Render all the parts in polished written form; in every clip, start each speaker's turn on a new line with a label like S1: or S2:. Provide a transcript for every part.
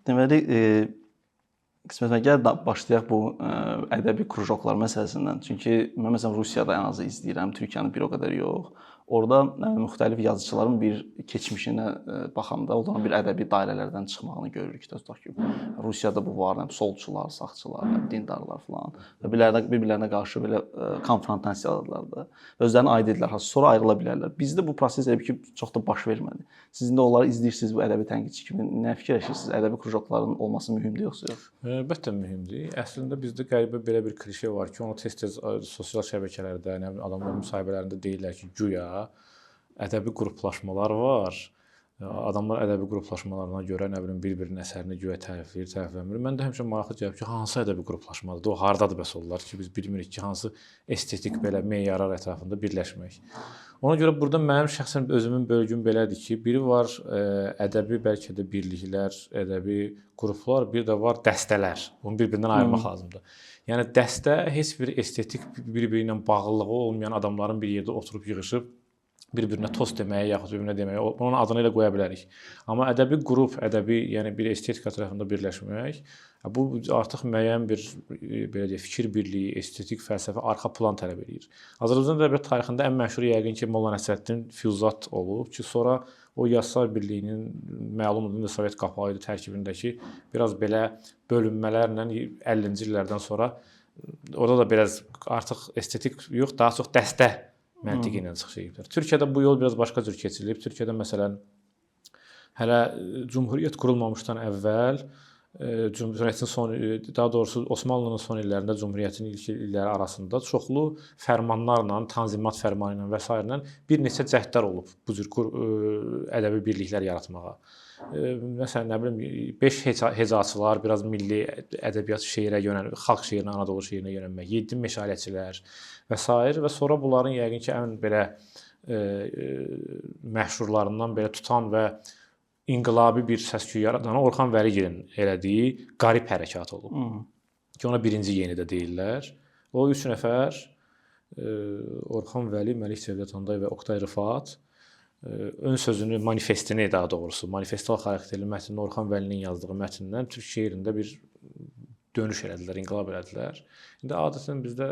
S1: Deməli, qismətən gəl başlayaq bu ədəbi krujoklar məsələsindən. Çünki mən məsələn Rusiyada ən azı izləyirəm, Türkiyəni bir o qədər yox. Orada müxtəlif yazıçıların bir keçmişinə baxanda onların bir ədəbi dairələrdən çıxmağını görürük. Tutaq ki, Rusiyada bu var, solçular, sağçılar, dindarlar filan və bir-birlərinə qarşı belə konfrontasiyalar da özlərini aid edirlər, sonra ayrıla bilərlər. Bizdə bu proses elə ki, çox da baş vermədi. Siz indi onları izləyirsiniz, bu ədəbi tənqidçi kimi nə fikirləşirsiniz? Ədəbi krujokların olması mühümdür yoxsa yox?
S2: Əlbəttə mühümdür. Əslində bizdə qəribə belə bir klişe var ki, onu tez-tez sosial şəbəkələrdə, nə bilim adamların müsahibələrində deyirlər ki, güya ədəbi qruplaşmalar var. Adamlar ədəbi qruplaşmalarına görə nə bilim bir-birinin əsərini güya tərifləyir, tərifləmir. Mən də həmişə maraqlı gəlib ki, hansı ədəbi qruplaşmadır? O hardadır bəs onlar ki, biz bilmirik ki, hansı estetik belə meyarlar ətrafında birləşmək. Ona görə burada mənim şəxsən özümün bölgüm belədir ki, biri var ədəbi bəlkə də birliklər, ədəbi qruplar, bir də var dəstələr. Bunu bir-birindən ayırmaq lazımdır. Yəni dəstə heç bir estetik bir-biri ilə bağlılığı olmayan adamların bir yerdə oturub yığışıb bir-birinə tost deməyə yaxud bir-birinə deməyə, onun adını elə qoya bilərik. Amma ədəbi qrup, yəni bir estetika tərəfində birləşmək, bu artıq müəyyən bir belə deyək, fikir birliyi, estetik fəlsəfi arxa plan tələb edir. Azərbaycan ədəbiyyat tarixində ən məşhur yəqin ki, Molla Nəsrəddin Füzat olub ki, sonra o yazıçılar birliyinin məlumdur, Sovet qapağı idi tərkibindəki biraz belə bölünmələrlə 50-ci illərdən sonra orada da biraz artıq estetik yox, daha çox dəstə məntiqi ilə çıxış ediblər. Türkiyədə bu yol biraz başqa cür keçirilib. Türkiyədə məsələn hələ Cümhuriyyət qurulmamışdan əvvəl Cümhuriyyətin daha doğrusu Osmanlının son illərində Cümhuriyyətin ilk illəri arasında çoxlu fərmanlarla, Tanzimat fərmanı ilə və s. ilə bir neçə cəhdlər olub bu cür ədəbi birliklər yaratmağa. Məsələn, nə bilim 5 hecaçılar, biraz milli ədəbiyyat şeirə yönəlmək, xalq şeirinə, Anadolu şeirinə yönəlmək, 7 meşaləçilər və s. və sonra bunların yəqin ki, ən belə məşhurlarından belə tutan və inqilabi bir səs-küy yaradan Orxan Vəligilin elədiyi Qarib hərəkatı olub. Ki, ona birinci yeni də deyirlər. O 3 nəfər Orxan Vəli, Məlik Cəvdət Anday və Oqtay Rıfat ön sözünü, manifestini daha doğrusu, manifestal xarakterli mətnini Orxan Vəlinin yazdığı mətndən türk şeirində bir dönüş elədilər, inqilab elədilər. İndi adətən bizdə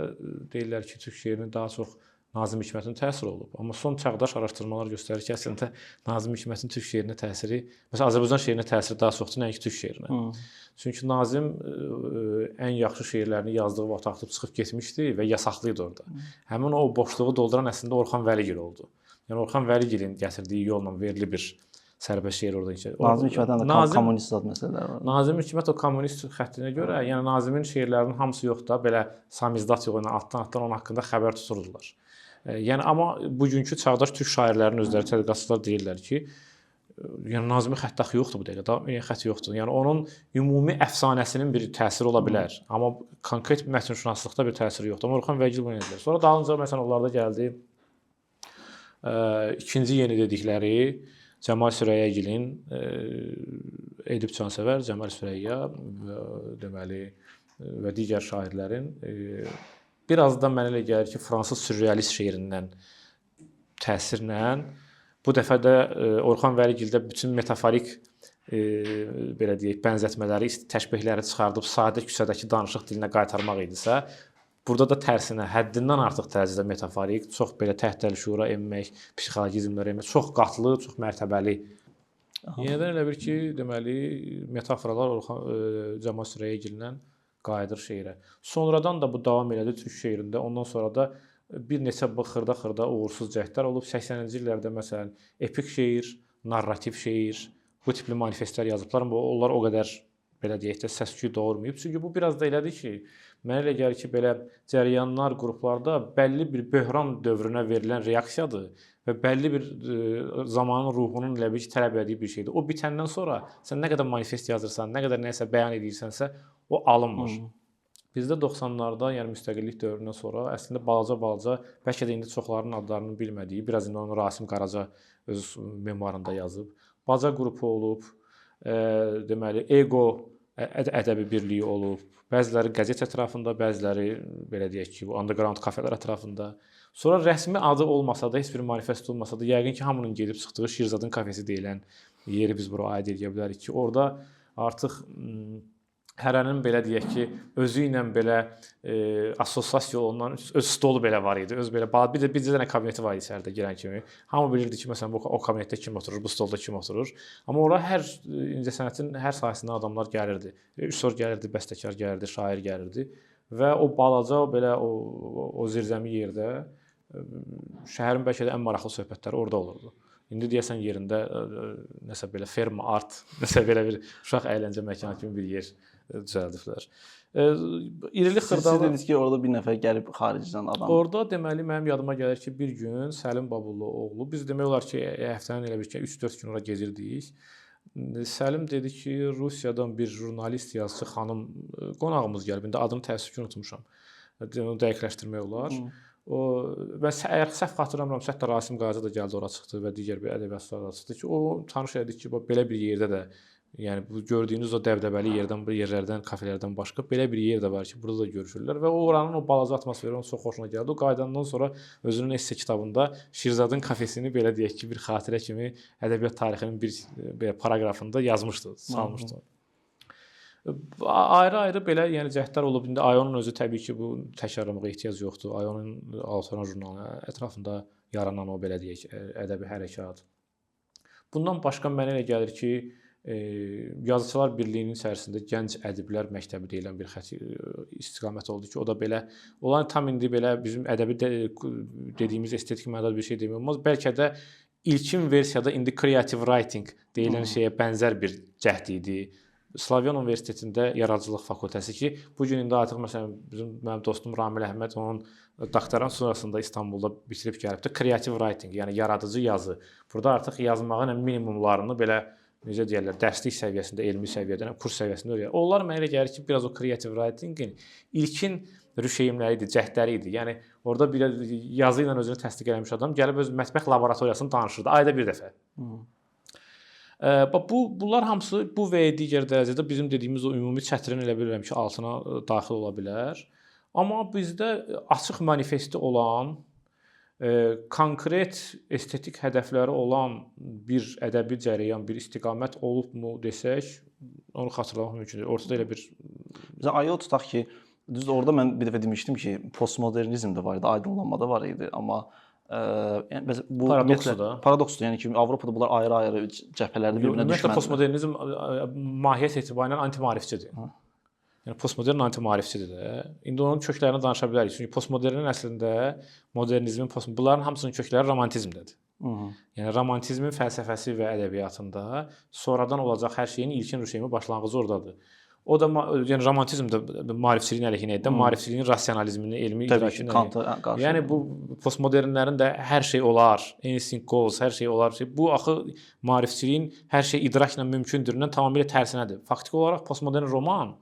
S2: deyirlər ki, türk şeirinin daha çox Nazım Hikmətin təsiri olub. Amma son çağdaş araşdırmalar göstərir ki, əslində Nazım Hikmətin türk şeirinə təsiri, məsələn, Azərbaycan şeirinə təsiri daha çoxdur, nəinki türk şeirinə. Çünki Nazim ən yaxşı şeirlərini yazdığı vaxt atıb çıxıb getmişdi və yasaqlı idi orada. Həmin o boşluğu dolduran əslində Orxan Vəligil oldu. Yəni Orxan Vəligilin gətirdiyi yolla verili bir sərbəst şeir orada.
S1: Nazım Hikmətdən də kommunist zad məsələlər var.
S2: Nazım Hikmət o kommunist xəttinə görə, yəni Nazimin şeirlərinin hamısı yox da, belə samizdat yox ilə altdan onun haqqında xəbər tuturdular. Yəni amma bugünkü çağdaş türk şairlərinin özləri tədqiqatçılar deyirlər ki, yəni Nazimin xətti axı yoxdur bu dəqiqə, daha xətti yoxdur. Yəni onun ümumi əfsanəsinin bir təsiri ola bilər, amma konkret mətnşünaslıqda bir təsiri yoxdur. Amma Orxan Vəligil bunu edir. Sonra dalınca məsələn onlarda gəldi ikinci yeni dedikləri Cəmal Sürəyyəgilin, Edib Cansəvər, Cəmal Sürəyyə deməli və digər şairlərin biraz da mənə elə gəlir ki, fransız sürrealist şeirindən təsirlə bu dəfə də Orxan Vəligildə bütün metaforik belə deyək, bənzətmələri, təşbehləri çıxardıb sadə küçədəki danışıq dilinə qaytarmaq idisə, burada da tərsinə, həddindən artıq dərəcədə metaforik, çox belə təhtəl şüura enmək, psixologizmlər enmək, çox qatlı, çox mərtəbəli. Yenidən elə bir ki, deməli, metaforalar Cəmal Sürəyyəgillə qayıdır şeirə. Sonradan da bu davam elədi türk şeirində. Ondan sonra da bir neçə xırda-xırda uğursuz cəhdlər olub. 80-ci illərdə məsələn epik şeir, narrativ şeir, bu tipli manifestlər yazıblar. Amma onlar o qədər belə deyək də səs-küy doğurmayıb. Çünki bu biraz da elədir ki, mənə elə gəlir ki, belə cərəyanlar, qruplarda bəlli bir böhran dövrünə verilən reaksiyadır və bəlli bir zamanın ruhunun elə bir tələb etdiyi bir şeydir. O bitəndən sonra sən nə qədər manifest yazırsan, nə qədər nəsə bəyan edirsənsə, o alınmır. Bizdə 90-larda, yəni müstəqillik dövründən sonra əslində balaca, bəlkə də indi çoxlarının adlarını bilmədiyi, biraz indi onu Rasim Qaraca öz memuarında yazıb, baca qrupu olub, deməli, ego ədəbi birliyi olub, bəziləri qəzet ətrafında, bəziləri belə deyək ki, underground kafelər ətrafında. Sonra rəsmi adı olmasa da, heç bir manifest olmasa da, yəqin ki, hamının gedib çıxdığı Şirzadın kafesi deyilən yeri biz bura aid edə bilərik ki, orada artıq hərənin belə deyək ki, özü ilə belə assosiasiya olunan öz stolu belə var idi. Öz belə bir də bir dənə kabineti var idi içəridə girən kimi. Hamı bilirdi ki, məsələn o kabinetdə kim oturur, bu stolda kim oturur. Amma ora hər incəsənətin hər sahəsindən adamlar gəlirdi. Rejissor gəlirdi, bəstəkar gəlirdi, şair gəlirdi və o balaca belə o zirzəmi yerdə şəhərin bəlkə də ən maraqlı söhbətləri orada olurdu. İndi deyəsən yerində nəsə belə ferma art, nəsə belə bir uşaq əyləncə məkanı kimi bir yer düzəldiblər. İrili xırdalı.
S1: Siz dediniz ki, orada bir nəfər gəlib xaricdən adam.
S2: Orada deməli mənim yadıma gəlir ki, bir gün Səlim Babullu oğlu, biz demək olar ki, həftənin elə bir ki 3-4 gün ora gezirdik. Səlim dedi ki, Rusiyadan bir jurnalist, yazıçı xanım qonağımız gəlib. İndi adını təəssüf ki unutmuşam. Onu dəqiqləşdirmək olar. Mən əgər səhv xatırlamıramsa, hətta Rasim Qazi da gəldi, ora çıxdı və digər bir ədəbiyyatçılar da çıxdı ki, o tanış elədik ki, belə bir yerdə də, yəni bu gördüyünüz o dəbdəbəli yerlərdən, kafelərdən başqa belə bir yer də var ki, burada da görüşürlər və oranın o balaca atmosferi onun çox xoşuna gəldi. O qayıdandan sonra özünün esse kitabında Şirzadın kafesini belə deyək ki, bir xatirə kimi ədəbiyyat tarixinin bir belə paraqrafında yazmışdı, salmışdı. Ayrı-ayrı belə yəni cəhdlər olub. İndi Ayonun özü təbii ki, bu təkrarlamağa ehtiyac yoxdur. Ayonun Altoran jurnalı ətrafında yaranan o belə deyək ədəbi hərəkat. Bundan başqa mənə elə gəlir ki, Yazıçılar Birliyinin içərisində Gənc Ədiblər Məktəbi deyilən bir istiqamət oldu ki, o da belə olan tam indi belə bizim ədəbi dediyimiz estetik mənada bir şey demək olmaz. Bəlkə də ilkin versiyada indi creative writing deyilən şeyə bənzər bir cəhd idi. Slavyan Universitetində yaradıcılıq fakültəsi ki, bu gün indi artıq məsələn mənim dostum Ramil Əhməd onun doktorant sonrasında İstanbulda bitirib gəlibdi. Creative writing, yəni yaradıcı yazı. Burada artıq yazmağın minimumlarını belə necə deyirlər, dərslik səviyyəsində, elmi səviyyədə, kurs səviyyəsində öyrənir. Onlar mənə elə gəlir ki, biraz o creative writing-in ilkin rüşeymləri idi, cəhdləri idi. Yəni orada bir yazı ilə özünü təsdiq etmiş adam gəlib öz mətbəx laboratoriyasını danışırdı ayda bir dəfə. Bunlar hamısı bu və ya digər dərəcədə bizim dediyimiz o ümumi çətrin elə bilirəm ki, altına daxil ola bilər. Amma bizdə açıq manifesti olan, konkret estetik hədəfləri olan bir ədəbi cərəyan, bir istiqamət olubmu desək, onu xatırlamaq mümkündür. Ortada elə bir
S1: Ayo tutaq ki, düzdür orada mən bir dəfə demişdim ki, postmodernizm də var idi, aydınlanma da var idi, amma yəni bu paradoksdur. Yəni ki, Avropada bunlar ayrı-ayrı cəbhələrdə bir-birinə düşməndir.
S2: Ümumiyyətlə postmodernizm mahiyyət etibarilə antimaarifçidir. Yəni postmodern antimaarifçidir də. İndi onun köklərini danışa bilərik. Çünki postmodernin əslində modernizmin, bunların hamısının kökləri romantizmdədir. Yəni romantizmin fəlsəfəsi və ədəbiyyatında sonradan olacaq hər şeyin ilkin rüşeymi başlanğıcı ordadır. O da yəni romantizm də maarifçiliyin əleyhinə idi, maarifçiliyin rasionalizmini, elmi idrakını. Yəni bu postmodernlərin də hər şey olar, anything goes, hər şey olar. Bu axı maarifçiliyin hər şey idrakla mümkündüründən tamamilə tərsinədir. Faktiki olaraq postmodern roman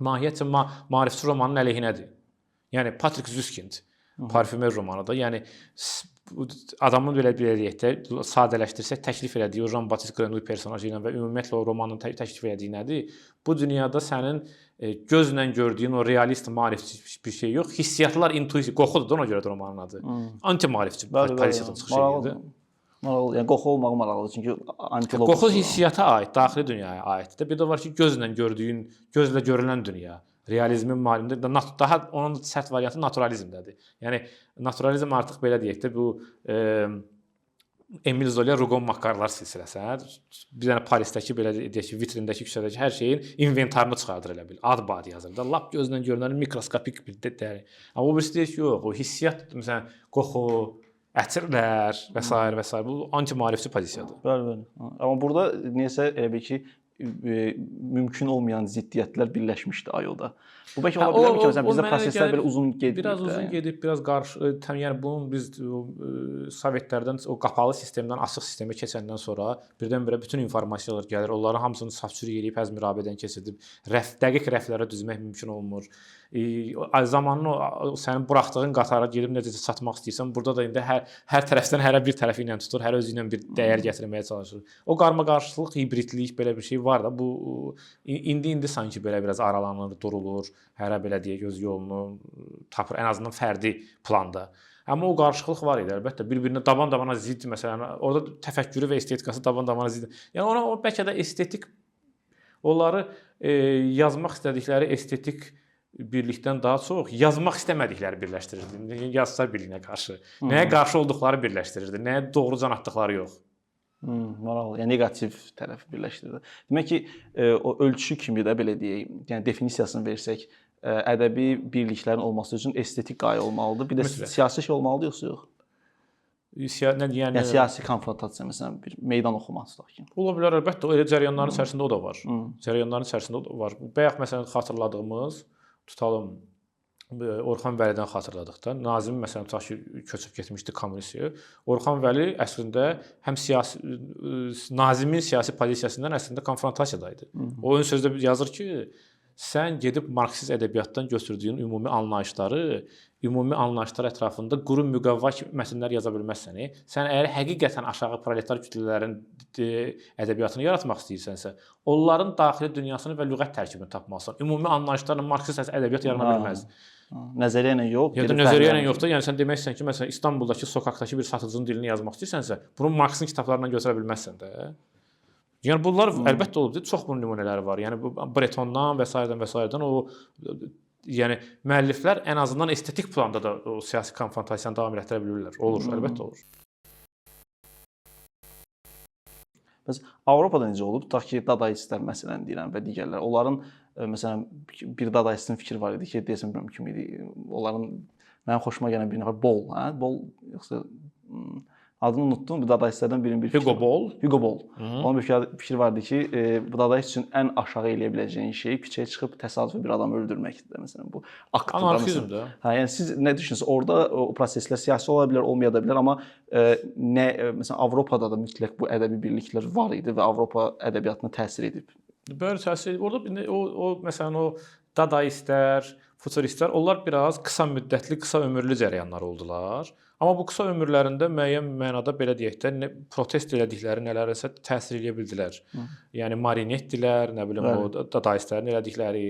S2: mahiyyətcə maarifçi romanın əleyhinədir. Yəni Patrick Süskind parfümer romanı da, yəni adamın belə deyək də sadələşdirsək təklif elədiyi o Jean-Baptiste Grenouille personajı ilə və ümumiyyətlə o romanın təklif elədiyi nədir? Bu dünyada sənin gözlə gördüyün o realist maarifçi bir şey yox, hissiyatlar intuisiya, qoxudur ona görə də romanın adı. Anti-maarifçi pozisiyadan çıxış edir.
S1: Maraqlı, yəni qoxu olmağı maraqlıdır çünki antilop.
S2: Qoxu hissiyata aid, daxili dünyaya aiddir. Bir də var ki, gözlə gördüyün, gözlə görülən dünya. Realizmin malumdur. Daha onun sərt variantı naturalizmdədir. Yəni naturalizm artıq belə deyək də bu Emil Zola Rougon Makarlar silsiləsi. Bir dənə Parisdəki belə deyək ki, vitrindəki küçədəki hər şeyin inventarını çıxardır elə bil. Ad-bad yazır da. Lap gözlə görünən mikroskopik bir dəyər. Amma o birisi deyir ki, yox, o hissiyat məsələn qoxu, ətirlər və s. Bu anti-maarifçi pozisiyadır.
S1: Bəli. Amma burada niyəsə elə bil ki, mümkün olmayan ziddiyyətlər birləşmişdi Ayoda. Bu bəlkə ola bilərmi ki, məsələn bizdə proseslər belə uzun gedib.
S2: Biraz uzun gedib, biraz qarşı, yəni bunun biz Sovetlərdən o qapalı sistemdən açıq sistemə keçəndən sonra birdən-birə bütün informasiyalar gəlir. Onların hamısını safçürük edib, həzmirabədən keçirdib, dəqiq rəflərə düzmək mümkün olmur. Zamanın sənin buraxdığın qatara gedib necə çatmaq istəyirsən, burada da indi hər tərəfdən hərə bir tərəfi ilə tutur, hər özü ilə bir dəyər gətirməyə çalışır. O qarmaqarışıqlıq, hibridlik belə bir şey var da, bu indi sanki belə biraz aralanır, durulur, hərə belə deyək öz yolunu tapır, ən azından fərdi planda. Amma o qarışıqlıq var idi əlbəttə, bir-birinə daban-dabana zidd məsələn, orada təfəkkürü və estetikası daban-dabana zidd. Yəni ona bəlkə də estetik Onları yazmaq istədikləri estetik birlikdən daha çox yazmaq istəmədikləri birləşdirirdi. Yazıçılar birliyinə qarşı. Nəyə qarşı olduqları birləşdirirdi, nəyə doğru can atdıqları yox.
S1: Maraqlı. Yəni neqativ tərəfi birləşdirirdi. Demək ki, o ölçü kimi də belə deyək, yəni definisiyasını versək, ədəbi birliklərin olması üçün estetik qayə olmalıdır. Bir də siyasi şey olmalıdır yoxsa yox? Yəni siyasi konfrontasiya, məsələn, bir meydan oxuması tutaq ki.
S2: Ola bilər, əlbəttə, elə cərəyanların içərisində o da var. Cərəyanların içərisində o da var. Bayaq məsələn xatırladığımız, tutalım Orxan Vəlidən xatırladıq da. Nazim məsələn tutaq ki, köçüb getmişdi kommunistiyaya. Orxan Vəli əslində həm siyasi Nazimin siyasi pozisiyasından əslində konfrontasiyadaydı. O ön sözdə yazır ki, sən gedib marksist ədəbiyyatdan götürdüyün ümumi anlayışlar ətrafında quru müqəvva mətnlər yaza bilməzsən. Sən əgər həqiqətən aşağı proletar kütlələrin ədəbiyyatını yaratmaq istəyirsənsə, onların daxili dünyasını və lüğət tərkibini tapmalısan. Ümumi anlayışlarla marksist ədəbiyyat yarana bilməz.
S1: Nəzəriyyə ilə yox.
S2: Ya da nəzəriyyə ilə yox da, yəni sən deməksən ki, məsələn İstanbuldakı sokaqdakı bir satıcının dilini yazmaq istəyirsənsə, bunu Marksın kitablarından götürə bilməzsən də. Yəni bunlar əlbəttə olub, çox bunun nümunələri var. Yəni Bretondan və s. O yəni müəlliflər ən azından estetik planda da o siyasi konfrontasiyanı davam etdirə bilirlər. Olur, əlbəttə olur.
S1: Bəs Avropada necə olub? Tutaq ki, dadaistlər məsələn deyirəm və digərlər. Onların məsələn bir dadaistin fikri var idi ki, deyəsən bilmirəm kim idi. Onların mənim xoşuma gələn bir nəfər Bol, Bol yoxsa adını unutdum. Bu dadaistlərdən birinin bir fikri. Hugo Bol. Onun bir fikri vardı ki, bu dadaist üçün ən aşağı eləyə biləcəyin şey küçəyə çıxıb təsadüfi bir adamı öldürməkdir. Məsələn, bu aktdır.
S2: Anarxizmdir.
S1: Yəni siz nə düşünürsünüz? Orada o proseslər siyasi ola bilər, olmaya da bilər, amma məsələn Avropada da mütləq bu ədəbi birliklər var idi və Avropa ədəbiyyatına təsir edib.
S2: Bəli, təsir edib. Orada o məsələn o dadaistlər, futuristlər, onlar biraz qısa müddətli, qısa ömürlü cərəyanlar oldular. Amma bu qısa ömürlərində müəyyən mənada belə deyək də protest elədikləri nələrsə təsir edə bildilər. Yəni Marinettilər, nə bilim o dadaistlərin elədikləri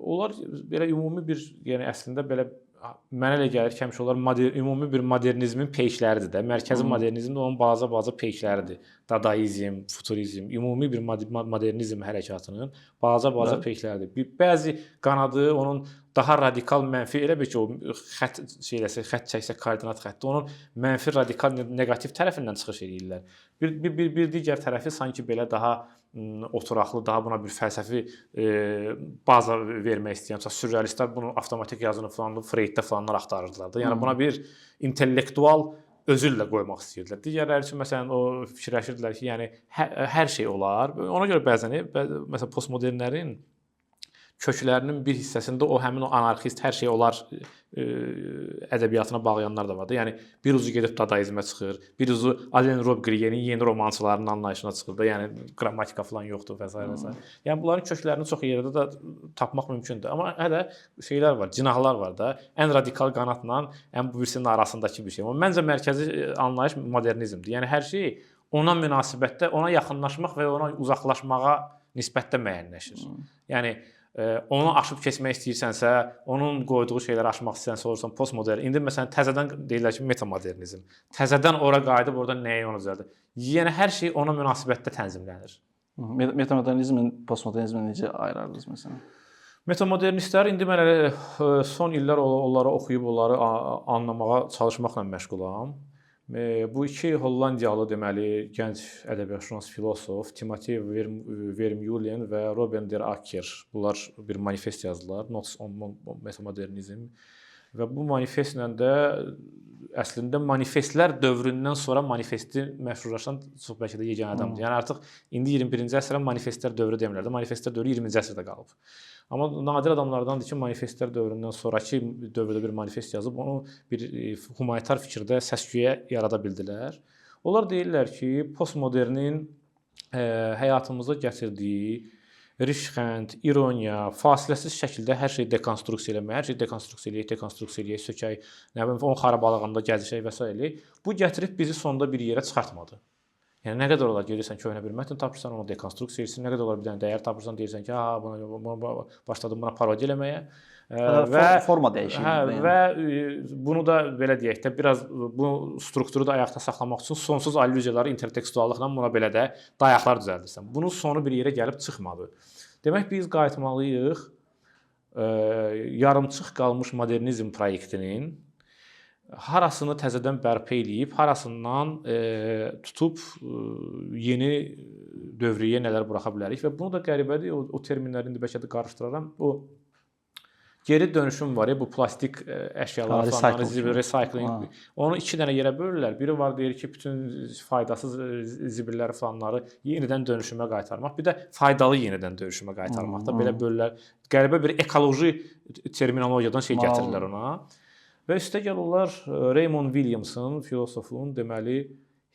S2: onlar belə ümumi bir, yəni əslində belə mənə elə gəlir ki, həmişə onlar ümumi bir modernizmin peykləridir də. Mərkəzi modernizm də onun balaca peykləridir. Dadaizm, futurizm, ümumi bir modernizm hərəkatının balaca peykləridir. Bəzi qanadı onun daha radikal mənfi, elə bir ki, o xətt çəksə, koordinat xətti, onun mənfi, radikal, neqativ tərəfindən çıxış edirlər. Bir digər tərəfi sanki belə daha oturaqlı, daha buna bir fəlsəfi baza vermək istəyən, sürrealistlər bunu avtomatik yazını falan, Freyddə falanlar axtarırdılar da. Yəni buna bir intellektual özüllə qoymaq istəyirdilər. Digərləri üçün məsələn o fikirləşirdilər ki, yəni hər şey olar. Ona görə bəzən məsələn postmodernlərin köklərinin bir hissəsində o həmin o anarxist hər şey olar ədəbiyyatına bağlayanlar da var da. Yəni bir ucu gedib dadaizmə çıxır, bir ucu Alen Robbe-Grier'in yeni romançılarının anlayışına çıxır da. Yəni qrammatika falan yoxdur və s. Yəni bunların köklərini çox yerdə də tapmaq mümkündür. Amma hələ şeylər var, cinahlar var da. Ən radikal qanatla ən bu birisinin arasındakı bir şey. Amma məncə mərkəzi anlayış modernizmdir. Yəni hər şey ona münasibətdə, ona yaxınlaşmaq və ona uzaqlaşmağa nisbətdə müəyyənləşir. Yəni onu aşıb keçmək istəyirsənsə, onun qoyduğu şeyləri aşmaq istəyirsən, olursan postmodern. İndi məsələn təzədən deyirlər ki, metamodernizm. Təzədən ora qayıdıb orada nəyi onu düzəldir. Yəni hər şey ona münasibətdə tənzimlənir.
S1: Metamodernizmin postmodernizmini necə ayırardınız məsələn?
S2: Metamodernistlər indi mən son illər onları oxuyub, onları anlamağa çalışmaqla məşğulam. Bu iki Hollandiyalı deməli gənc ədəbiyyatşünas filosof Timothy Vermeulen və Robin der Acker bunlar bir manifest yazdılar, Notes on Metamodernizm və bu manifestlə də əslində manifestlər dövründən sonra manifesti məşhurlaşan çox bəlkə də yeganə adamdır. Yəni artıq indi 21-ci əsrə manifestlər dövrü demirlər də, manifestlər dövrü 20-ci əsrdə qalıb. Amma nadir adamlardandır ki, manifestlər dövründən sonrakı dövrdə bir manifest yazıb, onu bir humanitar fikirdə səs-küyə yarada bildilər. Onlar deyirlər ki, postmodernin həyatımıza gətirdiyi rişxənd, ironiya, fasiləsiz şəkildə hər şeyi dekonstruksiya eləmək, hər şeyi dekonstruksiya eləyək, sökək, nə bilim, onun xarabalığında gəzişək və s. Bu gətirib bizi sonda bir yerə çıxartmadı. Yəni nə qədər olar gedirsən köhnə bir mətn tapırsan, onu dekonstruksiya edirsən, nə qədər olar bir dənə dəyər tapırsan, deyirsən ki, buna başladım buna parodiya eləməyə
S1: forma dəyişikliyi.
S2: Və bunu da belə deyək də biraz bu strukturu da ayaqda saxlamaq üçün sonsuz allüziyaları intertekstuallıqla buna belə də dayaqlar düzəldirsən. Bunun sonu bir yerə gəlib çıxmadı. Demək biz qayıtmalıyıq yarımçıq qalmış modernizm proyektinin harasını təzədən bərpa eləyib, harasından tutub yeni dövriyyə nələr buraxa bilərik və bunu da qəribədir, o terminləri indi bəlkə də qarışdıraram. O geri dönüşüm var ya, bu plastik əşyalar falan, recycling. Onu iki dənə yerə bölürlər. Biri var deyir ki, bütün faydasız zibilləri falanları yenidən dönüşümə qaytarmaq. Bir də faydalı yenidən dönüşümə qaytarmaq da belə bölürlər. Qəribə bir ekoloji terminologiyadan şey gətirirlər ona. Və üstə gəlirlər Raymond Williamson, filosofun deməli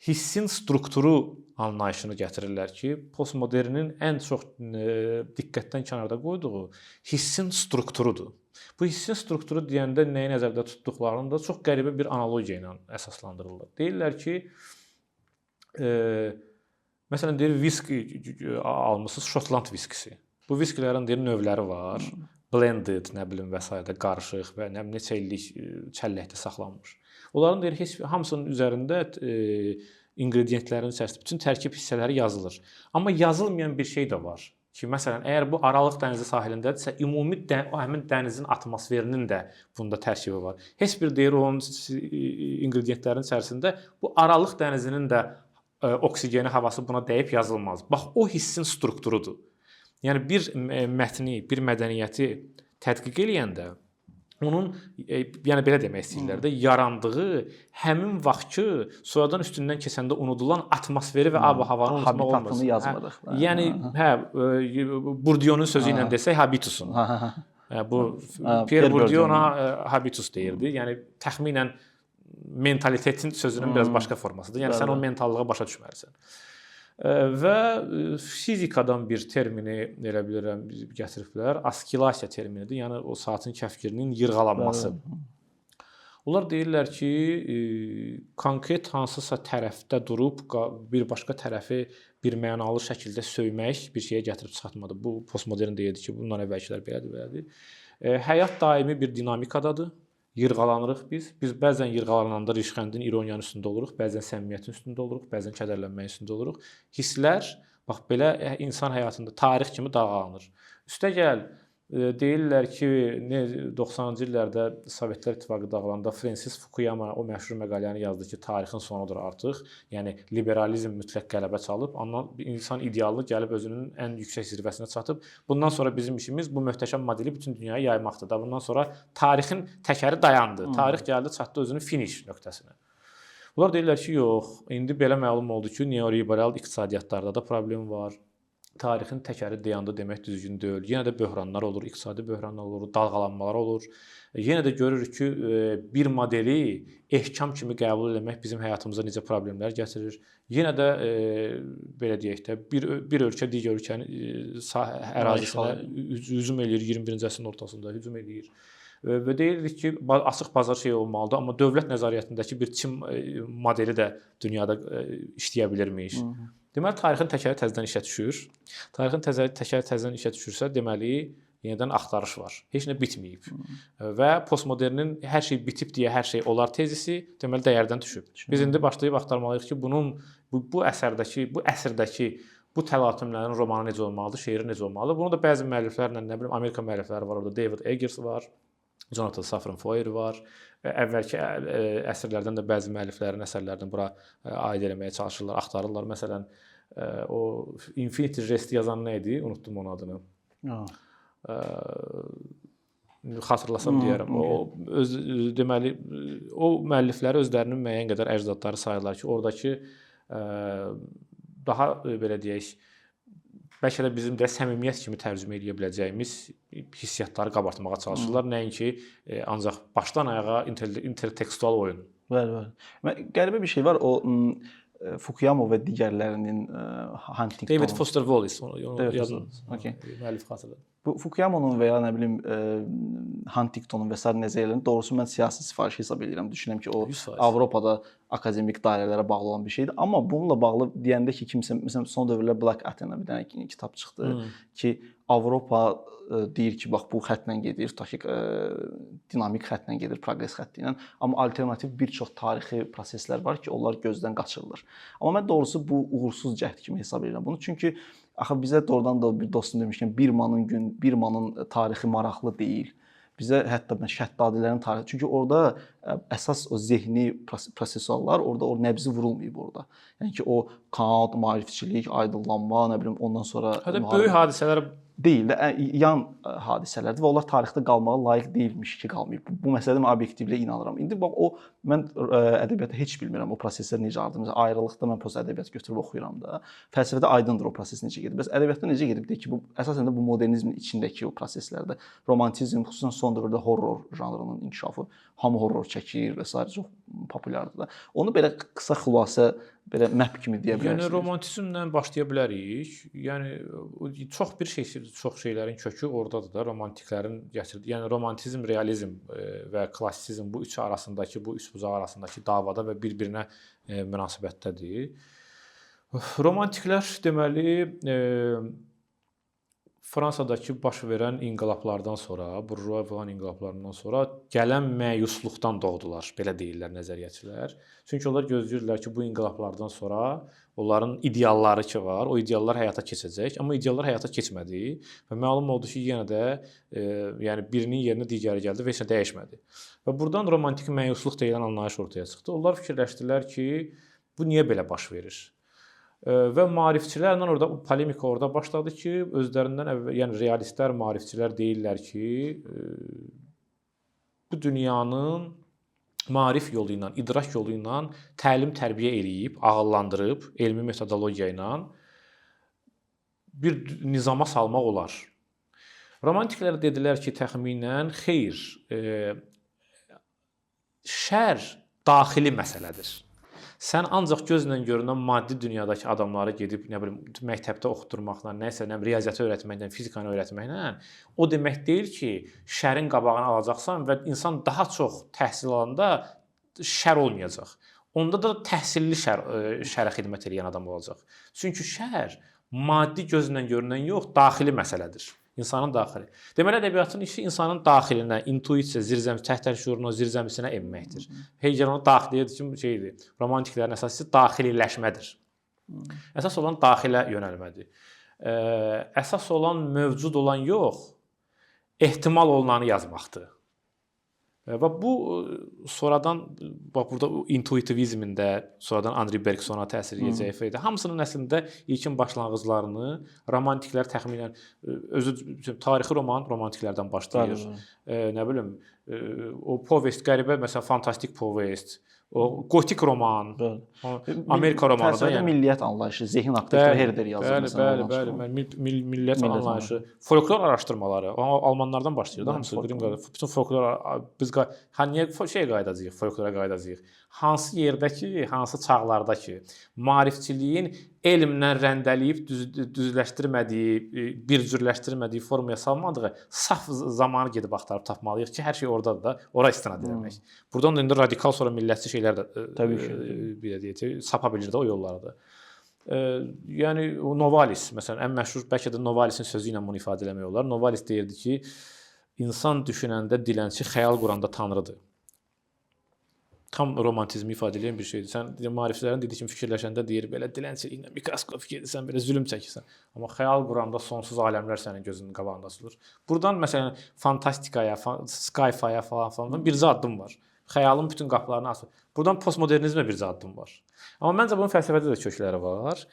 S2: hissin strukturu anlayışını gətirirlər ki, postmodernin ən çox diqqətdən kənarda qoyduğu hissin strukturudur. Bu hissin strukturu deyəndə nəyi nəzərdə tutduqlarını da çox qəribə bir analogiya ilə əsaslandırırlar. Deyirlər ki, məsələn deyir viski almısınız, Şotland viskisi. Bu viskilərin deyir növləri var. Blended, nə bilim və s. qarışıq və nə neçə illik çəlləkdə saxlanmış. Onların deyir heç hamısının üzərində inqrediyentlərin içərisində bütün tərkib hissələri yazılır. Amma yazılmayan bir şey də var ki, məsələn, əgər bu Aralıq dənizi sahilindədirsə, ümumi həmin dənizin atmosferinin də bunda tərkibi var. Heç bir deyir onun inqrediyentlərin içərisində bu Aralıq dənizinin də oksigeni, havası buna dəyib yazılmaz. Bax, o hissin strukturudur. Yəni bir mətni, bir mədəniyyəti tədqiq eləyəndə onun, yəni belə demək istəyirlər də, yarandığı həmin vaxtki sonradan üstündən keçəndə unudulan atmosferi və ab-havanı unutmaq olmaz.
S1: Habitatını yazmadıq.
S2: Yəni Bourdieu'nun sözü ilə desək habitusun. Bu Pierre Bourdieu ona habitus deyirdi. Yəni təxminən mentalitetin sözünün biraz başqa formasıdır. Yəni sən o mentallığa başa düşməlisən. Və fizikadan bir termini elə bilirəm gətiriblər. Askilasiya terminidir. Yəni o saatın kəfkirinin yırğalanması. Onlar deyirlər ki, konkret hansısa tərəfdə durub bir başqa tərəfi bir mənalı şəkildə söymək bir şeyə gətirib çıxartmadı. Bu postmodern deyirdi ki, bundan əvvəlkilər belədir. Həyat daimi bir dinamikadadır. Yırğalanırıq biz. Biz bəzən yırğalananda rişxəndin, ironiyanın üstündə oluruq, bəzən səmimiyyətin üstündə oluruq, bəzən kədərlənməyin üstündə oluruq. Hisslər bax belə insan həyatında tarix kimi dalğalanır. Üstəgəl deyirlər ki, 90-cı illərdə Sovetlər İttifaqı dağılanda Francis Fukuyama o məşhur məqaləni yazdı ki, tarixin sonudur artıq. Yəni liberalizm mütləq qələbə çalıb, ondan insan idealı gəlib özünün ən yüksək zirvəsinə çatıb. Bundan sonra bizim işimiz bu möhtəşəm modeli bütün dünyaya yaymaqdır da. Bundan sonra tarixin təkəri dayandı. Tarix gəldi, çatdı özünün finish nöqtəsinə. Bunlar deyirlər ki, yox, indi belə məlum oldu ki, neoliberal iqtisadiyyatlarda da problem var. Tarixin təkəri dayandı demək düzgün deyil. Yenə də böhranlar olur, iqtisadi böhranlar olur, dalğalanmalar olur. Yenə də görürük ki, bir modeli ehkam kimi qəbul etmək bizim həyatımıza necə problemlər gətirir. Yenə də belə deyək də bir ölkə digər ölkənin ərazisinə hücum eləyir, 21-ci əsrin ortasında hücum eləyir. Və deyirdik ki, açıq bazar şey olmalıdır, amma dövlət nəzarətindəki bir Çin modeli də dünyada işləyə bilirmiş. Deməli, tarixin təkəri təzədən işə düşür. Tarixin təkəri təzədən işə düşürsə, deməli, yenidən axtarış var. Heç nə bitməyib. Və postmodernin hər şey bitib deyə hər şey olar tezisi, deməli, dəyərdən düşüb. Biz indi başlayıb axtarmalıyıq ki, bunun bu əsrdəki bu təlatümlərin romanı necə olmalıdır, şeiri necə olmalıdır. Bunu da bəzi müəlliflərlə, nə bilim, Amerika müəllifləri var orada, David Eggers var, Jonathan Safran Foer var. Əvvəlki əsrlərdən də bəzi müəlliflərin əsərlərini bura aid eləməyə çalışırlar, axtarırlar. Məsələn, o Infinity Jest yazan nə idi? Unutdum onun adını. Xatırlasam deyərəm. Deməli, o müəllifləri özlərinin müəyyən qədər əcdadları sayırlar ki, oradakı daha belə deyək, bəlkə də bizim də səmimiyyət kimi tərcümə edə biləcəyimiz hissiyatları qabartmağa çalışırlar. Nəinki ancaq başdan ayağa intertekstual oyun.
S1: Bəli. Qəribə bir şey var. O Fukuyama və digərlərinin Huntington.
S2: David Foster Wallace onu yazın. Müəllif xatırladım.
S1: Bu Fukuyamanın və ya nə bilim Huntingtonun və sair nəzəriyyələrini doğrusu mən siyasi sifariş hesab edirəm. Düşünürəm ki, o
S2: 100%.
S1: Avropada akademik dairələrə bağlı olan bir şeydir. Amma bununla bağlı deyəndə ki, kimsə məsələn son dövrlər Black Athena bir dənə kitab çıxdı ki, Avropa deyir ki, bax bu xəttlə gedir, tutaq ki, dinamik xəttlə gedir, proqres xətti ilə. Amma alternativ bir çox tarixi proseslər var ki, onlar gözdən qaçırılır. Amma mən doğrusu bu uğursuz cəhd kimi hesab edirəm bunu. Çünki axı bizə doğrudan da bir dostum demişkən bir manın tarixi maraqlı deyil. Bizə hətta mən Şəddadilərin tarixi, çünki orada əsas o zehni prosesuallar orada o nəbzi vurulmayıb orada. Yəni ki, o Kant, maarifçilik, aydınlanma, nə bilim ondan sonra
S2: hətta böyük hadisələr
S1: deyil də, yan hadisələrdir və onlar tarixdə qalmağa layiq deyilmiş ki, qalmayıb. Bu məsələdə mən obyektivliyə inanıram. İndi bax mən ədəbiyyatı heç bilmirəm o proseslər necə ardı. Məsələn, ayrılıqda mən post ədəbiyyat götürüb oxuyuram da. Fəlsəfədə aydındır o proses necə gedir. Bəs ədəbiyyatda necə gedib deyək ki, bu əsasən də bu modernizmin içindəki o proseslərdə romantizm, xüsusən son dövrdə horror janrının inkişafı, hamı horror çəkir və s. çox populyardır da. Onu belə qısa xülasə belə map kimi deyə bilərsiniz.
S2: Yəni romantizmlə başlaya bilərik. Yəni çox şeylərin kökü ordadır da, romantiklərin gətirdiyi. Yəni romantizm, realizm və klassizm bu üçü arasındakı, bu üç bucaq arasındakı davada və bir-birinə münasibətdədir. Romantiklər deməli Fransadakı baş verən inqilablardan sonra, burjua falan inqilablarından sonra gələn məyusluqdan doğdular, belə deyirlər nəzəriyyəçilər. Çünki onlar gözləyirdilər ki, bu inqilablardan sonra onların idealları ki var, o ideallar həyata keçəcək, amma ideallar həyata keçmədi və məlum oldu ki, yenə də yəni birinin yerinə digəri gəldi və heç nə dəyişmədi. Və burdan romantik məyusluq deyilən anlayış ortaya çıxdı. Onlar fikirləşdilər ki, bu niyə belə baş verir? Və maarifçilərlə orada polemika orada başladı ki, özlərindən yəni realistlər, maarifçilər deyirlər ki, bu dünyanın maarif yolu ilə, idrak yolu ilə təlim tərbiyə eləyib, ağıllandırıb, elmi metodologiya ilə bir nizama salmaq olar. Romantiklər dedilər ki, təxminən xeyr, şər daxili məsələdir. Sən ancaq gözlə görünən maddi dünyadakı adamları gedib, nə bilim, məktəbdə oxutdurmaqla, nəsə, nə bilim, riyaziyyatı öyrətməklə, fizikanı öyrətməklə o demək deyil ki, şərin qabağını alacaqsan və insan daha çox təhsil alanda şər olmayacaq. Onda da təhsilli şərə xidmət edən adam olacaq. Çünki şər maddi gözlə görünən yox, daxili məsələdir. İnsanın daxili. Deməli, ədəbiyyatın işi insanın daxilinə, intuisiya, təhtər şuuruna, zirzəmisinə enməkdir. Hegel onu daxiliyə şeydir, romantiklərin əsası daxililəşmədir. Əsas olan daxilə yönəlmədir. Əsas olan mövcud olan yox, ehtimal olunanı yazmaqdır. Və bu sonradan bax burada intuitivizmin də sonradan Andri Bergsona təsir edəcəyi feydə. Hamısının əslində ilkin başlanğıclarını romantiklər təxminən özü tarixi roman romantiklərdən başlayır. Nə bilim o povest qəribə məsələn fantastik povest, o gotik roman, Amerika romanı da
S1: yəni milliyyət anlayışı, zehin haqqında Herder yazır
S2: məsələn. Bəli, millət anlayışı, folklor araşdırmaları, almanlardan başlayır da hamısı. Bütün folklor biz niyə qayıdacağıq, folklora qayıdacağıq. Hansı yerdəki, hansı çağlardakı maarifçiliyin elmlə rəndələyib düzləşdirmədiyi, bir cürləşdirmədiyi formaya salmadığı saf zamanı gedib axtarıb tapmalıyıq ki, hər şey oradadır da, ora istinad etmək. Buradan da indi radikal sonra millətçi şeylər də təbii ki, belə deyək, sapa bilir də o yollarda. Yəni o Novalis məsələn ən məşhur bəlkə də Novalisin sözü ilə bunu ifadə etmək olar. Novalis deyirdi ki, insan düşünəndə dilənçi, xəyal quranda tanrıdır. Tam romantizmi ifadə edən bir şeydir. Sən maarifçilərin dediyi kimi fikirləşəndə deyir, belə dilənçiliklə mikroskopik edirsən, belə zülm çəkirsən. Amma xəyal quranda sonsuz aləmlər sənin gözünün qabağında açılır. Buradan məsələn fantastikaya, sci-fiyə falan bircə addım var. Xəyalın bütün qapılarını açır. Buradan postmodernizmə bircə addım var. Amma məncə bunun fəlsəfədə də kökləri var.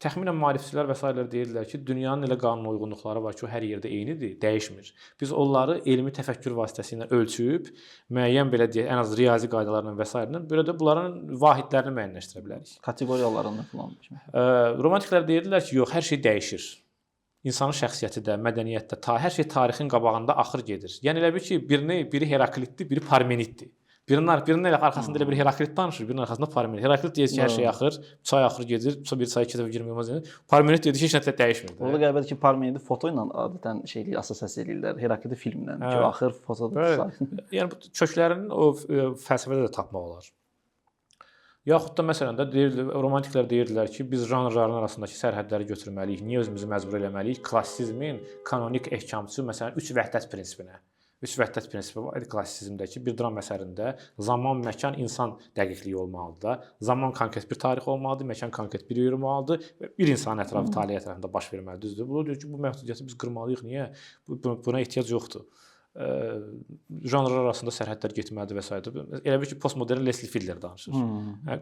S2: Təxminən maarifçilər və s. deyirlər ki, dünyanın elə qanun uyğunluqları var ki, o hər yerdə eynidir, dəyişmir. Biz onları elmi təfəkkür vasitəsilə ölçüb, müəyyən belə deyək, ən az riyazi qaydalarla və s. belə də bunların vahidlərini müəyyənləşdirə bilərik.
S1: Kateqoriyalarını falan.
S2: Romantiklər deyirlər ki, yox, hər şey dəyişir. İnsanın şəxsiyyəti də, mədəniyyət də, hər şey tarixin qabağında axır gedir. Yəni elə bil ki, biri Heraklitdir, biri Parmeniddir. Birinin elə arxasında elə bir Heraklit danışır, birinin arxasında Parmenid. Heraklit deyir ki, hər şey axır, çay axır gedir, bir çay iki dəfə girmək olmaz. Parmenid deyir ki, heç nə dəyişmir.
S1: Orada qəribədir ki, Parmenidi foto ilə adətən şeylik assosiasiya edirlər. Herakliti filmlə ki, axır fotodur.
S2: Yəni bu köklərinin o fəlsəfədə də tapmaq olar. Yaxud da məsələn də romantiklər deyirdilər ki, biz janrların arasındakı sərhədləri götürməliyik. Niyə özümüzü məcbur eləməliyik? Klassizmin kanonik ehkamçısı məsələn 3 vəhdət prinsipinə. 3 vəhdət prinsipi var klassizmdəki bir dram əsərində zaman, məkan, insan dəqiqliyi olmalıdır. Zaman konkret bir tarix olmalıdır, məkan konkret bir yer olmalıdır və bir insan ətrafı taleyi ətrafında baş verməlidir. Düzdür? Bu deyir ki, bu məhdudiyyəti biz qırmalıyıq. Niyə? Buna ehtiyac yoxdur. Janrlar arasında sərhədlər getməlidir və s. Elə bir ki, postmodern Leslie Fidler danışır.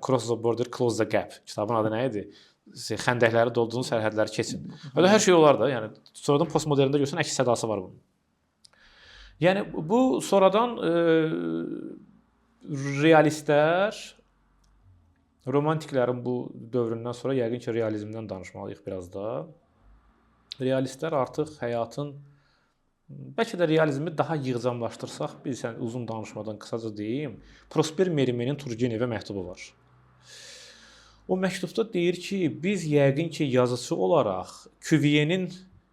S2: Cross the border, close the gap. Kitabın adı nə idi? Xəndəkləri doldurun, sərhədləri keçin. Öyle hər şey olar da. Yəni sonradan postmoderndə görsən əks sədası var bunun. Yəni bu sonradan realistlər, romantiklərin bu dövründən sonra yəqin ki, realizmdən danışmalıyıq biraz da. Realistlər artıq həyatın, bəlkə də realizmi daha yığcamlaşdırsaq, bilsən uzun danışmadan qısaca deyim, Prosper Merimenin Turgenevə məktubu var. O məktubda deyir ki, biz yəqin ki, yazıcı olaraq Cuvier'in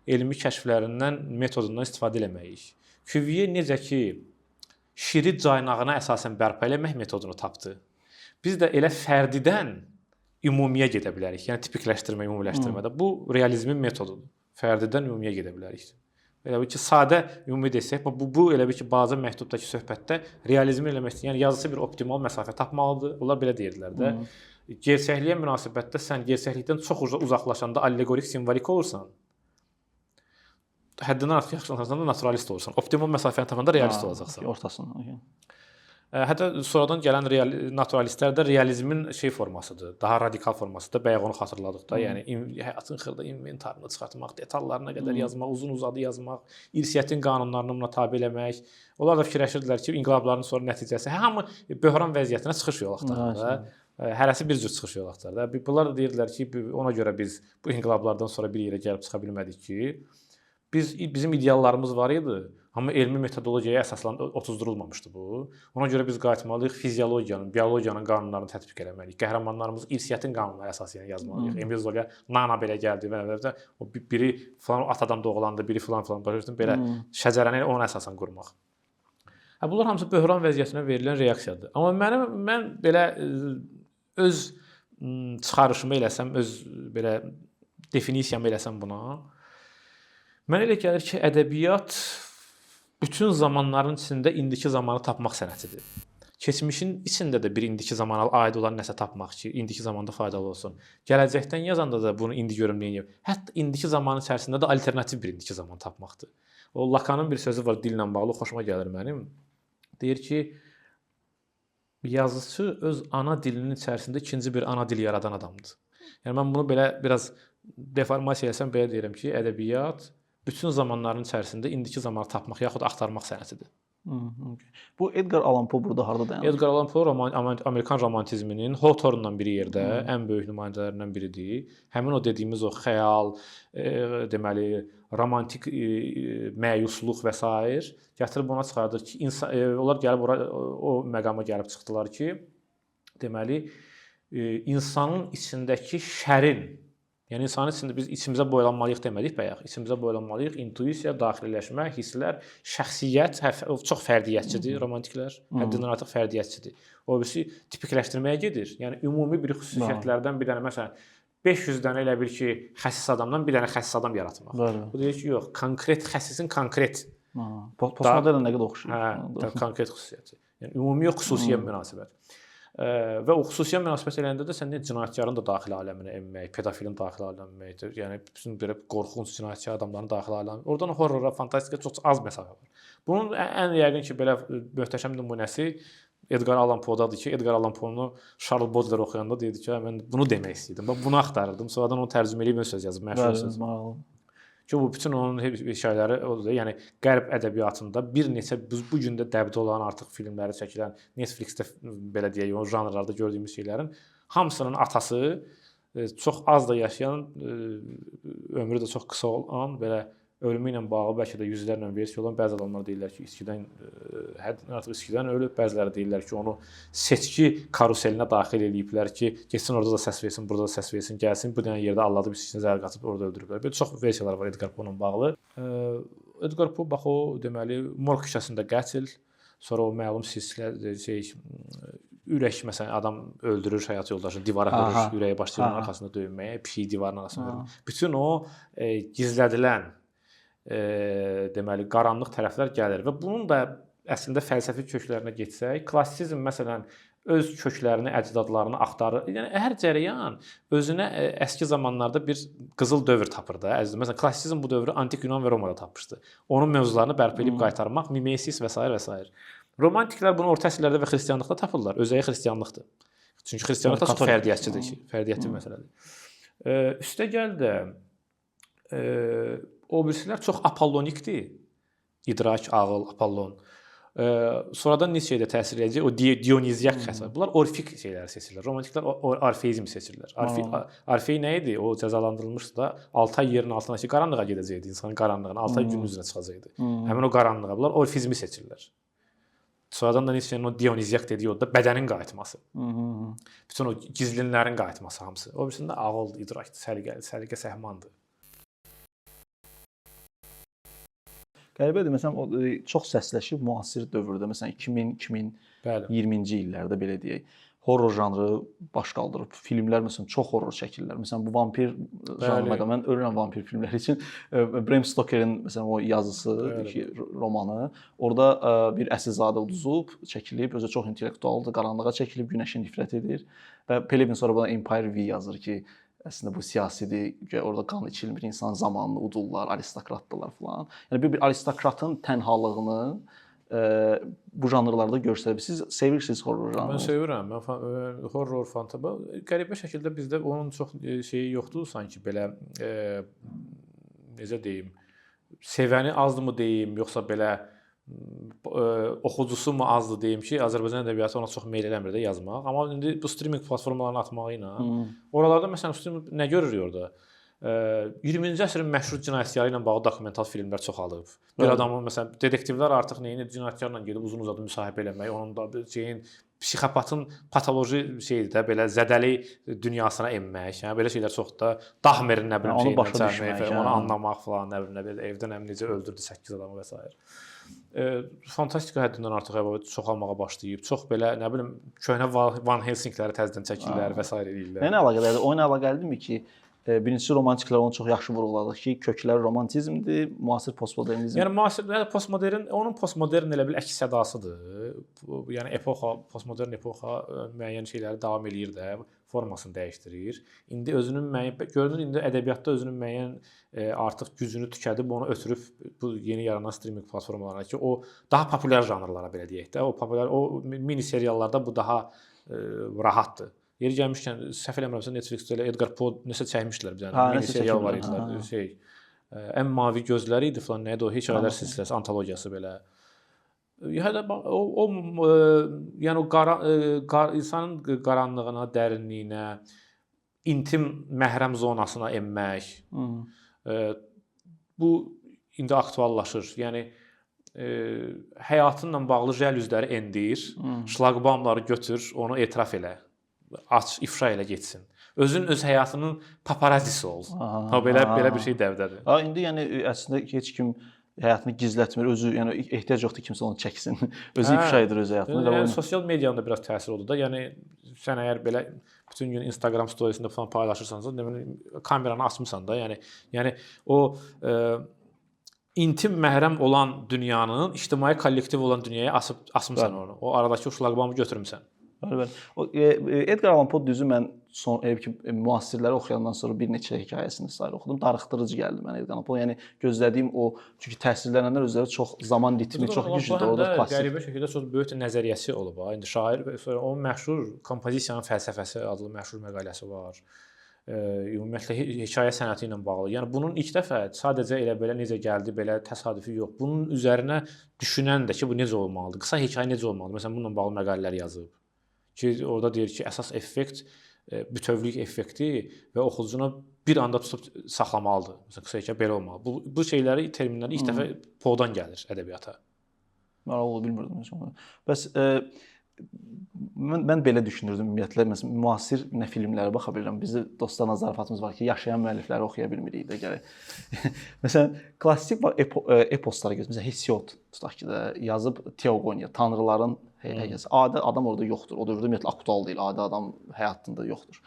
S2: elmi kəşflərindən, metodundan istifadə eləməyik. Cuvier necə ki, şiri caynağına əsasən bərpa eləmək metodunu tapdı. Biz də elə fərdidən ümumiyə gedə bilərik. Yəni tipikləşdirmə, ümumiləşdirmədə. Bu realizmin metodudur. Fərdidən ümumiyə gedə bilərik. Elə bir ki, sadə ümumi desək, bu elə bir ki, bazı məktubdakı söhbətdə realizmi eləmək istəyir. Yəni yazıcı bir optimal məsafə tapmalıdır. Onlar belə deyirdilər də. Gerçəkliyə münasibətdə sən gerçəklikdən çox uzaqlaşanda allegorik, simvolik olursan, həddindən artıq yaxşılaşanda naturalist olursan. Optimal məsafəni tapanda realist olacaqsan.
S1: Ortasında.
S2: Hətta sonradan gələn naturalistlər də realizmin formasıdır. Daha radikal formasıdır. Bayaq onu xatırladıq da. Yəni həyatın xırda inventarını çıxartmaq, detallarına qədər yazmaq, uzun-uzadı yazmaq, irsiyyətin qanunlarını buna tabe eləmək. Onlar da fikirləşirdilər ki, inqilabların sonra nəticəsi hamı böhran vəziyyətinə çıxış yolu axtarır da. Hərəsi bir cür çıxış yolu axtarır da. Bunlar da deyirdilər ki, ona görə biz bu inqilablardan sonra bir yerə gəlib çıxa bilmədik ki, bizim ideallarımız var idi, amma elmi metodologiyaya əsaslanıb otuzdurulmamışdı bu. Ona görə biz qayıtmalıyıq fiziologiyanın, biologiyanın qanunlarını tətbiq eləməliyik. Qəhrəmanlarımız irsiyyətin qanunları əsasında yazmalıyıq. Emil Zola Nana belə gəldi və o biri falan atadan doğulandı, biri falan başlayırdı belə şəcərəni ona əsasən qurmaq. Bunlar hamısı böhran vəziyyətinə verilən reaksiyadır. Amma mən belə öz çıxarışımı eləsəm, öz belə definisiyamı eləsəm buna, mənə elə gəlir ki, ədəbiyyat bütün zamanların içində indiki zamanı tapmaq sənətidir. Keçmişin içində də bir indiki zamana aid olan nəsə tapmaq ki, indiki zamanda faydalı olsun. Gələcəkdən yazanda da bunu indi görüm neyim. Hətta indiki zamanın içərisində də alternativ bir indiki zaman tapmaqdır. O Lacanın bir sözü var dillə bağlı, xoşuma gəlir mənim. Deyir ki, yazıcı öz ana dilinin içərisində ikinci bir ana dil yaradan adamdır. Yəni mən bunu belə biraz deformasiya etsəm belə deyirəm ki, ədəbiyyat bütün zamanların içərisində indiki zamanı tapmaq yaxud axtarmaq sənətidir.
S1: Bu Edgar Allan Poe burada harda dayanır?
S2: Edgar Allan Poe Amerikan romantizminin Hawthorne-dan biri yerdə ən böyük nümayəndələrindən biridir. Həmin o dediyimiz o xəyal, deməli, romantik məyusluq və s. gətirib ona çıxardır ki, onlar gəlib o məqama gəlib çıxdılar ki, deməli, insanın içindəki şərin, yəni insanın içində biz içimizə boylanmalıyıq demədik bayaq. İçimizə boylanmalıyıq, intuisiya, daxililəşmə, hisslər, şəxsiyyət çox fərdiyyətçidir romantiklər. Həddindən artıq fərdiyyətçidir. O birisi tipikləşdirməyə gedir. Yəni ümumi bir xüsusiyyətlərdən bir dənə məsələn 500-dən elə bir ki, xəsis adamdan bir dənə xəsis adam yaratmaq. Bu deyir ki, yox, konkret xəsisin konkret.
S1: Postmodern nə qədər oxşuyur.
S2: Hə, konkret xüsusiyyəti. Yəni ümumi yox, xüsusiyə münasibət. Və o xüsusiyə münasibət eləyəndə də sən cinayətkarın da daxili aləminə enmək, pedofilin daxili aləminə enmək, yəni bütün belə qorxunc cinayətkar adamların daxili aləminə. Oradan horrora, fantastikaya çox az məsafə var. Bunun ən yəqin ki, belə möhtəşəm nümunəsi Edgar Allan Poe-dadır ki, Edgar Allan Poe-nu Charles Baudelaire oxuyanda deyirdi ki, mən bunu demək istəyirdim. Mən bunu axtarırdım. Sonradan onu tərcümə edib söz yazıb, məşhur söz. Ki bu bütün onun şeyləri odur. Yəni qərb ədəbiyyatında bir neçə bu gün də dəbdə olan artıq filmləri çəkilən, Netflix-də belə deyək, o janrlarda gördüyümüz şeylərin hamısının atası çox az da yaşayan, ömrü də çox qısa olan belə ölümü ilə bağlı bəlkə də yüzlərlə versiya olan bəzi adamlar deyirlər ki, içkidən həddən artıq içkidən ölüb, bəziləri deyirlər ki, onu seçki karuselinə daxil eləyiblər ki, getsin orada da səs versin, burada da səs versin, gəlsin, bu dənə yerdə alladıb içkisinə zəhər qatıb orada öldürüblər. Belə çox versiyalar var Edgar Poe-la bağlı. Edgar Poe bax o deməli Morg küçəsində qətl, sonra o məlum silsilə ürək məsələn adam öldürür həyat yoldaşını, divara vurur, ürəyə başlayır onun arxasında döyünməyə, pişiyi divarın arxasına vurur. Bütün o gizlədilən deməli qaranlıq tərəflər gəlir və bunun da əslində fəlsəfi köklərinə getsək, klassizm məsələn öz köklərini, əcdadlarını axtarır. Yəni hər cərəyan özünə əski zamanlarda bir qızıl dövr tapır da. Məsələn klassizm bu dövrü antik Yunan və Romada tapmışdı. Onun mövzularını bərpa edib qaytarmaq, mimesis və s. və s. Romantiklər bunu orta əsrlərdə və xristianlıqda tapırlar. Özəyi xristianlıqdır. Çünki xristianlıq da çox fərdiyyətçidir ki, fərdiyyətli məsələdir. Üstə gəl də o birisilər çox apollonikdir. İdrak, ağıl, Apollon. Sonradan Nietzsche'yə də təsir edəcək o Dionizyak xəsarət. Bunlar orfik şeyləri seçirlər. Romantiklər orfeizm seçirlər. Orfey nə idi? O cəzalandırılmışdı da 6 ay yerin altına ki, qaranlığa gedəcəkdi, insanın qaranlığına, 6 ay günün üzrə çıxacaqdı. Həmin o qaranlığa bunlar orfizmi seçirlər. Sonradan da Nietzsche'nin o Dionizyak dediyi o da bədənin qayıtması. Bütün o gizlinlərin qayıtması hamısı. O birisində ağıl, idrak, səliqə, səhmandır.
S1: Qəribədir, məsələn, çox səsləşib müasir dövrdə, məsələn 2000-2020-ci illərdə belə deyək, horror janrı baş qaldırıb. Filmlər məsələn çox horror çəkirlər. Məsələn bu vampir janrında mən ölürəm vampir filmləri üçün. Bram Stoker'in məsələn o yazısı, romanı, orada bir əsilzadə uduzub, çəkilib, özü çox intellektualdır, qaranlığa çəkilib, günəşə nifrət edir və Pelevin sonra buna Empire V yazır ki, əslində bu siyasidir, orada qan içilmir, insan zamanını udurlar, aristokratdılar falan. Yəni bir aristokratın tənhalığını bu janrlarda göstərir. Siz sevirsiniz horror janrını?
S2: Mən sevirəm. Mən horror, fantaba qəribə şəkildə bizdə onun çox şeyi yoxdur sanki belə necə deyim, sevəni azdırmı deyim, yoxsa belə oxucusu mu azdır deyim ki, Azərbaycan ədəbiyyatı ona çox meyl eləmir də yazmaq. Amma indi bu streaming platformalarını atmağı ilə oralarda məsələn streaming nə görürük orada? 20-ci əsrin məşhur cinayətkarı ilə bağlı dokumental filmlər çoxalıb. Bir adamın məsələn detektivlər artıq nəyini cinayətkarla gedib uzun-uzadı müsahibə eləmək, onun da şeyin psixopatın patoloji şeydir də belə zədəli dünyasına enmək. Yəni belə şeylər çox da Dahmerin nə bilim şeyindən çəkmək, onu anlamaq falan, nə bilim evdə nə necə öldürdü 8 adamı və s. Fantastika həddindən artıq çoxalmağa başlayıb. Çox belə nə bilim köhnə Van Helsingləri təzədən çəkirlər və s. eləyirlər.
S1: Nə əlaqəlidir? O ilə əlaqəlidirmi ki, birincisi romantiklər onu çox yaxşı vurğuladı ki, kökləri romantizmdir, müasir postmodernizm.
S2: Yəni müasir postmodern, onun postmodern elə bil əks sədasıdır. Yəni epoxa, postmodern epoxa müəyyən şeyləri davam eləyir də, formasını dəyişdirir. İndi özünün görünür indi ədəbiyyatda özünün müəyyən artıq gücünü tükədib, onu ötürüb bu yeni yaranan streaming platformalarına ki, o daha populyar janrlara belə deyək də, o mini seriallarda bu daha rahatdır. Yeri gəlmişkən səhv eləmirəmsə Netflix-də elə Edgar Poe nəsə çəkmişdilər bir dənə mini serial var idi. Ən mavi gözləri idi falan, nə idi o hekayələr silsiləsi, antologiyası belə. Yəni o yəni o insanın qaranlığına, dərinliyinə, intim məhrəm zonasına enmək. Bu indi aktuallaşır. Yəni həyatınla bağlı jəlüzləri endir, şlaqbaumları götür, onu etiraf elə. Aç, ifşa elə getsin. Özün öz həyatının paparazisi ol. Belə bir şey dəvdədir.
S1: İndi yəni əslində heç kim həyatını gizlətmir, özü yəni ehtiyac yoxdur kimsə onu çəksin. Özü ifşa edir öz həyatını.
S2: Yəni sosial medianın da biraz təsiri oldu da. Yəni sən əgər belə bütün gün Instagram storiesində falan paylaşırsansa, deməli kameranı açmısan da, yəni o intim məhrəm olan dünyanın ictimai kollektiv olan dünyaya asmısan onu. O aradakı o şlaqbamı götürmüsən.
S1: Edgar Allan Poe düzü mən müasirləri oxuyandan sonra bir neçə hekayəsini sayır oxudum. Darıxdırıcı gəldi mənə Edgar Allan Poe. Yəni gözlədiyim o çünki təsirlənənlər özləri çox zaman ritmi çox güclüdür. Orada klassik.
S2: Qəribə şəkildə çox böyük nəzəriyyəsi olub. İndi şair onun məşhur kompozisiyanın fəlsəfəsi adlı məşhur məqaləsi var. Ümumiyyətlə hekayə sənəti ilə bağlı. Yəni bunun ilk dəfə sadəcə elə belə necə gəldi, belə təsadüfi yox. Bunun üzərinə düşünən də ki, bu necə olmalıdır? Qısa hekayə necə olmalıdır? Məsələn, bununla bağlı məqalələr yazıb. Ki orada deyir ki, əsas effekt bütövlük effekti və oxucuna bir anda tutub saxlamalıdır. Məsələn, qısa hekayə belə olmalı. Bu şeyləri, terminləri ilk dəfə Poe'dan gəlir ədəbiyyata.
S1: Maraqlı bilmirdim heç onu. Bəs mən belə düşünürdüm ümumiyyətlə, məsələn, müasir nə filmlərə baxa bilirəm. Bizdə dostlarla zarafatımız var ki, yaşayan müəllifləri oxuya bilmirik də gərək. Məsələn, klassik eposlara gəlir. Məsələn, Hesiod tutaq ki də yazıb Teogonia, tanrıların hekayəsi. Adi adam orada yoxdur. O dövrdə ümumiyyətlə aktual deyil. Adi adam həyatında yoxdur.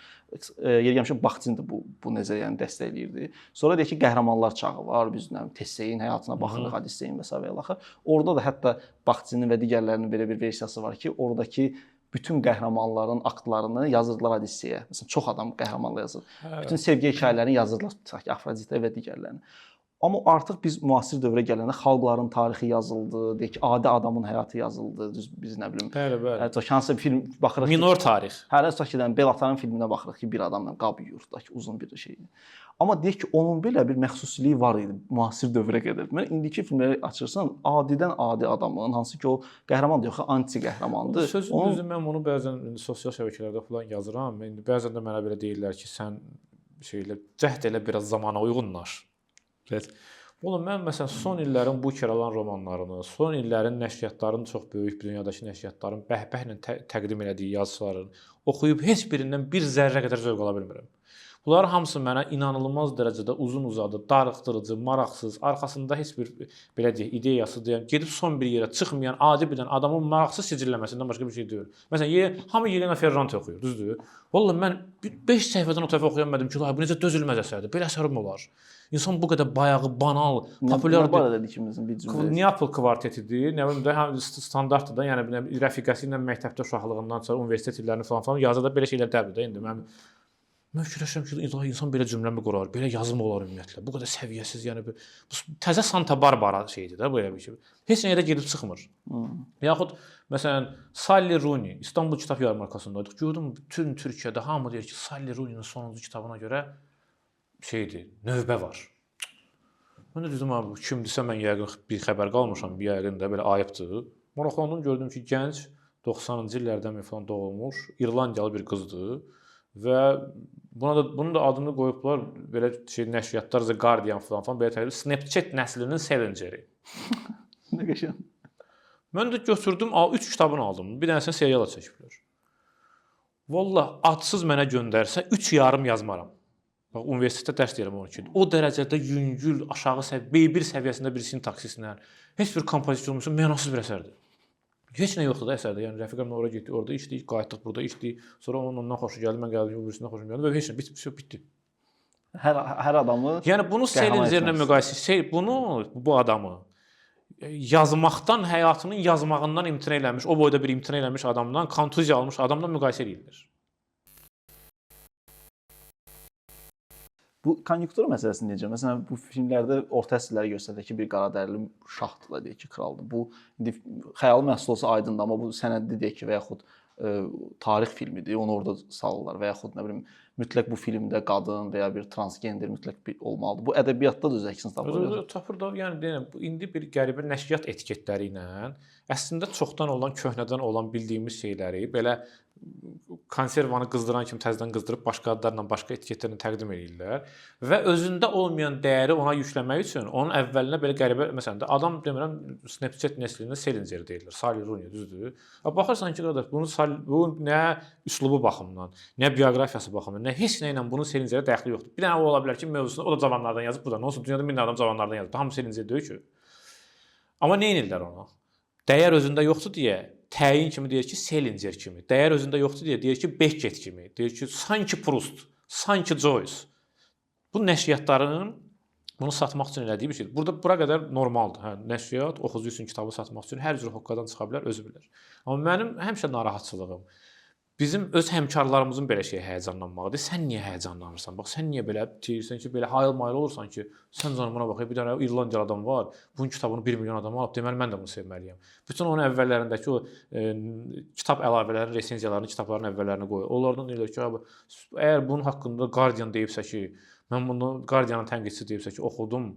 S1: Yeri gəlmişəm Baxçin də bu nəzəriyyəni dəstəkləyirdi. Sonra deyək ki, qəhrəmanlar çağı var. Biz Teseyin həyatına baxırıq, Hadiseyin və sairə ilə. Orada da hətta Baxçinin və digərlərinin belə bir versiyası var ki, oradakı bütün qəhrəmanların aktlarını yazırdılar Hadiseyə. Məsələn, çox adam qəhrəmanla yazır. Bütün sevgi hekayələrini yazırdılar, tutaq ki, Afroditə və digərlərini. Amma artıq biz müasir dövrə gələndə xalqların tarixi yazıldı, deyək ki, adi adamın həyatı yazıldı. Biz nə bilim.
S2: Bəli.
S1: Hansı film baxırıq ki,
S2: minor tarix.
S1: Hələ tutaq ki, Belatanın filminə baxırıq ki, bir adamla qab yuyur, tutaq ki, uzun bir şey. Amma deyək ki, onun belə bir məxsussiliyi var idi müasir dövrə qədər. Mən indiki filmləri açırsan, adidən adi adamın, hansı ki, o qəhrəman yox, anti qəhrəmandır.
S2: Sözün düzü mən bunu bəzən sosial şəbəkələrdə falan yazıram. İndi bəzən də mənə belə deyirlər ki, sən cəhd elə biraz zamana uyğunlaş. Oğlum, mən məsələn son illərin bu Keralan romanlarını, son illərin nəşriyyatların çox böyük dünyadakı nəşriyyatların bəhbəhlə təqdim elədiyi yazıların oxuyub heç birindən bir zərrə qədər zövq ala bilmirəm. Bunların hamısı mənə inanılmaz dərəcədə uzun-uzadı, darıxdırıcı, maraqsız, arxasında heç bir belə deyək, ideyası deyən, gedib son bir yerə çıxmayan adi bilən adamın maraqsız sicilləməsindən başqa bir şey deyil. Məsələn, hamı Yelena Ferrante oxuyur, düzdür? Vallahi mən 5 səhifədən o tərəfə oxuya bilmədim ki, bu necə dözülməz əsərdir. Belə əsərim olar. İnsan bu qədər bayağı, banal, populyar Neapol kvartetidir, nə bilim də standartdır da, yəni rəfiqəsi ilə məktəbdə uşaqlığından sonra universitet illərini falan yazıda belə şeylər dəbdir də indi. Mən fikirləşirəm ki, insan belə cümləmi qurar, belə yazım olar ümumiyyətlə. Bu qədər səviyyəsiz, yəni bu təzə Santa Barbara şeydir də, belə bir şey. Heç nəyə də gedib çıxmır. Yaxud məsələn Sally Rooney İstanbul Kitab Yarmarkasındaydıq. Gördüm bütün Türkiyədə hamı deyir ki, Sally Rooney'nin sonuncu kitabına görə şeydir, növbə var. Mən də dedim, abi kimdirsə mən yəqin bir xəbər qalmışam, bir yəqin də belə ayıbdır. Maraqlandım, gördüm ki, gənc 90-cı illərdən falan doğulmuş İrlandiyalı bir qızdır və bunun da adını qoyublar belə nəşriyyatlar, The Guardian falan belə təqdim Snapchat nəslinin Salinger.
S1: Nə qəşəng.
S2: Mən də götürdüm, 3 kitabını aldım. Bir dənəsini seriala çəkiblər. Vallahi adsız mənə göndərsə 3 yarım yazmaram. Bax, universitetdə dərs deyirəm onun üçün. O dərəcədə yüngül, aşağı B1 səviyyəsində bir sintaksislə, heç bir kompozisiya olmasa mənasız bir əsərdir. Heç nə yoxdur da əsərdə. Yəni rəfiqəmlə ora getdik, orada içdik, qayıtdıq, burada içdik. Sonra ondan xoşu gəldi, mən gəldim, o birisindən xoşum gəldi və heç nə bitdi.
S1: Hər adamı
S2: yəni bunu Salingerlə müqayisə, bu adamı yazmaqdan, həyatının yazmağından imtina eləmiş, o boyda bir imtina eləmiş adamdan, kontuziya almış adamdan müqayisə edilir.
S1: Bu konjunktura məsələsi necə? Məsələn, bu filmlərdə orta əsrləri göstərir ki, bir qaradərili şahdır da deyək ki, kraldır. Bu indi xəyali məhsul olsa aydındır, amma bu sənədli deyək ki, və yaxud tarix filmidir, onu orada salırlar və yaxud nə bilim mütləq bu filmdə qadın və ya bir transgender mütləq olmalıdır. Bu ədəbiyyatda da öz əksini tapır.
S2: Tapır da, yəni deyirəm, indi bir qəribə nəşriyyat etiketləri ilə əslində çoxdan olan, köhnədən olan bildiyimiz şeyləri belə konservanı qızdıran kimi təzədən qızdırıb başqa adlarla, başqa etiketlərlə təqdim edirlər və özündə olmayan dəyəri ona yükləmək üçün onun əvvəlinə belə qəribə, məsələn də adam demirəm Snapchat nəslinə Salinger deyirlər, Sally Rooney, düzdür? Baxırsan ki, qardaş, bu nə üslubu baxımından, nə bioqrafiyası baxımından, nə heç nə ilə bunun Salingerə dəxli yoxdur. Bir dənə o ola bilər ki, mövzusunu o da cavanlardan yazıb, bu da. Olsun, dünyada 1000 adam cavanlardan yazıb. Hamı Salinger deyir ki. Amma nə edirlər ona? Dəyər özündə yoxdur deyə təyin kimi deyir ki, Salinger kimi. Dəyər özündə yoxdur deyə deyir ki, Beckett kimi. Deyir ki, sanki Proust, sanki Joyce. Bu nəşriyyatların bunu satmaq üçün elədiyi bir şeydir. Bura qədər normaldır. Hə, nəşriyyat oxucu üçün kitabı satmaq üçün hər cür hoqqadan çıxa bilər, özü bilər. Amma mənim həmişə narahatçılığım bizim öz həmkarlarımızın belə şeyə həyəcanlanmağıdır. Sən niyə həyəcanlanırsan? Bax, sən niyə belə deyirsən ki, belə hayıl-mayıl olursan ki, sən canımına bax, bir dənə İrlandiyalı adam var, bunun kitabını 1 milyon adam alıb, deməli mən də bunu sevməliyəm. Bütün onun əvvəllərindəki o kitab əlavələri, resenziyalarını, kitabların əvvəllərinə qoyur. Onlardan deyirlər ki, əgər bunun haqqında Guardian deyibsə ki, mən bunu Guardianın tənqidçisi deyibsə ki, oxudum,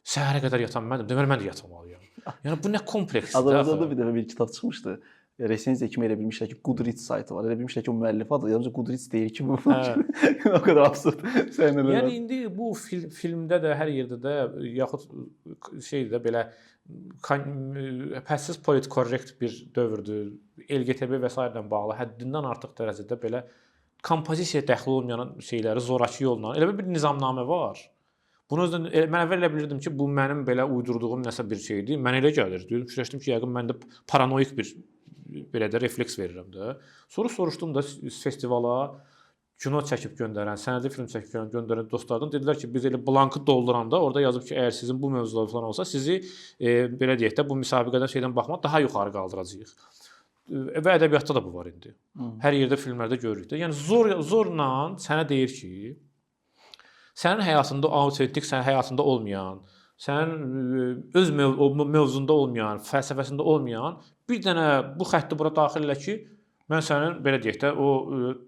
S2: səhərə qədər yata bilmədim, deməli mən də yatmalıyam. Yəni bu nə kompleksdir?
S1: Azərbaycanda bir dəfə bir kitab çıxmışdı. resenziya kimi elə bilmişlər ki, Goodreads saytı var. Elə bilmişlər ki, o müəllif adı. Yalnız Goodreads deyir ki, bu o qədər absurd səhnələr.
S2: Yəni indi bu filmdə də hər yerdə də yaxud şeydə belə pəssiz politkorrekt bir dövrdür. LGTB və s. ilə bağlı həddindən artıq dərəcədə belə kompozisiyaya dəxil olmayan şeyləri zorakı yolla elə bir nizamnamə var. Bunu özdən mən əvvəl elə bilirdim ki, bu mənim belə uydurduğum nəsə bir şeydir. Mən elə gəlir. Düşündüm ki, yəqin məndə paranoik bir belə də refleks verirəm də. Sonra soruşdum da festivala kino çəkib göndərən, sənədli film çəkib göndərən dostlardan dedilər ki, biz elə blankı dolduranda orada yazıb ki, əgər sizin bu mövzular falan olsa, sizi belə deyək də bu müsabiqədən şeydən baxmaq daha yuxarı qaldıracağıq. Və ədəbiyyatda da bu var indi. Hər yerdə filmlərdə görürük də. Yəni zorla sənə deyir ki, sənin həyatında autentik, sənin həyatında olmayan, sənin öz mövzunda olmayan, fəlsəfəsində olmayan bir dənə bu xətti bura daxil elə ki, mən sənin belə deyək də o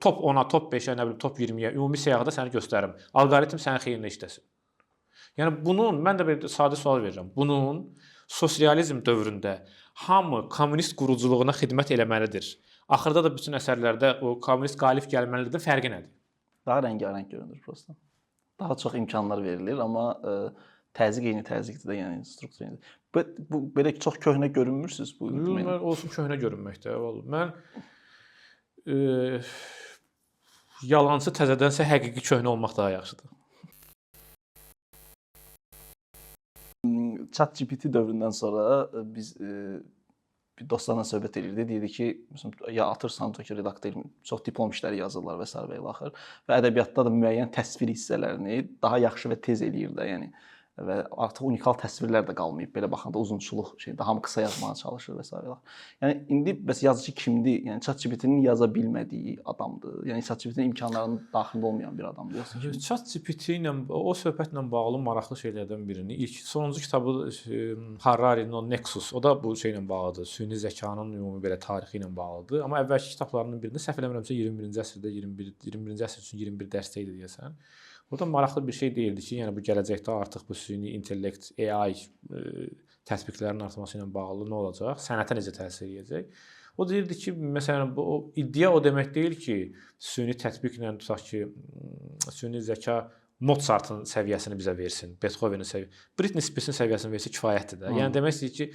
S2: top 10-a, top 5-ə, nə bilim top 20-yə ümumi siyahıda səni göstərim. Alqoritm sənin xeyrinə işləsin. Yəni bunun mən də bir sadə sual verirəm. Bunun sosializm dövründə hamı kommunist quruculuğuna xidmət eləməlidir. Axırda da bütün əsərlərdə o kommunist qalib gəlməlidir. Fərqi nədir?
S1: Daha rəngarəng görünür prosta. Daha çox imkanlar verilir, amma təzyiq eyni təzyiqdir də, yəni struktur eynidir. Bu belə çox köhnə görünmürsüz bu.
S2: Mən olsun köhnə görünməkdə. Mən yalançı təzədənsə həqiqi köhnə olmaq daha yaxşıdır.
S1: ChatGPT dövründən sonra biz bir dostlarla söhbət edirdik. Deyirdi ki, məsələn, ya atırsan ki, redaktor çox diplom işləri yazırlar və s. və ilaxır və ədəbiyyatda da müəyyən təsvir hissələrini daha yaxşı və tez eləyir də, yəni və artıq unikal təsvirlər də qalmayıb. Belə baxanda uzunçuluq daha hamı qısa yazmağa çalışır və s. Yəni indi bəs yazıcı kimdir? Yəni ChatGPT-nin yaza bilmədiyi adamdır. Yəni ChatGPT-nin imkanlarının daxilində olmayan bir adamdır.
S2: ChatGPT ilə o söhbətlə bağlı maraqlı şeylərdən birini, sonuncu kitabı Hararinin o Nexus, o da bu şeylə bağlıdır. Süni zəkanın ümumi belə tarixi ilə bağlıdır. Amma əvvəlki kitablarının birində səhv eləmirəmsə 21-ci əsrdə 21-ci əsr üçün 21 dərsdə idi deyəsən. Burada maraqlı bir şey deyildi ki, yəni bu gələcəkdə artıq bu süni intellekt, AI tətbiqlərinin artması ilə bağlı nə olacaq? Sənətə necə təsir edəcək? O deyirdi ki, məsələn, bu iddia o demək deyil ki, süni tətbiqlə tutaq ki, süni zəka Mozartın səviyyəsini bizə versin, Beethovenin səviyyəsini, Britney Spears-in səviyyəsini versə kifayətdir də. Yəni demək istəyir ki,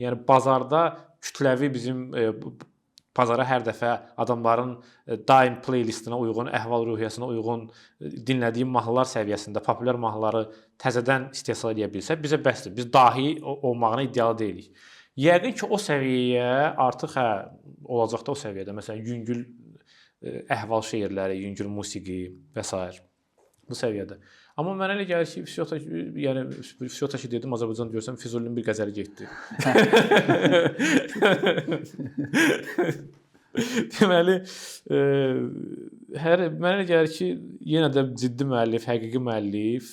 S2: yəni bazarda kütləvi bizim bazara hər dəfə adamların daim playlistinə uyğun, əhval-ruhiyyəsinə uyğun dinlədiyi mahnılar səviyyəsində populyar mahnıları təzədən istehsal edə bilsə, bizə bəsdir. Biz dahi olmağına iddialı deyilik. Yəqin ki, o səviyyəyə artıq olacaq da o səviyyədə. Məsələn, yüngül əhval şeirləri, yüngül musiqi və s. bu səviyyədə. Amma mənə elə gəlir ki, yəni Füsyotaki dedim, Azərbaycan görsən Füzulinin bir qəzəli getdi. Deməli, mənə elə gəlir ki, yenə də ciddi müəllif, həqiqi müəllif,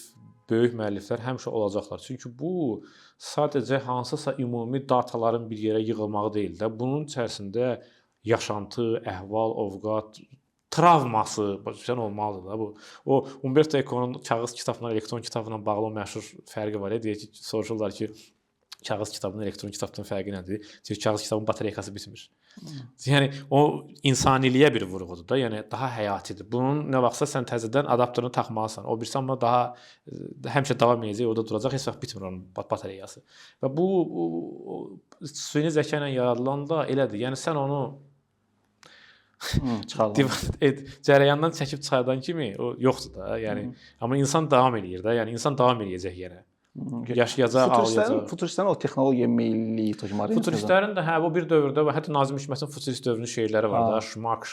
S2: böyük müəlliflər həmişə olacaqlar. Çünki bu sadəcə hansısa ümumi dataların bir yerə yığılmağı deyil də. Bunun içərisində yaşantı, əhval, ovqat, travması olmalıdır da bu. O Umberto Eco'nun kağız kitabla elektron kitabla bağlı o məşhur fərqi var. Deyir ki, soruşurlar ki, kağız kitabının elektron kitabdan fərqi nədir? Deyir, kağız kitabının batareykası bitmir. Yəni o insaniliyə bir vurğudur da, yəni daha həyatidir. Bunun nə vaxtsa sən təzədən adapterını taxmalısan. O birisi amma daha həmişə davam edəcək, orada duracaq, heç vaxt bitmir onun batareykası. Və bu süni zəka ilə yaradılanda elədir. Yəni sən onu cərəyandan çəkib çıxardan kimi o yoxdur da. Yəni amma insan davam eləyir də. Yəni insan davam eləyəcək yenə. Yaşayacaq, ağlayacaq.
S1: Futuristlərin o texnologiya meyilliyi təcmari.
S2: Futuristlərin də o bir dövrdə və hətta Nazim Hikmətin futurist dövrünün şeirləri var da. Şmak,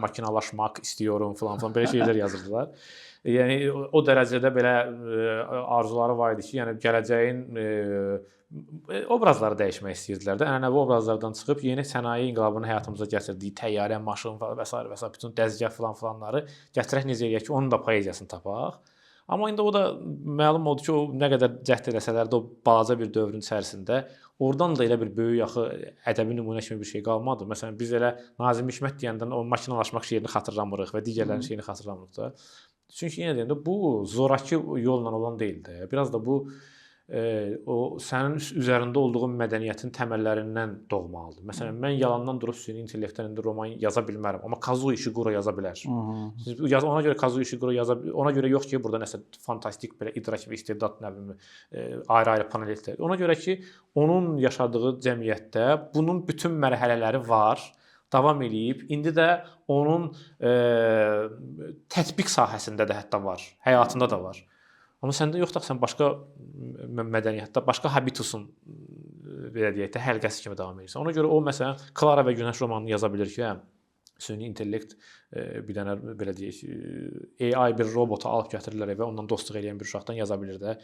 S2: makinalaşmaq istiyorum falan belə şeylər yazırdılar. Yəni o dərəcədə belə arzuları var idi ki, yəni gələcəyin obrazları dəyişmək istəyirdilər də. Ənənəvi obrazlardan çıxıb yeni sənaye inqilabının həyatımıza gətirdiyi təyyarə, maşın və s. bütün dəzgah filanları gətirək necə eləyək ki, onun da poeziyasını tapaq. Amma indi o da məlum oldu ki, o nə qədər cəhd eləsələr də o balaca bir dövrün içərisində oradan da elə bir böyük yaxı ədəbi nümunə kimi bir şey qalmadı. Məsələn, biz elə Nazim Hikmət deyəndən o makinalaşmaq şeirini xatırlamırıq və digərlərinin şeyini xatırlamırıq da. Çünki yenə deyəndə bu zorakı yolla olan deyil də. Biraz da bu o sənin üzərində olduğun mədəniyyətin təməllərindən doğmalıdır. Məsələn, mən yalandan durub süni intellektdən indi roman yaza bilmərəm, amma Kazuo Ishiguro yaza bilər. Siz ona görə Kazuo Ishiguro ona görə yox ki, burada nəsə fantastik belə idrak və istedad nə bilim ayrı-ayrı panellər. Ona görə ki, onun yaşadığı cəmiyyətdə bunun bütün mərhələləri var, davam eləyib. İndi də onun tətbiq sahəsində də hətta var, həyatında da var. Amma səndə yoxdur, sən başqa mədəniyyətdə, başqa habitusun belə deyək də həlqəsi kimi davam edirsən. Ona görə o məsələn Klara və Günəş romanını yaza bilir ki, süni intellekt bir dənə belə deyək AI bir robotu alıb gətirirlər və ondan dostluq edən bir uşaqdan yaza bilir də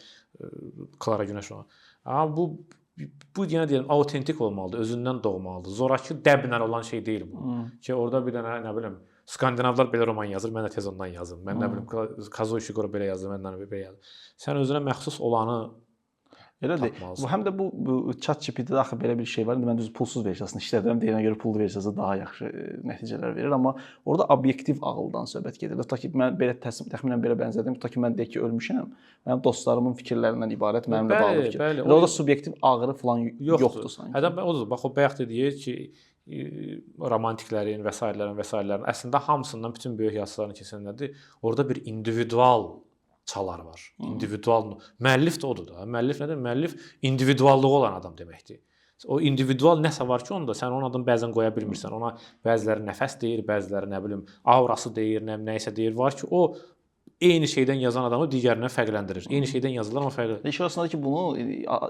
S2: Klara Günəş romanı. Amma bu yenə deyirəm autentik olmalıdır, özündən doğmalıdır. Zoraki dəblə olan şey deyil bu. Ki orada bir dənə nə bilim Skandinavlar belə roman yazır, mən də tez ondan yazım. Mən nə bilim Kazuo Ishiguro belə yazır, mən də belə yazım. Sən özünə məxsus olanı
S1: elədir. Bu həm də bu ChatGPT-də axı belə bir şey var. İndi mən düz pulsuz versiyasını işlədirəm, deyilənə görə pullu versiyası daha yaxşı nəticələr verir, amma orada obyektiv ağıldan söhbət gedir. Ta ki mən belə təxminən belə bənzədim, ta ki mən deyək ki ölmüşəm, mənim dostlarımın fikirlərindən ibarət mənimlə bağlı fikir.
S2: Bəli,
S1: orada subyektiv ağrı falan yoxdur sanki.
S2: Hətta odur, bax o bayaq dediyik ki, romantiklərin və s. əslində hamısından bütün böyük yazıçıların keçənlərdir. Orada bir individual çalar var. İndividual müəllif də odur da. Müəllif nədir? Müəllif individuallığı olan adam deməkdir. O individual nəsə var ki, onda sən onun adını bəzən qoya bilmirsən. Ona bəziləri nəfəs deyir, bəziləri nə bilim aurası deyir, nəyisə deyir. Var ki, o eyni şeydən yazan adamı digərindən fərqləndirir. Eyni şeydən yazırlar, amma fərqləndirir.
S1: İş orasındadır ki, bunu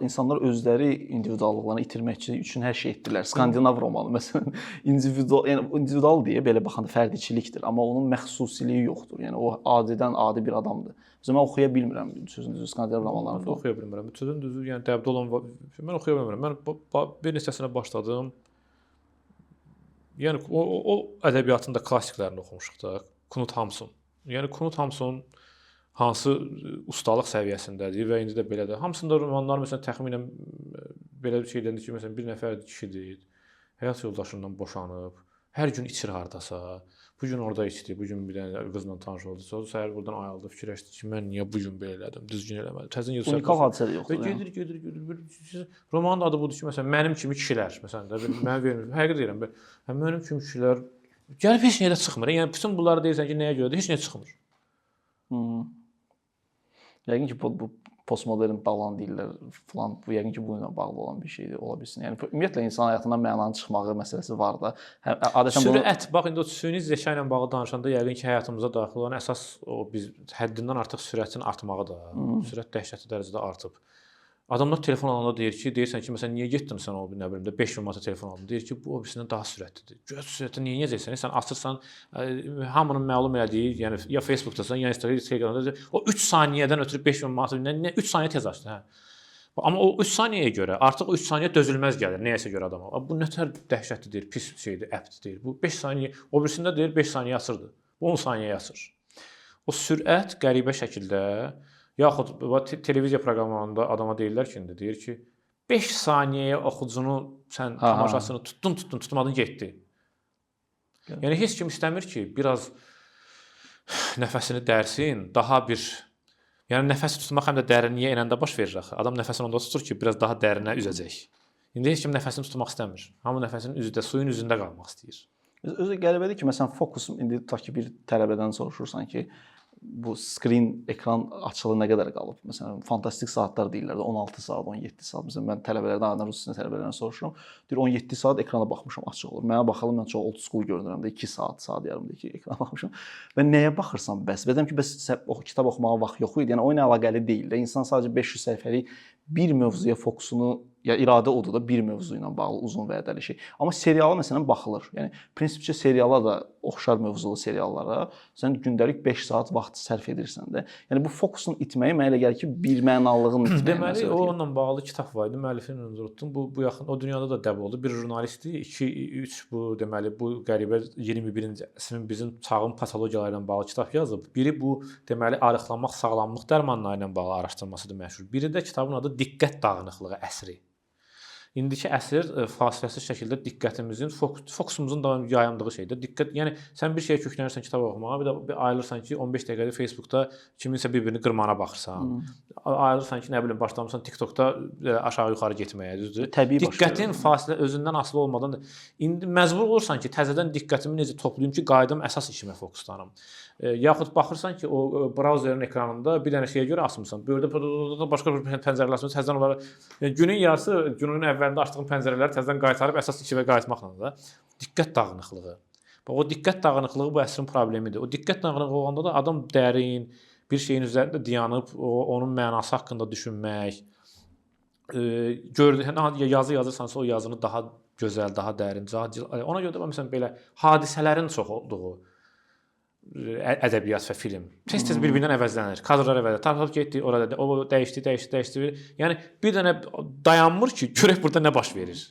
S1: insanlar özləri individuallıqlarını itirmək üçün hər şey etdilər. Skandinav romanı məsələn individual deyə belə baxanda fərdiçilikdir, amma onun məxsusiliyi yoxdur. Yəni o adidən adi bir adamdır. Mən oxuya bilmirəm sözün düzü Skandinav romanlarını.
S2: Mən oxuya bilmirəm. Sözün düzü, yəni dəbdə olan mən oxuya bilmirəm. Mən bir neçəsinə başladım. Yəni o ədəbiyyatın da klassiklərini oxumuşuq da. Knut Hamsun. Yəni Knut Hamsun hansı ustalıq səviyyəsindədir və indi də belədir. Hamısında romanlar məsələn təxminən belə bir şeydəndir ki, məsələn bir nəfər kişidir, həyat yoldaşından boşanıb, hər gün içir hardasa. Bu gün orada içdi, bu gün bir dənə qızla tanış oldu. Sonra səhər buradan ayıldı, fikirləşdi ki, mən niyə bu gün belə elədim, düzgün eləmədim. Təzən yıl
S1: unikal hadisə də yoxdur.
S2: Və gedir. Romanın adı budur ki, məsələn mənim kimi kişilər, məsələn də mən vermirəm. Həqiqət deyirəm, mənim kimi kişilər gəlib heç nəyə də çıxmır. Yəni bütün bunları deyirsən ki, nəyə görədir? Heç nəyə çıxmır.
S1: Yəqin ki, bu postmodern dalan deyirlər falan, bu yəqin ki, bununla bağlı olan bir şeydir, ola bilsin. Yəni ümumiyyətlə insan həyatından mənanın çıxmağı məsələsi var da. Adətən
S2: sürət, bax indi o süni zəka ilə bağlı danışanda yəqin ki, həyatımıza daxil olan əsas o biz həddindən artıq sürətin artmağıdır. Sürət dəhşətli dərəcədə artıb. Adamlar telefon alanda deyirsən ki, məsələn niyə getdin sən o nə bilim də 5000 manata telefon aldın? Deyir ki, bu o birisindən daha sürətlidir. Göz sürəti niyə necəsən? Sən açırsan hamının məlum elədiyi, yəni ya Facebookdasan, ya Instagramda o 3 saniyədən ötürü 5000 manat nə 3 saniyə tez açdı, hə. Amma o 3 saniyəyə görə artıq o 3 saniyə dözülməz gəlir nəyəsə görə adama. Bu nətər dəhşətlidir, pis şeydir, əpdir. Bu 5 saniyə, o birisində deyir 5 saniyə asırdı. Bu 10 saniyəyə asır. O sürət qəribə şəkildə yaxud televiziya proqramlarında adama deyirlər ki, indi deyir ki, 5 saniyəyə oxucunu sən tamaşasını tutmadın, getdi. Yəni heç kim istəmir ki, biraz nəfəsini dərsin, daha bir yəni nəfəsi tutmaq həm də dərinliyə enəndə baş verir axı. Adam nəfəsini onda tutur ki, biraz daha dərinə üzəcək. İndi heç kim nəfəsini tutmaq istəmir. Hamı nəfəsinin üzündə, suyun üzündə qalmaq istəyir.
S1: Özü qəribədir ki, məsələn fokus indi tutaq ki, bir tələbədən soruşursan ki, bu ekran açılı nə qədər qalıb? Məsələn, fantastik saatlar deyirlər də 16 saat, 17 saat. Məsələn, mən tələbələrdən, rus dilində tələbələrdən soruşuram. Deyir 17 saat ekrana baxmışam, açıq olur. Mənə baxalım, mən çox old school görünürəm də 2 saat yarımda ki, ekrana baxmışam. Və nəyə baxırsan bəs? Bəlkə ki, bəs kitab oxumağa vaxt yox idi. Yəni o ilə əlaqəli deyil də. İnsan sadəcə 500 səhifəlik bir mövzuya fokusunu ya iradə odur da bir mövzu ilə bağlı uzun vədəli şey. Amma seriala məsələn baxılır. Yəni prinsipcə seriala da oxşar mövzulu seriallara sən gündəlik 5 saat vaxt sərf edirsən də. Yəni bu fokusun itməyi mənə elə gəlir ki, bir mənalığın itməyi.
S2: Deməli o onunla bağlı kitab var idi. Müəllifini unutdum. Bu yaxın o dünyada da dəb oldu. Bir jurnalisti 2-3 bu deməli bu qəribə 21-ci əsrin bizim çağın patologiyaları ilə bağlı kitab yazıb. Biri bu deməli arıqlanmaq, sağlamlıq dərmanları ilə bağlı araşdırmasıdır məşhur. Biri də kitabın adı Diqqət dağınıqlığı əsri. İndiki əsr fasiləsiz şəkildə diqqətimizin, fokusumuzun davam yayındığı şeydir. Diqqət, yəni sən bir şeyə köklənirsən kitab oxumağa, bir də bir ayılırsan ki, 15 dəqiqədə Facebookda kiminsə bir-birini qırmağına baxırsan. Ayılırsan ki, nə bilim başlamısan TikTokda aşağı-yuxarı getməyə, düzdür?
S1: Təbii
S2: Diqqətin fasilə özündən asılı olmadan da indi məcbur olursan ki, təzədən diqqətimi necə toplayım ki, qayıdım əsas işimə fokuslanım. Yaxud baxırsan ki, o brauzerin ekranında bir dənə şeyə görə asmısan. Burada başqa bir pəncərələr açmısan, təzədən onları günün yarısı, günün əvvəlində açdığın pəncərələri təzədən qaytarıb əsas işə qayıtmaqla da diqqət dağınıqlığı. Bax o diqqət dağınıqlığı bu əsrin problemidir. O diqqət dağınıqlığı olanda da adam dərin bir şeyin üzərində dayanıb onun mənası haqqında düşünmək, yazı yazırsansa o yazını daha gözəl, daha dərin, ona görə də məsələn belə hadisələrin çox olduğu ədəbiyyat və film tez-tez bir-birindən əvəzlənir. Kadrlar əvəzlənir. Tarixi getdi, orada o dəyişdi. Yəni bir dənə dayanmır ki, görək burada nə baş verir.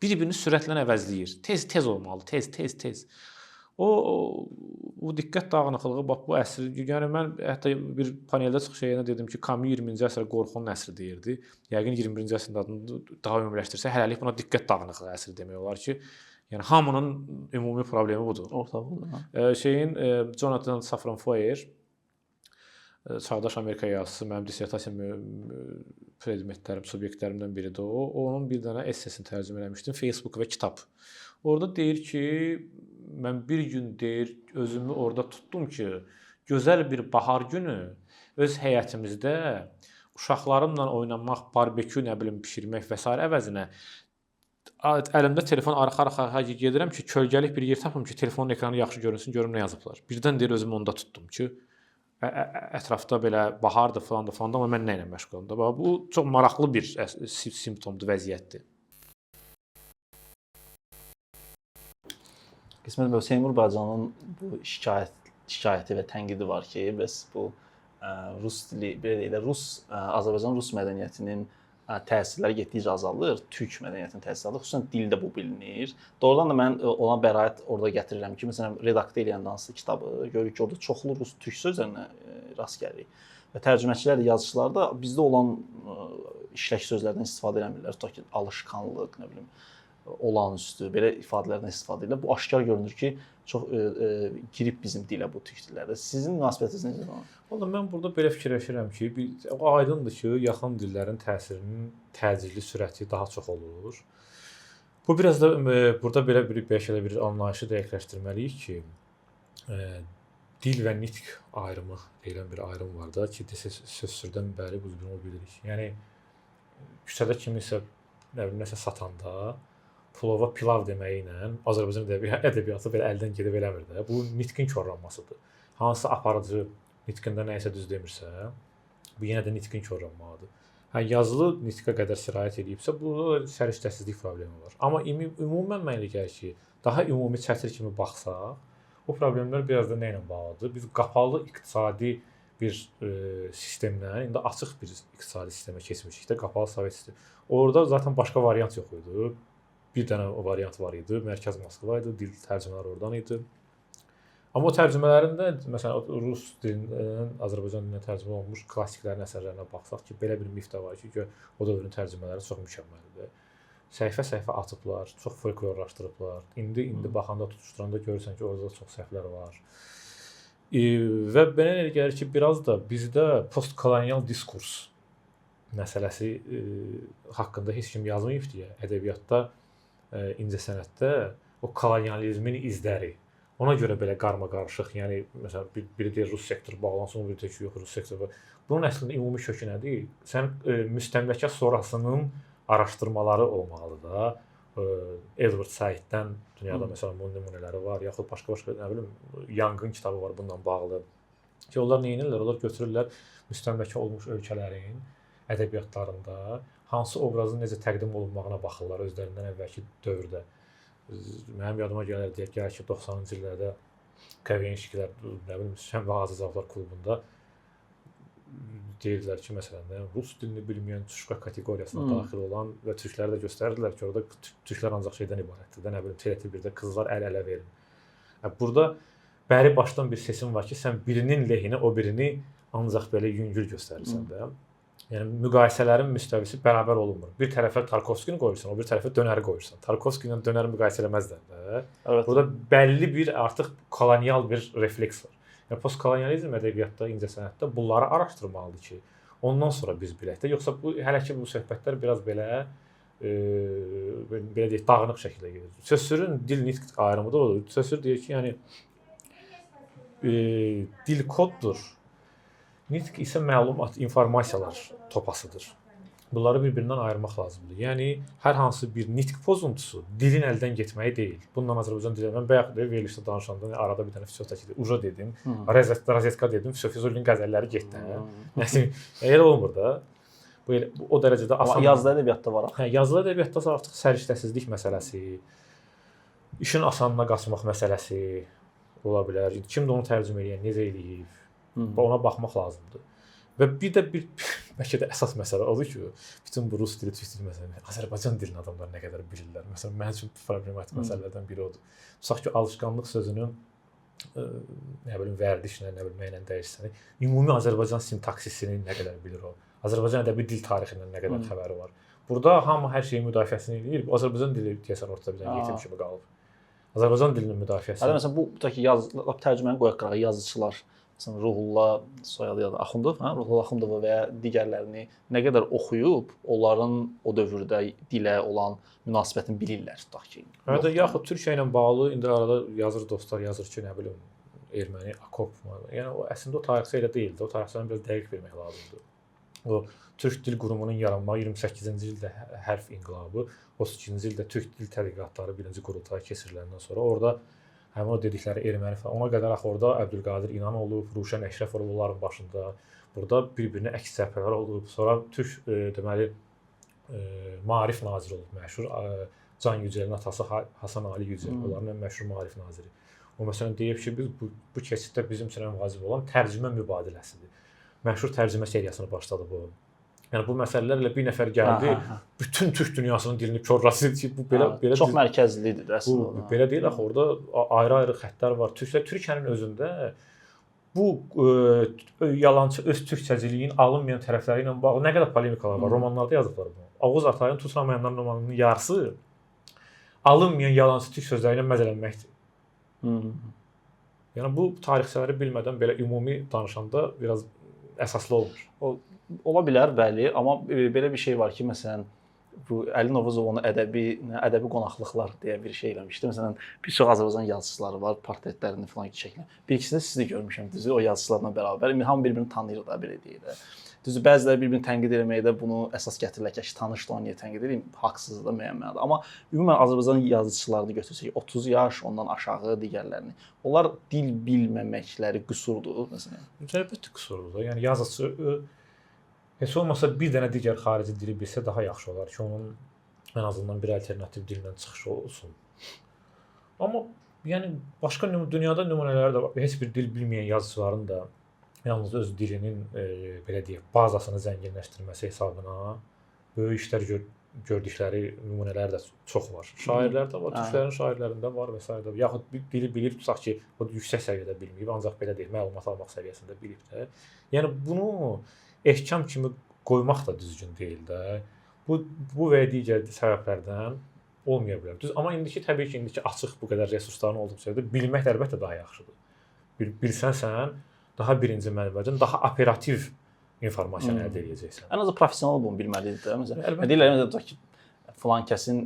S2: Bir-birini sürətlə əvəzləyir. Tez olmalı, tez. O diqqət dağınıqlığı bax bu əsr. Yəni mən hətta bir paneldə çıxış edəndə dedim ki, Camus 20-ci əsrə qorxunun əsri deyirdi. Yəqin 21-ci əsrin adını daha ümumiləşdirsə, hələlik buna diqqət dağınıqlığı əsri demək olar ki, yəni hamının ümumi problemi budur.
S1: Ortaqlıqdır.
S2: Jonathan Safran Foer Çağdaş Amerika yazısı mənim dissertasiya predmetlərim, subyektlərimdən biridir o. Onun bir dənə essesini tərcümə eləmişdim, Facebook və kitab. Orada deyir ki, mən bir gün deyir, özümü orada tutdum ki, gözəl bir bahar günü öz həyətimizdə uşaqlarımla oynamaq, barbekü, nə bilim, bişirmək və s. əvəzinə əlimdə telefon arxa gedirəm ki, kölgəlik bir yer tapım ki, telefonun ekranı yaxşı görünsün, görüm nə yazıblar. Birdən deyir özümü onda tutdum ki, ətrafda belə bahardır falan da, amma mən nə ilə məşğulam da. Bu çox maraqlı bir simptomdur, vəziyyətdir.
S1: Qismət Seymur Bacının bu şikayəti və tənqidi var ki, bəs bu rus dili, belə deyək, Azərbaycan-Rus mədəniyyətinin təsirləri getdikcə azalır, türk mədəniyyətinin təsirləri azalır, xüsusən dildə bu bilinir. Doğrudan da mən ona bəraət orada gətirirəm ki, məsələn, redaktə eləyəndə hansısa kitabı görürük ki, orada çoxlu rus türk sözlərinə rast gəlirik. Və tərcüməçilər də, yazıçılar da bizdə olan işlək sözlərdən istifadə eləmirlər. Tutaq ki, alışqanlıq, nə bilim, olağanüstü, belə ifadələrdən istifadə edirlər. Bu aşkar görünür ki, çox girib bizim dilə bu türk dillərdə. Sizin münasibətiniz necədir?
S2: Valla mən burada belə fikirləşirəm ki, aydındır ki, yaxın dillərin təsirinin təcili sürəti daha çox olur. Bu biraz da burada belə bir anlayışı dəqiqləşdirməliyik ki, dil və nitq ayrımı deyilən bir ayrım var da ki, söz-sürdən bəri bunu bilirik. Yəni küçədə kimisə nəsə satanda pulova pilav deməyi ilə Azərbaycan ədəbiyyatı belə əldən gedib eləmir də. Bu nitqin korlanmasıdır. Hansı aparıcı nitqində nə isə düz demirsə, bu yenə də nitqin korlanmalıdır. Yazılı nitqə qədər sirayət edibsə, burada səriştəsizlik problemi var. Amma ümumən mənə gəlir ki, daha ümumi çətir kimi baxsaq, o problemlər biraz da nə ilə bağlıdır? Biz qapalı iqtisadi bir sistemdən indi açıq bir iqtisadi sistemə keçmişik də, qapalı sovet sistemi. Orada zaten başqa variant yox idi. Bir dənə variant var idi, Mərkəz Moskva idi, dil tərcümələri oradan idi. Amma o tərcümələrində, məsələn, rus dilindən Azərbaycan dilinə tərcümə olunmuş klassiklərin əsərlərinə baxsaq ki, belə bir mif də var ki, o dövrün tərcümələri çox mükəmməldir. Səhifə-səhifə atıblar, çox folklorlaşdırıblar. İndi baxanda, tutuşturanda görürsən ki, orada çox səhvlər var. Və belə gəlir ki, biraz da bizdə postkolonial diskurs məsələsi haqqında heç kim yazmayıb deyə, ədəbiyyatda, incəsənətdə o kolonializmin izləri. Ona görə belə qarma-qarışıq, yəni məsələn biri deyir Rus sektoru bağlansın, biri deyir ki, yox Rus sektoru. Bunun əslində ümumi kökü nədir? Sən müstəmləkə sonrasının araşdırmaları olmalıdır da. Edward Saiddən dünyada məsələn bunun nümunələri var, yaxud başqa nə bilim Young'ın kitabı var bununla bağlı. Ki onlar nə edirlər? Onlar götürürlər müstəmləkə olmuş ölkələrin ədəbiyyatlarında hansı obrazın necə təqdim olunmağına baxırlar özlərindən əvvəlki dövrdə. Mənim yadıma gəlir ki, 90-cı illərdə Kavenşiklər, nə bilim, Şən və Azizavlar klubunda deyirdilər ki, məsələn, rus dilini bilməyən çuşka kateqoriyasına daxil olan və türkləri də göstərirdilər ki, orada türklər ancaq şeydən ibarətdir də, nə bilim, TRT1-də qızlar əl-ələ verin. Burada bəri başdan bir seçim var ki, sən birinin lehinə o birini ancaq belə yüngül göstərirsən də. Yəni müqayisələrin müstəvisi bərabər olunmur. Bir tərəfə Tarkovskini qoyursan, o bir tərəfə dönəri qoyursan. Tarkovski ilə dönəri müqayisə eləməzlər də.
S1: Evet.
S2: Burada bəlli bir artıq kolonial bir refleks var. Yəni postkolonializm ədəbiyyatda, incəsənətdə bunları araşdırmalıdır ki, ondan sonra biz bilək də. Yoxsa bu hələ ki bu söhbətlər biraz belə belə deyək, dağınıq şəkildə gedir. Sösürün dil-nitq ayrımı da odur. Sösür deyir ki, yəni dil koddur. Nitq isə məlumat, informasiyalar topasıdır. Bunları bir-birindən ayırmaq lazımdır. Yəni hər hansı bir nitq pozuntusu dilin əldən getməyi deyil. Bununla Azərbaycan dili mən bayaq da verilişdə danışanda arada bir dənə fiziota çəkdim. Uja dedim, rozetka dedim, Füzulinin qəzəlləri getdi. Yəni elə olmur da. Bu o dərəcədə asan.
S1: Amma yazılı ədəbiyyatda var.
S2: Hə, yazılı ədəbiyyatda artıq səriştəsizlik məsələsi, işin asanına qaçmaq məsələsi ola bilər. Kimdə onu tərcümə edən, necə eləyib? Ona baxmaq lazımdır. Və bir də bəlkə də əsas məsələ odur ki, bütün bu rus dili, türk dili məsələni, Azərbaycan dilini adamlar nə qədər bilirlər. Məsələn, mənim üçün problematik məsələlərdən biri odur. Tutaq ki, alışqanlıq sözünün nə bilim vərdişlə, nə bilim ilə dəyişsəni, ümumi Azərbaycan sintaksisini nə qədər bilir o? Azərbaycan ədəbi dil tarixindən nə qədər xəbəri var? Burada hamı hər şeyin müdafiəsini edir. Azərbaycan dili deyəsən ortada bir dənə yetim kimi qalıb. Azərbaycan dilinin müdafiəsi.
S1: Hətta məsələn bu tutaq ki, tərcüməni qoyaq qırağa, yazıçılar, məsələn Ruhullah soyadı Axundov, Ruhullah Axundov və ya digərlərini nə qədər oxuyub, onların o dövrdə dilə olan münasibətini bilirlər tutaq ki.
S2: Hətta yaxud Türkiyə ilə bağlı indi arada yazır dostlar, yazır ki, nə bilim erməni akop. Yəni o əslində o tarixçə elə deyildi. O tarixçəni biraz dəqiq vermək lazımdır. O Türk Dil Qurumunun yaranma 28-ci ildə hərf inqilabı, 32-ci ildə Türk Dil Tədqiqatları birinci qurultayı keçiriləndən sonra orada həmin o dedikləri erməni falan, ona qədər axı orada Əbdülqadir İnan olub, Ruşən Əşrəfov onların başında. Burada bir-birinə əks cəbhələr olub. Sonra Türk deməli Maarif naziri olub, məşhur Can Yücel'in atası Hasan Ali Yücel, onların ən məşhur maarif naziri. O məsələn deyib ki, biz bu keçiddə bizim üçün ən vacib olan tərcümə mübadiləsidir. Məşhur tərcümə seriyasını başladı bu. Yəni bu məsələlərlə bir nəfər gəldi, bütün türk dünyasının dilini korlasın ki, bu belə
S1: çox mərkəzlidir əslində.
S2: Bu belə deyil axı, orada ayrı-ayrı xəttlər var. Türkiyənin özündə bu yalançı öz türkçəciliyin alınmayan tərəfləri ilə bağlı nə qədər polemikalar var. Romanlarda yazıblar bunu. Oğuz Atayın Tutulamayanlar romanının yarısı alınmayan yalançı türk sözləri ilə məzələnməkdir. Yəni bu tarixçələri bilmədən belə ümumi danışanda biraz əsaslı olmur.
S1: Ola bilər, bəli, amma belə bir şey var ki, məsələn, bu Əli Novuzovun ədəbi qonaqlıqlar deyə bir şey eləmişdi. Məsələn, bir çox Azərbaycan yazıçıları var, portretlərini falan çəkilən. Bir ikisini sizi görmüşəm, düzü, o yazıçılarla bərabər. Hamı bir-birini tanıyır da, belə deyək də. Düzü, bəziləri bir-birini tənqid etməkdə bunu əsas gətirirlər ki, tanışdı, onu niyə tənqid edeyim, haqsızdır da müəyyən mənada. Amma ümumən Azərbaycan yazıçılarını götürsək, 30 yaş, ondan aşağı digərlərini, onlar dil bilməməkləri qüsurdur, məsələn.
S2: Əlbəttə qüsurdur da. Yəni yazıçı heç olmasa bir dənə digər xarici dili bilsə daha yaxşı olar ki, onun ən azından bir alternativ dillə çıxışı olsun. Amma yəni başqa dünyada nümunələr də var. Heç bir dil bilməyən yazıçıların da yalnız öz dilinin belə deyək, bazasını zənginləşdirməsi hesabına böyük işlər gördükləri nümunələr də çox var. Şairlərdə var, türklərin şairlərində var və s. Yaxud dili bilib, tutaq ki, o yüksək səviyyədə bilməyib, ancaq belə deyək, məlumat almaq səviyyəsində bilib də. Yəni bunu ehkam kimi qoymaq da düzgün deyil də. Bu və digər səbəblərdən olmaya bilər. Düz, amma təbii ki, indiki açıq bu qədər resursların olduğu sürədə bilmək əlbəttə daha yaxşıdır. Bilsənsən, daha birinci mənbədən daha operativ informasiyanı əldə edəcəksən.
S1: Ən azı professional bunu bilməlidir də. Məsələn, deyirlər məsələn ki, filan kəsin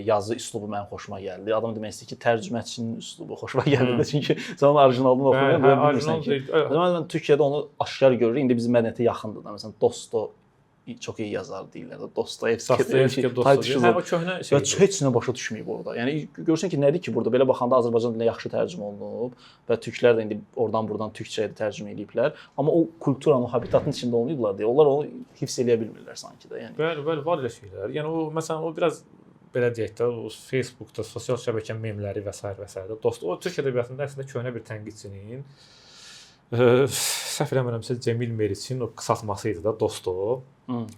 S1: yazı üslubu mənim xoşuma gəldi. Adam demək istəyir ki, tərcüməçinin üslubu xoşuma gəldi. Çünki sən onun orijinalını oxuyursan, bilirsən ki, mən Türkiyədə onu aşkar görürük. İndi bizim mədəniyyətə yaxındır da. Məsələn, Dosto çox iyi yazar deyirlər. Dostoyevski, heç nə başa düşməyib orada. Yəni görürsən ki, nədir ki, burada belə baxanda Azərbaycan dilinə yaxşı tərcümə olunub və türklər də indi oradan-buradan türkçəyə tərcümə ediblər. Amma o kulturanın, o habitatın içində olmayıblar deyə onlar onu hifz eləyə bilmirlər sanki də. Yəni
S2: bəli, var elə şeylər. Yəni o məsələn o biraz belə deyək də, o Facebookda, sosial şəbəkə memləri və s. də o türk ədəbiyyatında əslində köhnə bir tənqidçinin səhv eləmirəmsə Cemil Meriçin o qısaltması idi da, Dosto.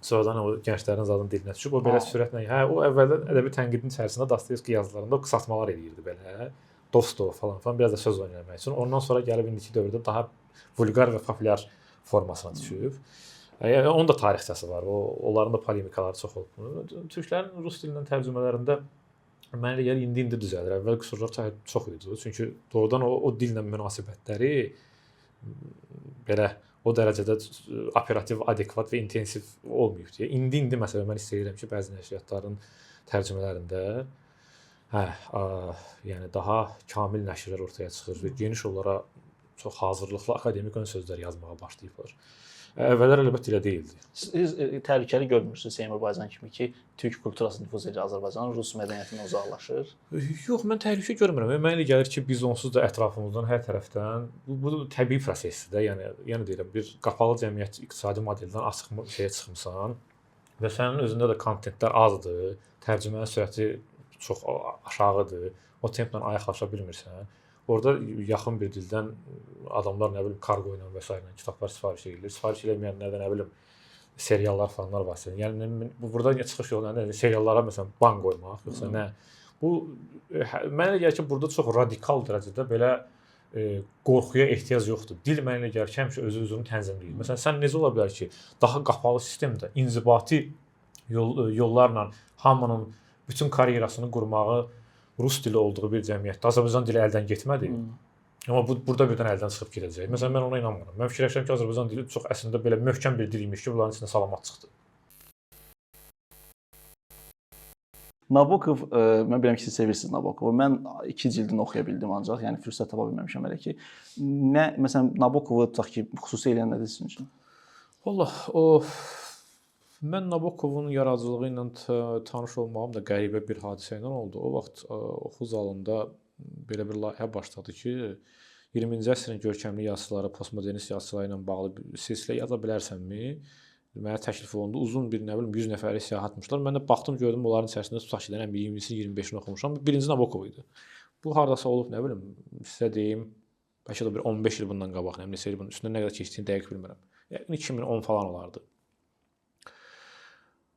S2: Sonradan o gənclərin zadının dilinə düşüb. O belə sürətlə, o əvvəldən ədəbi tənqidin içərisində Dostoyevski yazılarında o qısaltmalar eləyirdi belə. Dosto falan biraz da söz oynamaq üçün. Ondan sonra gəlib indiki dövrdə daha vulqar və populyar formasına düşüb. Yəni onun da tarixçəsi var. Onların da polemikaları çox olub. Türklərin rus dilindən tərcümələrində mənə elə gəlir indi düzəlir. Əvvəl qüsurlar çox idi. Çünki doğrudan o dillə münasibətləri belə o dərəcədə operativ, adekvat və intensiv olmayıb deyə. İndi məsələn mən istəyirəm ki, bəzi nəşriyyatların tərcümələrində yəni daha kamil nəşrlər ortaya çıxır və geniş olaraq çox hazırlıqlı akademik ön sözlər yazmağa başlayıblar. Əvvəllər əlbəttə elə deyildi.
S1: Siz təhlükəli görmürsünüz Seymur Bayzan kimi ki, türk kulturası nüfuz edir Azərbaycana, rus mədəniyyətindən uzaqlaşır?
S2: Yox, mən təhlükə görmürəm. Mənə elə gəlir ki, biz onsuz da ətrafımızdan hər tərəfdən bu təbii prosesdir də. Yəni deyirəm, bir qapalı cəmiyyət iqtisadi modeldən açıq şeyə çıxmısan və sənin özündə də kontentlər azdır, tərcümənin sürəti çox aşağıdır. O templə ayaqlaşa bilmirsən. Orada yaxın bir dildən adamlar nə bilim kargo ilə və s. ilə kitablar sifariş edirlər. Sifariş eləməyənlər də nə bilim seriallar falanlar var. Yəni burada çıxış yolu nədir? Seriallara məsələn ban qoymaq, yoxsa nə? Bu mənə elə gəlir ki, burada çox radikal dərəcədə belə qorxuya ehtiyac yoxdur. Dil mənə elə gəlir ki, həmişə özünü tənzimləyir. Məsələn, sən necə ola bilər ki, daha qapalı sistemdə inzibati yollarla hamının bütün karyerasını qurmağı rus dili olduğu bir cəmiyyətdə Azərbaycan dili əldən getmədi. Amma burada birdən əldən çıxıb gedəcək. Məsələn, mən ona inanmıram. Mən fikirləşirəm ki, Azərbaycan dili çox əslində belə möhkəm bir dil imiş ki, bunların içində salamat çıxdı.
S1: Nabokov, mən bilirəm ki, siz sevirsiniz Nabokovu. Mən 2 cildini oxuya bildim ancaq, yəni fürsət tapa bilməmişəm hələ ki. Məsələn, Nabokovu tutaq ki, xüsusi eləyən nədir sizin üçün?
S2: Vallah, mən Nabokovun yaradıcılığı ilə tanış olmağım da qəribə bir hadisə ilə oldu. O vaxt oxu zalında belə bir layihə başladı ki, 20-ci əsrin görkəmli yazıçıları, postmodernist yazıçıları ilə bağlı bir silsilə yaza bilərsənmi? Mənə təklif olundu. Uzun bir, nə bilim, 100 nəfərlik siyahət atmışlar. Mən də baxdım, gördüm, onların içərisində tutaq ki, 20-si, 25-ini oxumuşam. Birinci Nabokov idi. Bu hardasa olub, nə bilim, sizə deyim, bəlkə də bir 15 il bundan qabaq, neçə il bunun üstündə nə qədər keçdiyini dəqiq bilmirəm. Yəni 2010 falan olardı.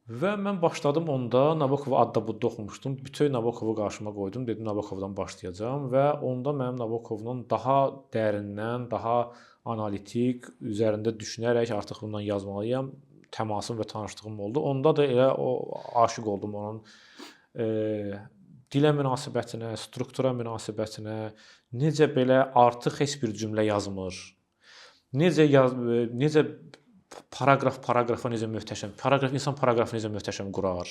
S2: Və mən başladım onda, Nabokovu adda budda oxumuşdum. Bütün Nabokovu qarşıma qoydum, dedim Nabokovdan başlayacağam və onda mənim Nabokovun daha dərindən, daha analitik, üzərində düşünərək artıq bundan yazmalıyam, təmasım və tanışlığım oldu. Onda da elə aşiq oldum onun dilə münasibətinə, struktura münasibətinə, necə belə artıq heç bir cümlə yazmır. Necə paragrafa necə möhtəşəm, insan paraqrafı necə möhtəşəm qurar.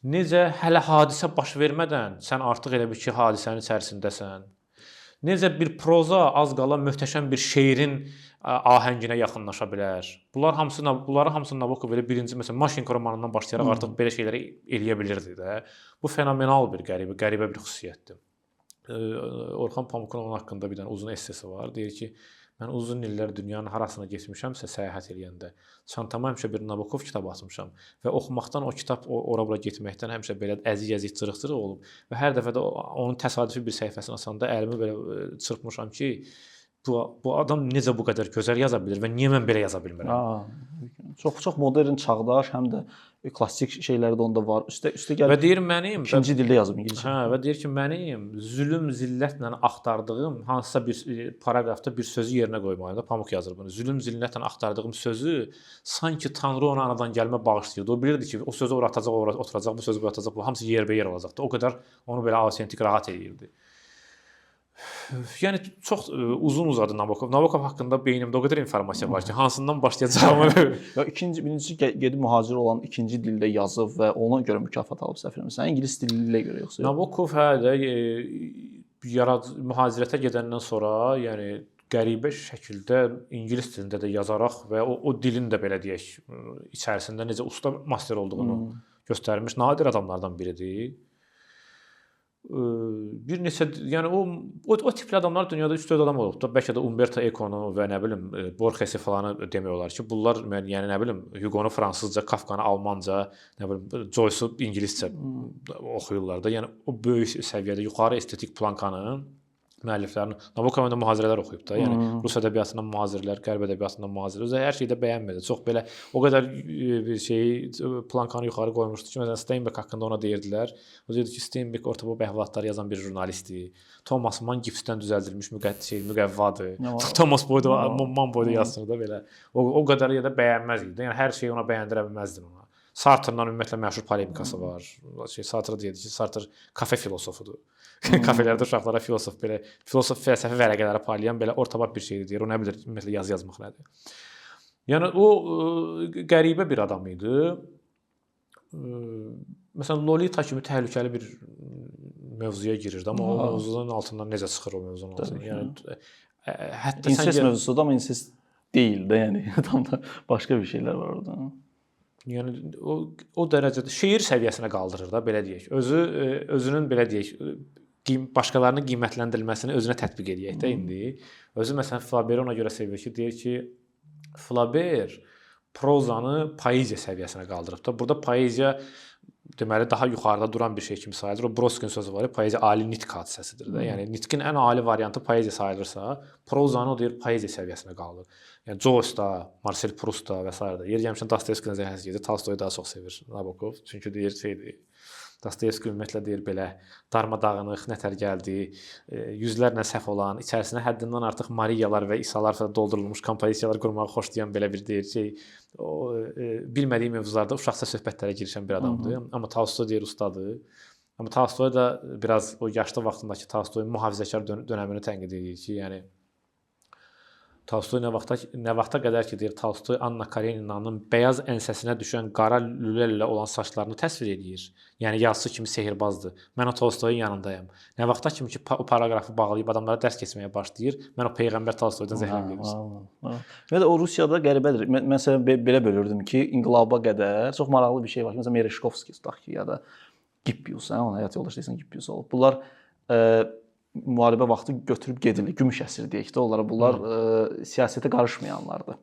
S2: Necə hələ hadisə baş vermədən sən artıq elə bir ki, hadisənin içərisindəsən. Necə bir proza az qala möhtəşəm bir şeirin ahənginə yaxınlaşa bilər. Bunları hamısını Nabokov elə birinci məsələn Maşenko romanından başlayaraq artıq belə şeyləri eləyə bilirdi də. Bu fenomenal bir qəribə bir xüsusiyyətdir. Orxan Pamukun onun haqqında bir dənə uzun essesi var. Deyir ki, mən uzun illər dünyanın harasına getmişəmsə səyahət eləyəndə çantama həmişə bir Nabokov kitabı atmışam və oxumaqdan o kitab ora-bura getməkdən həmişə belə əziz-əziz cırıq-cırıq olub və hər dəfə də onun təsadüfi bir səhifəsini açanda əlimi belə çırpmışam ki, bu adam necə bu qədər gözəl yaza bilir və niyə mən belə yaza bilmirəm?
S1: Çox modern, çağdaş, həm də klassik şeyləri də onda var. Üstə gəlir.
S2: Və deyir mənim
S1: ikinci dildə yazıb ingiliscə.
S2: Və deyir ki, mənim zülm zillətlə axtardığım hansısa bir paraqrafda bir sözü yerinə qoymalıyam da Pamuk yazır bunu. Zülm zillətlə axtardığım sözü sanki Tanrı ona anadan gəlmə bağışlayırdı. O bilirdi ki, o sözü ora atacaq, ora oturacaq, bu sözü bura atacaq, bu hamısı yerbəyer olacaqdı. O qədər onu belə autentik rahat edirdi. Yəni çox uzun uzadı Nabokov. Nabokov haqqında beynimdə o qədər informasiya var ki, hansından başlayacağımı.
S1: Birincisi gedib mühacir olan ikinci dildə yazıb və ona görə mükafat alıb səhv eləmirəm. İngilis dilinə görə yoxsa?
S2: Nabokov mühacirətə gedəndən sonra, yəni qəribə şəkildə ingilis dilində də yazaraq və o dilin də belə deyək, içərisində necə usta master olduğunu göstərmiş nadir adamlardan biridir. Bir neçə, yəni o tipli adamlar dünyada 3-4 adam olub da, bəlkə də Umberto Eco'nu və nə bilim Borges'i falanı demək olar ki, bunlar yəni nə bilim Hugo'nu fransızca, Kafka'nı almanca, nə bilim Joyce'u ingiliscə oxuyurlar da. Yəni o böyük səviyyədə yuxarı estetik plankanı müəlliflərin. Nabokovun da mühazirələr oxuyub da. Yəni rus ədəbiyyatından mühazirələr, qərb ədəbiyyatından mühazirələr. Özü hər şeydə bəyənmədi. Çox belə o qədər bir plankanı yuxarı qoymuşdu ki, məsələn Steinbeck haqqında ona deyirdilər. O deyirdi ki, Steinbeck orta boy əhvalatları yazan bir jurnalistdir. Thomas Mann gipsdən düzəldilmiş müqəvvadır. Thomas boyda Mann boyda yazsın da belə. O qədər ya da bəyənməz idi. Yəni hər şeyi ona bəyəndirə bilməzdin ona. Sartrla ümumiyyətlə məşhur polemikası var. Sartre deyirdi ki, Sartre kafe filosofudur. Kafelərdə uşaqlara filosof fəlsəfi vərəqələri paylayan belə ortabab bir şeydir deyir. O nə bilir ümumiyyətlə yazı yazmaq nədir. Yəni o qəribə bir adam idi. Məsələn Lolita kimi təhlükəli bir mövzuya girirdi, amma o mövzunun altından necə çıxır o mövzunun altından? Yəni hətta
S1: insest mövzusudur, amma insest deyil də, yəni tam da başqa bir şeylər var orada.
S2: Yəni o dərəcədə şeir səviyyəsinə qaldırır da, belə deyək. Özünün belə deyək, başqalarının qiymətləndirilməsini özünə tətbiq edək də indi. Özü məsələn Flaubert ona görə sevir ki, deyir ki, Flaubert prozanı poeziya səviyyəsinə qaldırıb da. Burada poeziya deməli daha yuxarıda duran bir şey kimi sayılır. O Broskin sözü var ya, poeziya ali nitq hadisəsidir də. Yəni nitqin ən ali variantı poeziya sayılırsa, prozanı o deyir poeziya səviyyəsinə qaldır. Yəni Joyce-da, Marcel Proust-da və s. da. Yer gəlmişən Dostoyevskinin zəhləsi gedir. Tolstoyu daha çox sevir Nabokov. Çünki deyir şeydir. Dostoyevski ümumiyyətlə deyir belə darmadağınıq, nətər gəldi, yüzlərlə səhv olan, içərisinə həddindən artıq Mariyalar və İsalar doldurulmuş kompozisiyalar qurmağı xoşlayan belə bir deyir şey, o bilmədiyi mövzularda uşaqca söhbətlərə girişən bir adamdır. Amma Tolstoy deyir ustadır. Amma Tolstoy da biraz o yaşlı vaxtındakı Tolstoyun mühafizəkar dönəmini tənqid edir ki, yəni Tolstoy nə vaxta qədər ki, deyir, Tolstoy Anna Kareninanın bəyaz ənsəsinə düşən qara lülə olan saçlarını təsvir edir. Yəni yazısı kimi sehirbazdır. Mən o Tolstoyun yanındayım. Nə vaxta kimi ki, o paragrafı bağlayıb adamlara dərs keçməyə başlayır, mən o Peyğəmbər Tolstoydan zəhləm verirəm.
S1: Və də o Rusiyada qəribədir. Məsələn, belə bölürdüm ki, inqilaba qədər çox maraqlı bir şey var. Məsələn, Mereshkovski tutaq ki, ya da Gippius, onun həyat yoldaşı deyirsən Gippius olub. Bunlar müharibə vaxtı götürüb gedirlər. Gümüş əsir deyək də onlara. Bunlar siyasətə qarışmayanlardır.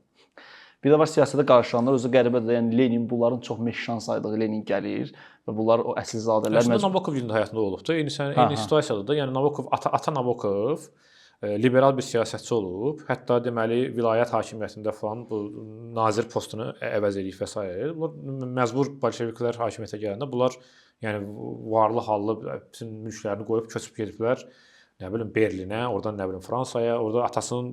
S1: Bir də var siyasətə qarışanlar, özü qəribədir. Yəni Lenin bunların çox meşşan saydığı Lenin gəlir və bunlar o əsilzadələr.
S2: Əslində Nabokov günün həyatında olub da. Eyni situasiyadır da. Yəni Nabokov ata Nabokov liberal bir siyasətçi olub. Hətta deməli vilayət hakimiyyətində falan bu nazir postunu əvəz edib və s. Bunlar məcbur bolşeviklər hakimiyyətə gələndə bunlar yəni varlı hallı bütün mülklərini qoyub köçüb gediblər. Nə bilim Berlinə, oradan nə bilim Fransaya, orada atasının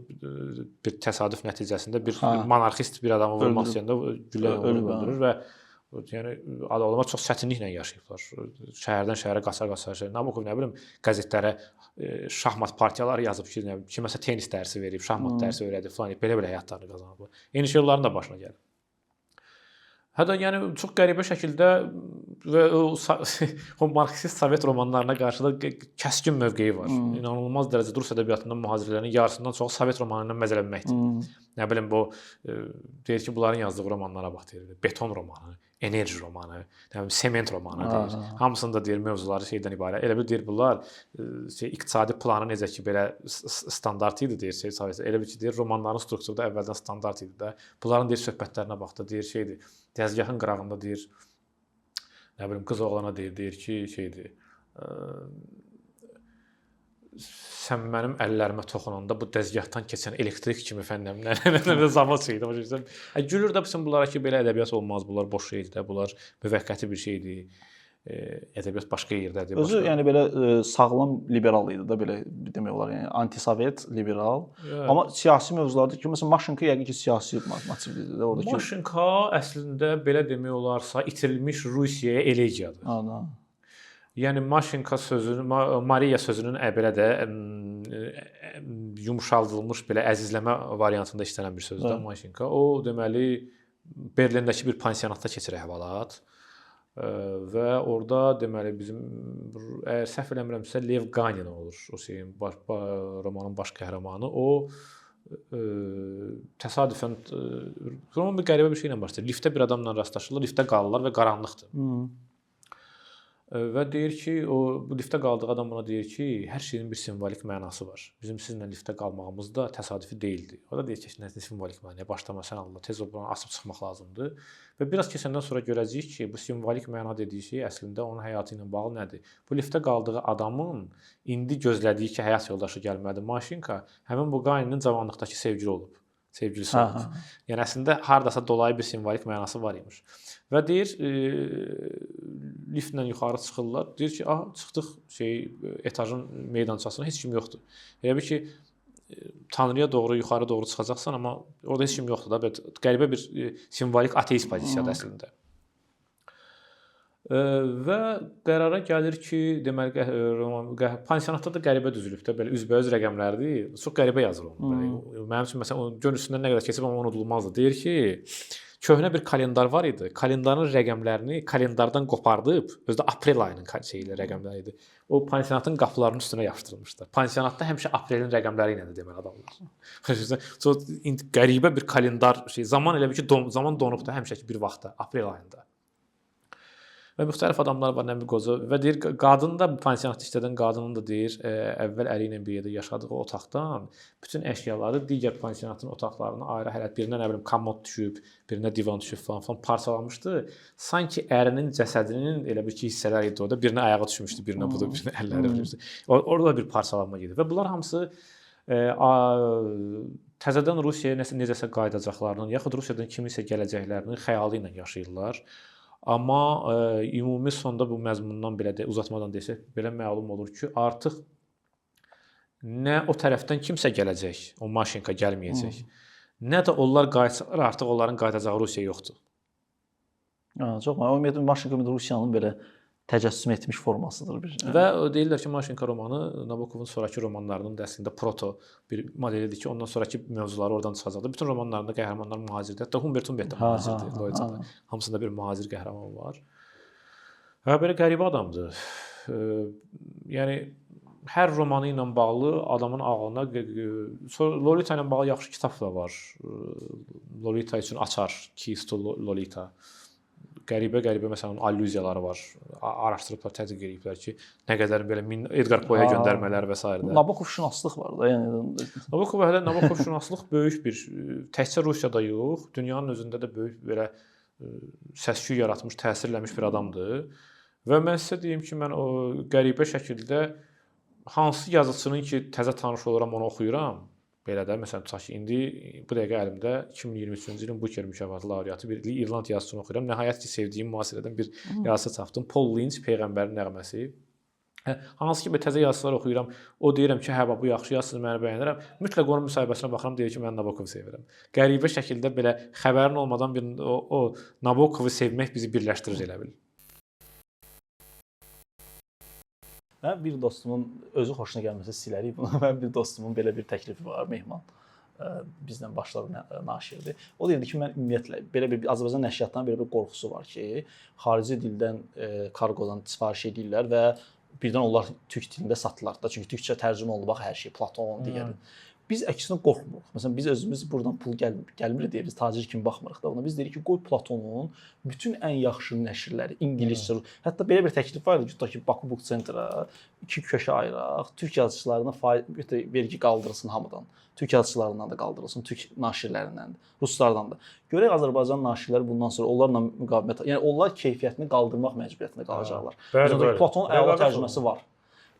S2: bir təsadüf nəticəsində bir monarxist bir adamı vurmaq istəyəndə güllə öldürür və yəni adamlar çox çətinliklə yaşayıblar. Şəhərdən şəhərə qaça-qaça. Nabokov nə bilim qəzetlərə şahmat partiyaları yazıb ki, kiməsə tennis dərsi verib, şahmat dərsi öyrədib falan, belə həyatlarını qazanıblar. Eyni şeylərin də başına gəlir. Hətta yəni çox qəribə şəkildə və o marksist Sovet romanlarına qarşı da kəskin mövqeyi var. İnanılmaz dərəcədə Rus ədəbiyyatının mühazirələrinin yarısından çoxu Sovet romanından məzələnməkdir. Nə bilim bu deyir ki, bunların yazdığı romanlara bax deyir. Beton romanı, enerji romanı, nə bilim sement romanı deyir. Hamısında deyir mövzuları şeydən ibarət. Elə bil deyir bunlar iqtisadi planı necə ki belə standart idi deyir Sovet. Elə bil ki deyir romanların strukturu da əvvəldən standart idi də. Bunların deyir söhbətlərinə bax da deyir şeydir. Dəzgahın qırağında deyir, nə bilim qız oğlana deyir ki, şeydir. Sən mənim əllərimə toxunanda bu dəzgahdan keçən elektrik kimi fənnəmlə zavod şeydir. Gülür də bütün bunlara ki, belə ədəbiyyat olmaz, bunlar boş şeydir də, bunlar müvəqqəti bir şeydir. Ədəbiyyat başqa yerdədir.
S1: Özü yəni belə sağlam liberal idi da, belə demək olar, yəni anti-sovet, liberal. Amma siyasi mövzularda ki, məsələn Maşenko yəqin ki, siyasi motivlidir də oradakı.
S2: Maşenko əslində belə demək olarsa itirilmiş Rusiyaya elegiyadır. Yəni Maşenko sözünün, Mariya sözünün belə də yumşaldılmış belə əzizləmə variantında işlənən bir sözdür Maşenko. O deməli Berlindəki bir pansionatda keçir əhvalat. Və orada deməli bizim əgər səhv eləmirəmsə Lev Ganin olur. O şeyin romanın baş qəhrəmanı. O təsadüfən roman bir qəribə bir şeylə başlayır. Liftdə bir adamla rastlaşırlar, liftdə qalırlar və qaranlıqdır. Və deyir ki, bu liftdə qaldığı adam ona deyir ki, hər şeyin bir simvolik mənası var. Bizim sizinlə liftdə qalmağımız da təsadüfi deyildi. O da deyir ki, nə simvolik məna, başlama sən Allah, tez ol bunu açıb çıxmaq lazımdır. Və biraz keçəndən sonra görəcəyik ki, bu simvolik məna dediyi şey əslində onun həyatı ilə bağlı nədir? Bu liftdə qaldığı adamın indi gözlədiyi ki, həyat yoldaşı gəlməlidir, Maşinka, həmin bu Qayninin cavanlıqdakı sevgili olub. Sevgilisi olub. Yəni əslində hardasa dolayı bir simvolik mənası var imiş. Və deyir, liftlə yuxarı çıxırlar. Deyir ki, çıxdıq etajın meydançasına, heç kim yoxdur. Elə bir ki, Tanrıya doğru, yuxarı doğru çıxacaqsan, amma orada heç kim yoxdur da. Belə qəribə bir simvolik ateist pozisiyadır əslində. Və qərara gəlir ki, deməli pansionatda da qəribə düzülüb də, belə üzbəüz rəqəmlərdir. Çox qəribə yazılır onun. Mənim üçün məsələn onun gönlüsündən nə qədər keçib amma unudulmazdı. Deyir ki, köhnə bir kalendar var idi. Kalendarın rəqəmlərini kalendardan qopardıb, özü də aprel ayının rəqəmləri idi. O pansionatın qapılarının üstünə yapışdırılmışdı. Pansionatda həmişə aprelin rəqəmləri ilə deməli adamlar. Çox qəribə bir kalendar zaman elə bir ki, zaman donub da həmişəki bir vaxtda, aprel ayında. Və müxtəlif adamlar var, nə bir qoca və deyir qadın da pansionatda işlədən qadının da deyir, əvvəl əri ilə bir yerdə yaşadığı otaqdan bütün əşyaları digər pansionatın otaqlarına ayrı hələt birinə nə bilim komod düşüb, birinə divan düşüb falan parçalanmışdı. Sanki ərinin cəsədinin elə bir ki hissələr idi orada, birinə ayağı düşmüşdü, birinə budur, birinə əlləri düşmüşdü. Orada bir parçalanma gedir və bunlar hamısı təzədən Rusiyaya necəsə qayıdacaqlarının, yaxud Rusiyadan kimisə gələcəklərinin xəyalı ilə yaşayırlar. Amma ümumi sonda bu məzmundan belə uzatmadan desək, belə məlum olur ki, artıq nə o tərəfdən kimsə gələcək, o Maşinka gəlməyəcək, nə də onlar qayıtsalar, artıq onların qayıdacağı Rusiya yoxdur.
S1: Çox ümumiyyətlə Maşinka Rusiyanın belə təcəssüm etmiş formasıdır.
S2: Və deyirlər ki, Maşinka romanı Nabokovun sonrakı romanlarının da əslində proto bir modelidir ki, ondan sonrakı mövzuları oradan çıxacaqdır. Bütün romanlarında qəhrəmanlar mühacirdir. Hətta Humbert Humbert də mühacirdir. Lloyd'da hamısında bir mühacir qəhrəman var. Və belə qəribə adamdır. Yəni hər romanı ilə bağlı adamın ağlına Lolita ilə bağlı yaxşı kitab da var. Lolita üçün açar, Keys to Lolita. Qəribə məsələn allüziyaları var. Araşdırıblar, tədqiq ediblər ki, nə qədər belə Edgar Poe'ya göndərmələr və s.
S1: Nabokov şünaslıq var da, yəni
S2: Nabokov şünaslıq böyük bir təkcə Rusiyada yox, dünyanın özündə də böyük belə səs-küy yaratmış, təsir eləmiş bir adamdır. Və mən sizə deyim ki, mən o qəribə şəkildə hansı yazıçının ki, təzə tanış oluram, onu oxuyuram. Belə də, məsələn, tutaq ki, indi bu dəqiqə əlimdə 2023-cü ilin Booker mükafatı laureatı bir İrland yazıçısını oxuyuram. Nəhayət ki, sevdiyim müasirədən bir yazıçı tapdım. Paul Lynch, Peyğəmbərin nəğməsi. Hansı ki, təzə yazıçılar oxuyuram. O deyirəm ki, hə, bu yaxşı yazısınız, məni bəyənirəm. Mütləq onun müsahibəsinə baxıram, deyir ki, mən Nabokovu sevirəm. Qəribə şəkildə belə xəbərin olmadan o Nabokovu sevmək bizi birləşdirir elə bil.
S1: Mən bir dostumun özü xoşuna gəlməsə silərik bunu. Mən bir dostumun belə bir təklifi var, Mehman. Bizlə başladı naşirdir. O deyirdi ki, mən ümumiyyətlə belə bir Azərbaycan nəşriyyatından belə bir qorxusu var ki, xarici dildən, kargodan sifariş edirlər və birdən onlar türk dilində satırlar da. Çünki türkçə tərcümə olunub hər şey, Platon digəri. Biz əksinə qorxmuruq. Məsələn, biz özümüz buradan pul gəlmir deyə biz tacir kimi baxmırıq da ona. Biz deyirik ki, qoy Platonun bütün ən yaxşı nəşrləri, ingiliscə, hətta belə bir təklif var idi ki, tutaq ki, Baku Book Center-a 2 köşə ayıraq, türk yazıçılarına vergi qaldırılsın hamıdan. Türk yazıçılarından da qaldırılsın, türk naşirlərindən də, ruslardan da. Görək Azərbaycan naşirləri bundan sonra onlarla müqavimət, yəni onlar keyfiyyətini qaldırmaq məcburiyyətində qalacaqlar. Platonun əla tərcüməsi var.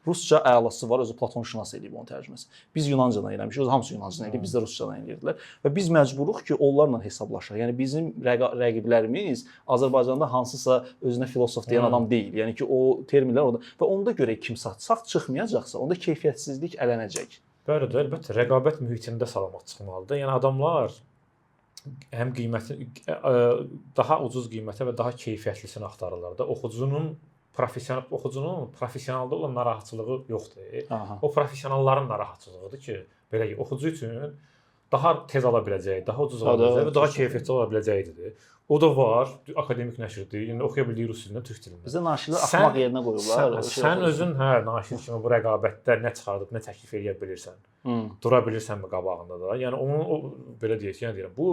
S1: Rusca əlası var, özü Platon şünas eləyib onun tərcüməsi. Biz Yunancadan eləmişik, özü hamısı Yunancadan eləyib, biz də Ruscadan eləyirdilər. Və biz məcburuq ki, onlarla hesablaşaq. Yəni bizim rəqiblərimiz Azərbaycanda hansısa özünə filosof deyən adam deyil. Yəni ki, o terminlər orada və onda görə kim sağ çıxmayacaqsa, onda keyfiyyətsizlik ələnəcək.
S2: Bəli, əlbəttə, rəqabət mühitində salamat çıxmalıdır. Yəni adamlar həm qiyməti daha ucuz qiymətə və daha keyfiyyətlisini axtarırlar da. Oxucunun professionalda olan narahatçılığı yoxdur. O professionalların narahatçılığıdır ki, belə ki, oxucu üçün daha tez ala biləcəyi, daha ucuz ala biləcəyi və daha keyfiyyətli ola biləcəyidir. O da var, akademik nəşrdir. Yəni oxuya bildiyi rus dilində, türk dilində.
S1: Bizə naşirlər axmaq yerinə qoyublar.
S2: Sən özün naşir kimi bu rəqabətdə nə çıxardıb, nə təklif edə bilirsən. Dura bilirsənmi qabağında da? Yəni onu belə deyək, yəni deyirəm, bu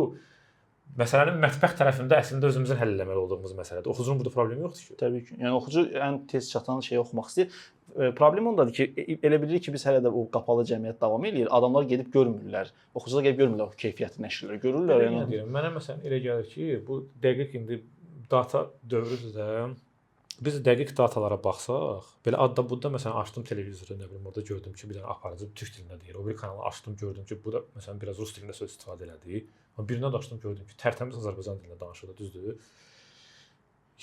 S2: məsələnin mətbəx tərəfində əslində özümüzün həll etməli olduğumuz məsələdir. Oxucunun burada problemi yoxdur ki.
S1: Təbii ki. Yəni oxucu ən tez çatan şeyi oxumaq istəyir. Problem ondadır ki, elə bilirik ki, biz hələ də o qapalı cəmiyyət davam eləyir. Adamlar gedib görmürlər. Oxucular gedib görmürlər o keyfiyyətli nəşrləri. Görürlər
S2: Yəni deyirəm, mənə məsələn elə gəlir ki, bu dəqiq indi data dövrüdür də. Biz dəqiq datalara baxsaq, belə adda budda məsələn açdım televizoru, nə bilim orada gördüm ki, bir dənə aparıcı türk dilində deyir. O bir kanalı açdım, gördüm ki, bu da məsələn biraz rus dilində söz istifadə elədi. Amma birinə də açdım, gördüm ki, tərtəmiz Azərbaycan dilində danışırdı, düzdür?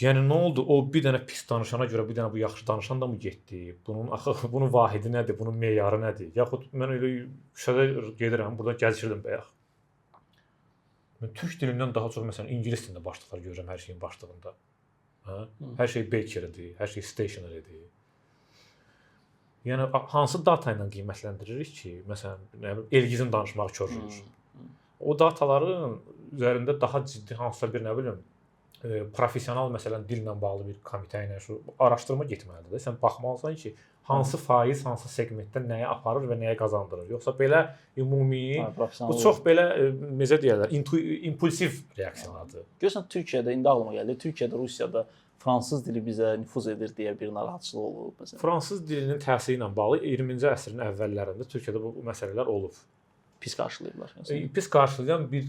S2: Yəni nə oldu? O bir dənə pis danışana görə bir dənə bu yaxşı danışan da mı getdi? Bunun vahidi nədir? Bunun meyarı nədir? Yaxud mən elə küçədə gedirəm, burada gəzişirdim bayaq. Mən türk dilindən daha çox məsələn ingilis dilində başlıqlar görürəm hər şeyin başlığında. Hə? Hər şey bakerydir, hər şey stationerydir. Yəni hansı data ilə qiymətləndiririk ki, məsələn, nə bilim Elgizin danışmağı körür. O dataların üzərində daha ciddi hansısa bir nə bilim professional məsələn dillə bağlı bir komitə ilə şu araşdırma getməlidir. Sən baxmalısan ki, hansı faiz hansı seqmentdə nəyə aparır və nəyə qazandırır. Yoxsa belə ümumi bu çox belə necə deyirlər, impulsiv reaksiyalardır.
S1: Görürsən Türkiyədə indi ağlıma gəldi. Türkiyədə, Rusiyada fransız dili bizə nüfuz edir deyə bir narahatçılıq olub məsələn.
S2: Fransız dilinin təsiri ilə bağlı 20-ci əsrin əvvəllərində Türkiyədə bu məsələlər olub.
S1: Pis qarşılayıblar.
S2: Pis qarşılayan bir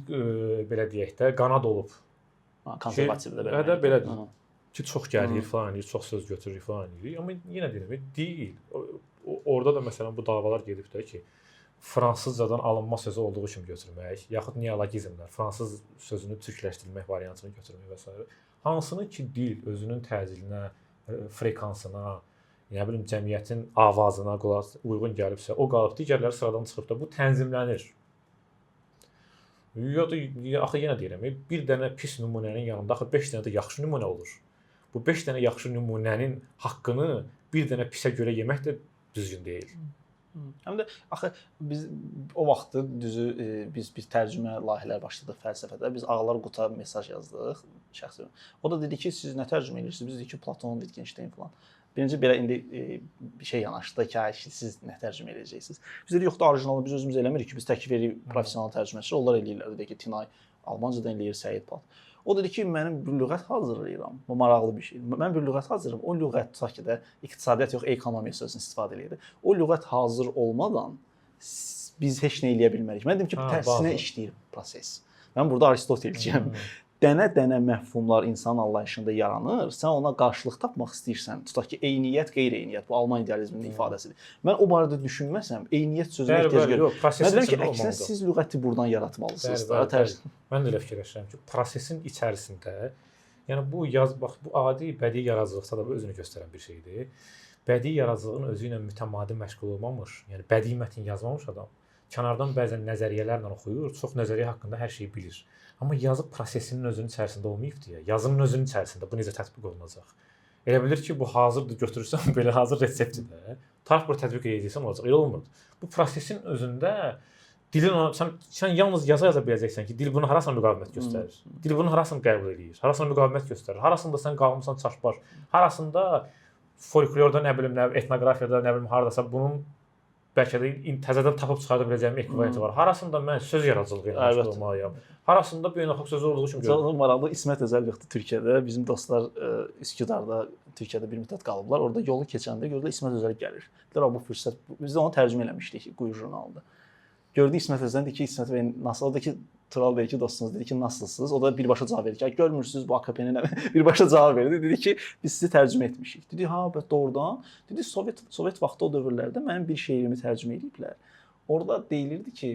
S2: belə deyək də qanad olub.
S1: Konservativ də
S2: belə. Belədir. Ki çox gəlir falan, çox söz götürür falan. Amma yenə deyirəm, deyil. Orada da məsələn bu davalar gedib də ki, fransızcadan alınma sözü olduğu kimi götürmək, yaxud neologizmlər, fransız sözünü türkləşdirmək variantını götürmək və s. Hansını ki dil özünün təcilinə, frekansına, nə bilim cəmiyyətin avazına uyğun gəlibsə, o qalıb digərləri sıradan çıxıb da bu tənzimlənir. Ya da axı yenə deyirəm, bir dənə pis nümunənin yanında axı 5 dənə də yaxşı nümunə olur. Bu 5 dənə yaxşı nümunənin haqqını bir dənə pisə görə yemək də düzgün deyil.
S1: Həm də axı biz o vaxtı düzü biz bir tərcümə layihələr başladıq fəlsəfədə. Biz Ağlar Quta mesaj yazdıq şəxsən. O da dedi ki, siz nə tərcümə edirsiniz? Biz dedik ki, Platon, Wittgenstein falan. Birinci belə indi bir şey yanaşdı ki, siz nə tərcümə edəcəksiniz? Biz dedik, yox da orijinalı biz özümüz eləmirik ki, biz təklif edirik professional tərcüməçilər, onlar eləyirlər. Dedi ki, Tinay Almancadan eləyir, Səid Pat. O dedi ki, mənim bir lüğət hazırlayıram. Bu maraqlı bir şey. Mən bir lüğət hazırlayıram. O lüğət tutaq ki də iqtisadiyyat yox, ekonomiya sözünü istifadə eləyir. O lüğət hazır olmadan biz heç nə eləyə bilmərik. Mən dedim ki, tərsinə işləyir proses. Mən burada Aristotelciyəm. Dənə-dənə məfhumlar insan anlayışında yaranır. Sən ona qarşılıq tapmaq istəyirsən. Tutaq ki, eyniyyət, qeyri-eyniyyət bu Alman idealizminin ifadəsidir. Mən o barədə düşünməsəm, eyniyyət sözünə ehtiyac görürəm. Mən deyirəm ki, əksinə siz lüğəti buradan yaratmalısınız.
S2: Mən də elə fikirləşirəm ki, prosesin içərisində, yəni bu bax bu adi bədii yaradıcılıqda da özünü göstərən bir şeydir. Bədii yaradıcılığın özü ilə mütəmadi məşğul olmamış, yəni bədii mətn yazmamış adam kənardan bəzən nəzəriyyələrlə oxuyur, çox nəzəriyyə haqqında hər şeyi bilir. Amma yazı prosesinin özünün içərisində olmayıb deyə, yazının özünün içərisində bu necə tətbiq olunacaq? Elə bilir ki, bu hazırdır, götürürsən belə hazır reseptdir də. Tarix bir tətbiq edəcəksən olacaq. Elə olmur. Bu prosesin özündə dilin sən yalnız yaza biləcəksən ki, dil bunu harasına müqavimət göstərir. Dil bunu harasını qəbul edir, harasına müqavimət göstərir. Harasında sən qalmısan çaşbaş. Harasında folklorda nə bilim, etnoqrafiyada nə bilim hardasa bunun bəlkə də təzədən tapıb çıxarda biləcəyim ekvivalenti var. Harasında mən söz yaradıcılığı ilə məşğul olmalıyam. Harasında beynəlxalq sözü olduğu kimi görürəm.
S1: Çox maraqlı İsmət Özəl yoxdur Türkiyədə. Bizim dostlar Üsküdarda, Türkiyədə bir müddət qalıblar. Orada yolu keçəndə gördülər İsmət Özəl gəlir. Dedilər, bu fürsət. Biz də onu tərcümə eləmişdik Quyu jurnalında. Gördük İsmət Özəl dedi ki, İsmət bəy nasıl? Dedi ki, Tural bəy ki, dostunuz dedi ki, nasılsınız? O da birbaşa cavab verir ki, görmürsünüz bu AKP-nin birbaşa cavab verdi. Dedi ki, biz sizi tərcümə etmişik. Dedi, ha, doğrudan. Dedi, Sovet vaxtı o dövrlərdə mənim bir şeirimi tərcümə ediblər. Orada deyilirdi ki,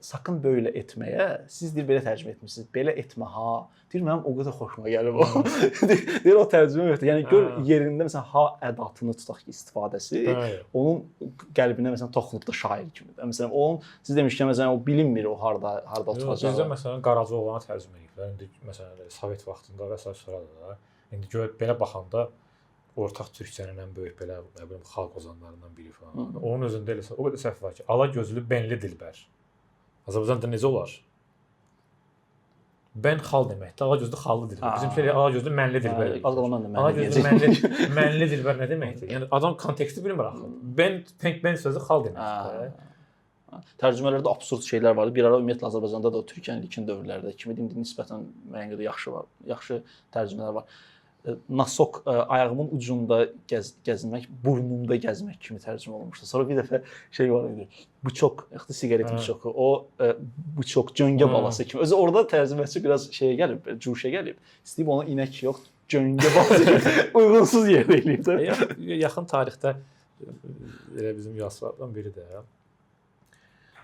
S1: sakın böyle etməyə, siz deyir belə tərcümə etmişsiniz. Belə etmə ha. Deyir mənim o qədər xoşuma gəlib o. Deyir o tərcümə etdi. Yəni gör yerində məsələn ha ədatını tutaq ki, istifadəsi onun qəlbinə məsələn toxunub da şair kimi. Məsələn onun siz demişkən məsələn o bilinmir o harda oturacaq.
S2: Bizdə məsələn Qaracıoğlanı tərcümə ediblər. İndi məsələn Sovet vaxtında və s. sonra da indi gör belə baxanda ortaq türkçənin ən böyük belə nə bilim xalq ozanlarından biri falan. Onun özündə elə o qədər səhv var ki, ala gözlü benli dilbər. Azərbaycanda necə olar? Ben xal deməkdir. Ala gözlü xallı dilbər. Bizimkilər ala gözlü mənli dilbər. Ala gözlü mənli dilbər nə deməkdir? Yəni adam konteksti bilmir axı. Ben sözü xal deməkdir.
S1: Tərcümələrdə absurd şeylər vardı. Bir ara ümumiyyətlə Azərbaycanda da Türkiyənin ilkin dövrlərdə kimi deyim, nisbətən müəyyən qədər yaxşı tərcümələr var. Nasok ayağımın ucunda gəzmək, burnumda gəzmək kimi tərcümə olunmuşdu. Sonra bir dəfə şey var idi. Bıçok, siqaret bıçoku. O bıçok cöngə balası kimi. Özü orada tərcüməçi biraz şeyə gəlib, cuşa gəlib. İstəyib ona inək yox, cöngə balası uyğunsuz yerdə eləyib.
S2: Yaxın tarixdə elə bizim yazılardan biri də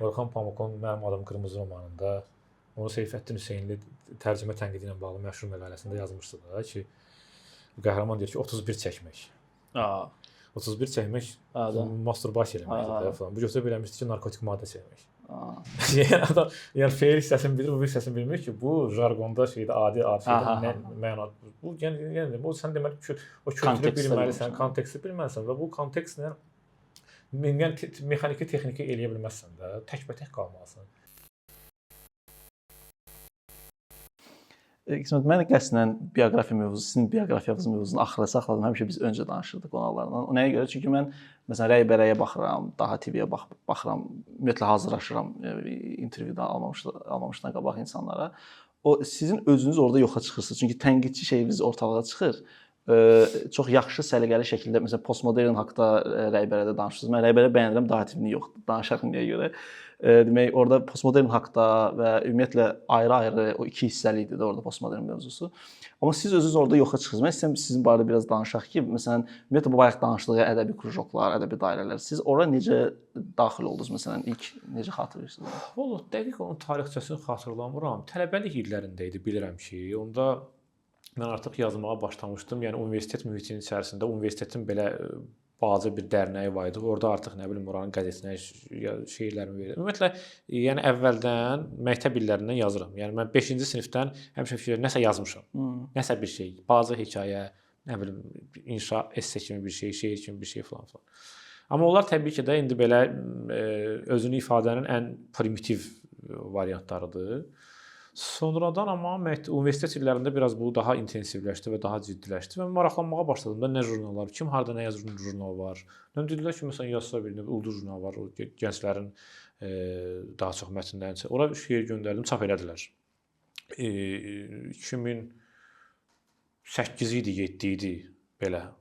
S2: Orxan Pamukun Mənim adım Qırmızı romanında onu Seyfəddin Hüseynli tərcümə tənqidi ilə bağlı məşhur məqaləsində yazmışdı da ki, qəhrəman deyir ki, 31 çəkmək. 31 çəkmək masturbasiya eləməkdir falan. Bu götürə bilməmişdi ki, narkotik maddə çəkmək. Yəni feil hissəsini bilir, bu hissəsini bilmir ki, bu jargonda adi şeydə məna. Bu yəni bu sən deməli o kültürü bilməlisən, konteksti bilməlisən və bu kontekstlə mexaniki texniki eləyə bilməzsən də, təkbətək qalmalısan.
S1: Qismət, mən qəsdən bioqrafiya mövzusu, sizin bioqrafiyanız mövzusunu axıra saxladım. Həmişə biz öncə danışırdıq qonaqlarla. O nəyə görə? Çünki mən məsələn Rəybərəyə baxıram, Daha TV-yə baxıram, ümumiyyətlə hazırlaşıram intervyuda almamışdan qabaq insanlara. O sizin özünüz orada yoxa çıxırsınız. Çünki tənqidçi şeyiniz ortalığa çıxır. Çox yaxşı səliqəli şəkildə məsələn postmodern haqqında Rəybərədə danışırsınız. Mən Rəybərə bəyənirəm, Daha TV-ni yox. Danışaq niyə görə? Demək, orada postmodern haqqında və ümumiyyətlə ayrı-ayrı o iki hissəli idi də orada postmodern mövzusu. Amma siz özünüz orada yoxa çıxırsınız. Mən istəyirəm sizin barədə biraz danışaq ki, məsələn, ümumiyyətlə bu bayaq danışdığı ədəbi krujoklar, ədəbi dairələr, siz ora necə daxil oldunuz məsələn, ilk necə xatırlayırsınız?
S2: Vallahi dəqiq onun tarixçəsini xatırlamıram. Tələbəlik illərində idi, bilirəm ki, onda mən artıq yazmağa başlamışdım. Yəni universitet mühitinin içərisində universitetin belə balaca bir dərnəyi var idi. Orada artıq nə bilim oranın qəzetinə şeirlərimi verirdim. Ümumiyyətlə, yəni əvvəldən məktəb illərindən yazıram. Yəni mən 5-ci sinifdən həmişə fikirləşirəm, nəsə yazmışam. Nəsə bir şey, balaca hekayə, nə bilim inşa esse kimi bir şey, şeir kimi bir şey falan. Amma onlar təbii ki də indi belə özünü ifadənin ən primitiv variantlarıdır. Sonradan amma universitet illərində biraz bu daha intensivləşdi və daha ciddiləşdi və maraqlanmağa başladım da nə jurnallar, kim harda nə yazır jurnal var. Mən dedilər ki, məsələn yazsa bir ulduz jurnal var, o gənclərin daha çox mətnlərini. Ora şeir göndərdim, çap elədilər. 2008 idi, 7 idi belə.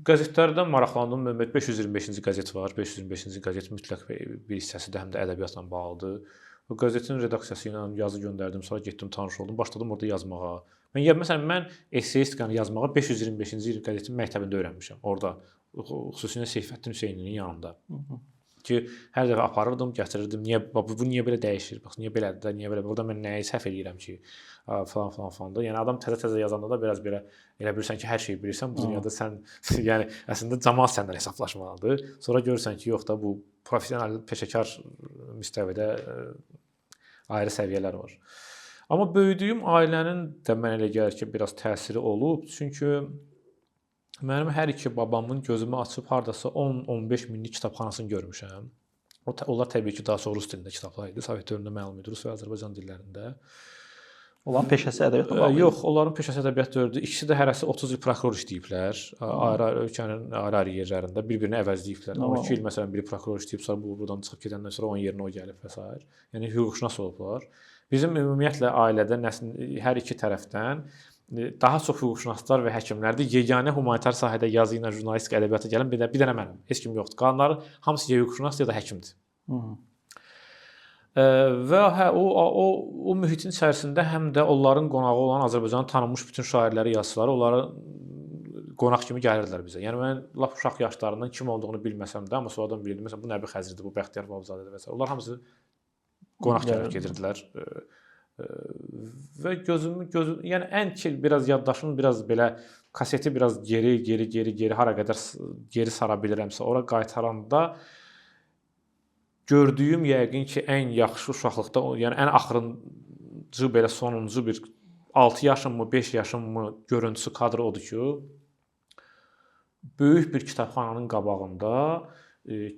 S2: Qəzetlərdən maraqlandım. 525-ci qəzet var. 525-ci qəzet mütləq bir hissəsi də həm də ədəbiyyatla bağlıdır. O qəzetin redaksiyası ilə yazı göndərdim, sonra getdim tanış oldum, başladım orada yazmağa. Mən esseistikanı yazmağa 525-ci il qəzetin məktəbində öyrənmişəm. Orada xüsusilə Seyfəddin Hüseynlinin yanında. Ki hər dəfə aparırdım, gətirirdim. Bu niyə belə dəyişir? Bax niyə belədir də, niyə belə? Burada mən nəyi səhv eləyirəm ki, falan da. Yəni adam təzə yazanda da biraz belə elə bilirsən ki, hər şeyi bilirsən. Bu dünyada sən yəni əslində cəmaət səndən hesablaşmalıdır. Sonra görürsən ki, yox da bu professional, peşəkar müstəvidə ayrı səviyyələr var. Amma böyüdüyüm ailənin də mənə elə gəlir ki, biraz təsiri olub. Çünki mənim hər iki babamın gözümü açıb hardasa 10-15 minlik kitabxanasını görmüşəm. Onlar təbii ki, daha çox rus dilində kitablar idi. Sovet dövründə məlum idi, rus və Azərbaycan dillərində.
S1: Onların peşəsi ədəbiyyatla bağlı?
S2: Yox, onların peşəsi ədəbiyyat dövrüdür. İkisi də hərəsi 30 il prokuror işləyiblər. Ölkənin ayrı-ayrı yerlərində bir-birini əvəzləyiblər. Amma 2 il məsələn biri prokuror işləyib, sonra buradan çıxıb gedəndən sonra onun yerinə o gəlib və s. Yəni hüquqşünas olublar. Bizim ümumiyyətlə ailədə hər iki tərəfdən daha çox hüquqşünaslar və həkimlərdir. Yeganə humanitar sahədə yazı ilə jurnalistika ədəbiyyata gələn bir dənə mənim. Heç kim yoxdur. Qalanların hamısı ya hüquqşünasdır ya da həkimdir. Və o mühitin içərisində həm də onların qonağı olan Azərbaycanın tanınmış bütün şairləri, yazıçıları onlara qonaq kimi gəlirdilər bizə. Yəni mən lap uşaq yaşlarından kim olduğunu bilməsəm də, amma sonradan bilirdim. Məsələn, bu Nəbi Xəzridir, bu Bəxtiyar Vahabzadədir və s. Onlar hamısı qonaq gəlib gedirdilər. Və yəni ən biraz yaddaşım biraz belə kaseti biraz geri hara qədər geri sara bilirəmsə, ora qaytaranda gördüyüm yəqin ki, ən yaxşı uşaqlıqda, yəni ən axırıncı belə sonuncu bir 6 yaşım mı, 5 yaşım mı görüntüsü kadrı odur ki, böyük bir kitabxananın qabağında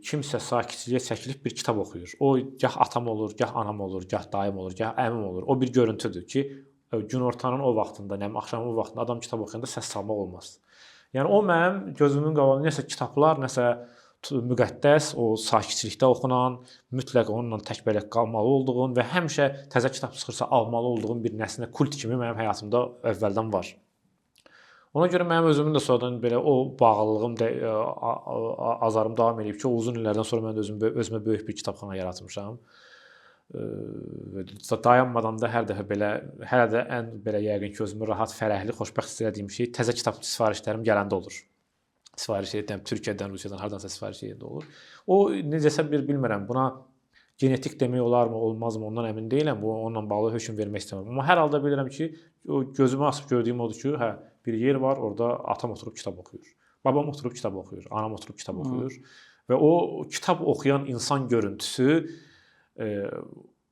S2: kimsə sakitçiliyə çəkilib bir kitab oxuyur. O gah atam olur, gah anam olur, gah dayım olur, gah əmim olur. O bir görüntüdür ki, günortanın o vaxtında, axşamın o vaxtında adam kitab oxuyanda səs salmaq olmaz. Yəni o mənim gözümün qabağında nəsə kitablar, nəsə müqəddəs, o sakitçilikdə oxunan, mütləq onunla təkbələk qalmalı olduğun və həmişə təzə kitab çıxırsa almalı olduğun bir nəsnə kult kimi mənim həyatımda əvvəldən var. Ona görə mənim özümün də sonradan belə o bağlılığım da azarım davam edib ki, o uzun illərdən sonra mən də özümə böyük bir kitabxana yaratmışam. Dayanmadan da hər dəfə belə, hələ də ən belə yəqin ki, özümü rahat, fərəhli, xoşbəxt hiss etdiyim şey təzə kitab sifarişlərim gələndə olur. Sifariş edirəm, Türkiyədən, Rusiyadan hardansa sifariş edirəm olur. O necəsə bilmirəm, buna genetik demək olarmı, olmazmı, ondan əmin deyiləm. Bu onunla bağlı hökm vermək istəmirəm. Amma hər halda bilirəm ki, o gözümü açıb gördüyüm odur ki, hə, bir yer var, orada atam oturub kitab oxuyur. Babam oturub kitab oxuyur, anam oturub kitab oxuyur və o kitab oxuyan insan görüntüsü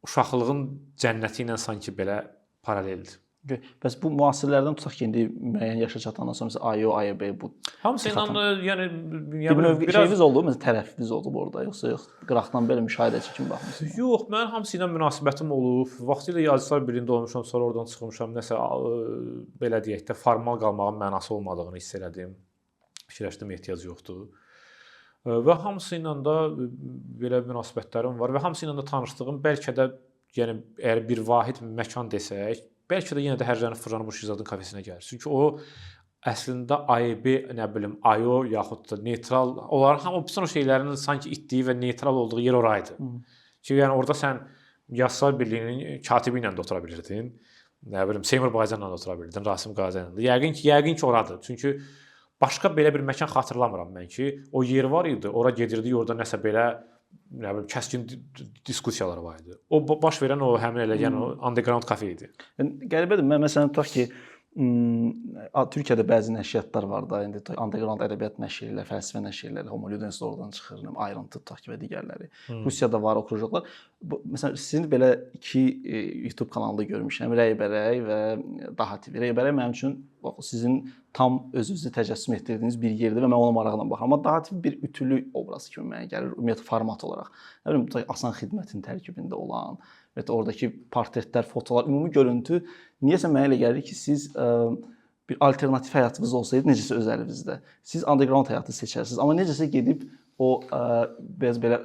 S2: uşaqlığın cənnəti ilə sanki belə paraleldir.
S1: Bəs bu müasirlərdən tutaq ki, indi müəyyən yaşa çatandan sonra məsələn AYO, AYB bu
S2: hamısı ilə yəni
S1: bir şeyiniz oldu, məsələn tərəfiniz oldu orada yoxsa yox qıraqdan belə müşahidəçi kimi baxmısınız?
S2: Yox, mən hamısı ilə münasibətim olub. Vaxtilə yazıçılar birliyində olmuşam, sonra oradan çıxmışam. Nəsə belə deyək də formal qalmağın mənası olmadığını hiss elədim. Fikirləşdim ehtiyac yoxdur. Və hamısı ilə də belə münasibətlərim var və hamısı ilə də tanışdığım bəlkə də yəni əgər bir vahid məkan desək, bəlkə də yenə də Hərcəni Fırcanı Burşizadın kafesinə gəlir. Çünki o əslində AYB, nə bilim, AYO yaxud da neytral, onların hamı bütün o şeylərin sanki itdiyi və neytral olduğu yer oraydı. Ki yəni orada sən Yazıçılar Birliyinin katibi ilə də otura bilirdin. Nə bilim, Seymur Baycanla da otura bilirdin, Rasim Qazıyanla da. Yəqin ki oradır. Çünki başqa belə bir məkan xatırlamıram mən ki, o yer var idi, ora gedirdik, orada nəsə belə nə bilim kəskin diskussiyalar var idi. O baş verən o həmin elə yəni o underground kafe idi.
S1: Qəribədir. Mən məsələn tutaq ki, Türkiyədə bəzi nəşriyyatlar var da, indi underground ədəbiyyat nəşrləri, fəlsəfə nəşrləri, Homo Ludens oradan çıxır, ayrıntı tutaq ki və digərləri. Rusiyada var o krujoklar. Məsələn sizin belə iki YouTube kanalında görmüşəm, Rəybərəy və Daha TV. Rəybərəy mənim üçün sizin tam özünüzü təcəssüm etdirdiyiniz bir yerdir və mən ona maraqla baxıram. Amma Daha TV bir ütülü obraz kimi mənə gəlir, ümumiyyətlə format olaraq. Nə bilim, asan xidmətin tərkibində olan və oradakı portretlər, fotolar, ümumi görüntü niyəsə mənə elə gəlir ki, siz bir alternativ həyatınız olsaydı, necəsə öz əlinizdə, siz underground həyatı seçərsiniz. Amma necəsə gedib o biraz belə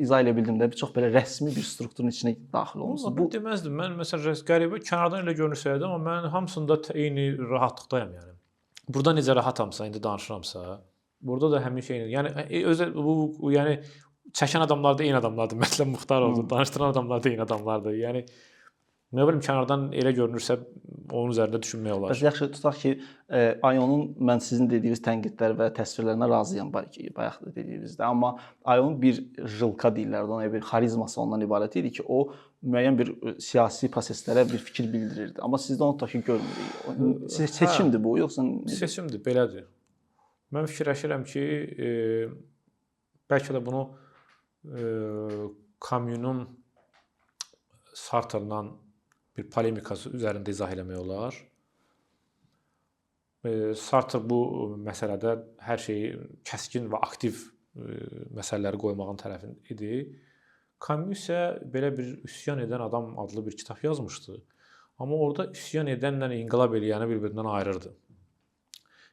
S1: izah edə bildim də, çox belə rəsmi bir strukturun içinə daxil olmusunuz.
S2: Bu deməzdim. Mən məsələn qəribə kənardan elə görünsəydi, amma mən hamısında eyni rahatlıqdayam yəni. Burada necə rahatamsa, indi danışıramsa, burada da həmin şeylə, yəni bu yəni çəkən adamlar da eyni adamlardır. Məsələn Muxtarovdur, danışdıran adamlar da eyni adamlardır. Yəni nə bilim kənardan elə görünürsə onun üzərində düşünmək olar.
S1: Bəs yaxşı tutaq ki, AYO-nun mən sizin dediyiniz tənqidlər və təsvirlərinə razıyam bayaq da dediyinizdə, amma AYO-nun bir jılka deyirlər, ona bir xarizması ondan ibarət idi ki, o müəyyən bir siyasi proseslərə bir fikir bildirirdi. Amma sizdə onu tutaq ki, görmürük. Seçimdir bu, yoxsa
S2: seçimdir, belədir. Mən fikirləşirəm ki, bəlkə də bunu Camus'un Sartre'la bir polemikası üzərində izah eləmək olar. Sartre bu məsələdə hər şeyi kəskin və aktiv məsələləri qoymağın tərəfində idi. Camus isə belə bir üsyan edən adam adlı bir kitab yazmışdı. Amma orada üsyan edənlə inqilab eləyəni bir-birindən ayırırdı.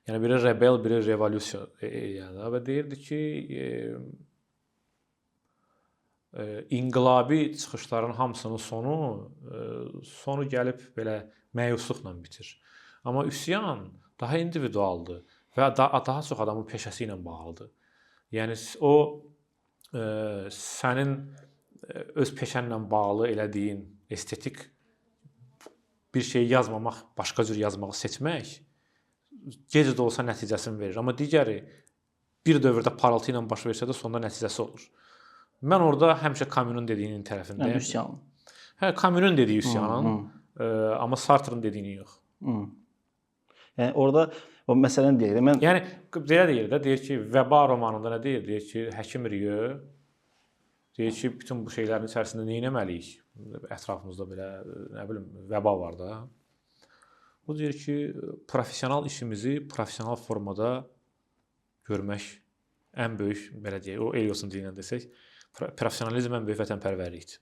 S2: Yəni biri rebel, biri revolyusiya yəni və deyirdi ki, inqilabi çıxışların hamısının sonu gəlib belə məyusluqla bitir. Amma üsyan daha individualdır və daha çox adamın peşəsi ilə bağlıdır. Yəni o sənin öz peşənlə bağlı elədiyin estetik bir şey yazmamaq, başqa cür yazmağı seçmək gec də olsa nəticəsini verir. Amma digəri bir dövrdə parıltı ilə baş versə də sonda nəticəsi olur. Mən orada həmişə Camus'un dediyinin tərəfindəyəm.
S1: Yəni üsyan.
S2: Hə, Camus'un dediyi üsyanın, amma Sartre'ın dediyini yox.
S1: Yəni orada o məsələni deyir. Mən
S2: yəni belə deyir də, deyir ki, Vəba romanında nə deyir? Deyir ki, həkim Rieu deyir ki, bütün bu şeylərin içərisində nə etməliyik? Ətrafımızda belə, nə bilim, vəba var da. O deyir ki, professional işimizi professional formada görmək ən böyük, belə deyək, o Elios'un dili ilə desək, professionalizm ən böyük vətənpərvərlikdir.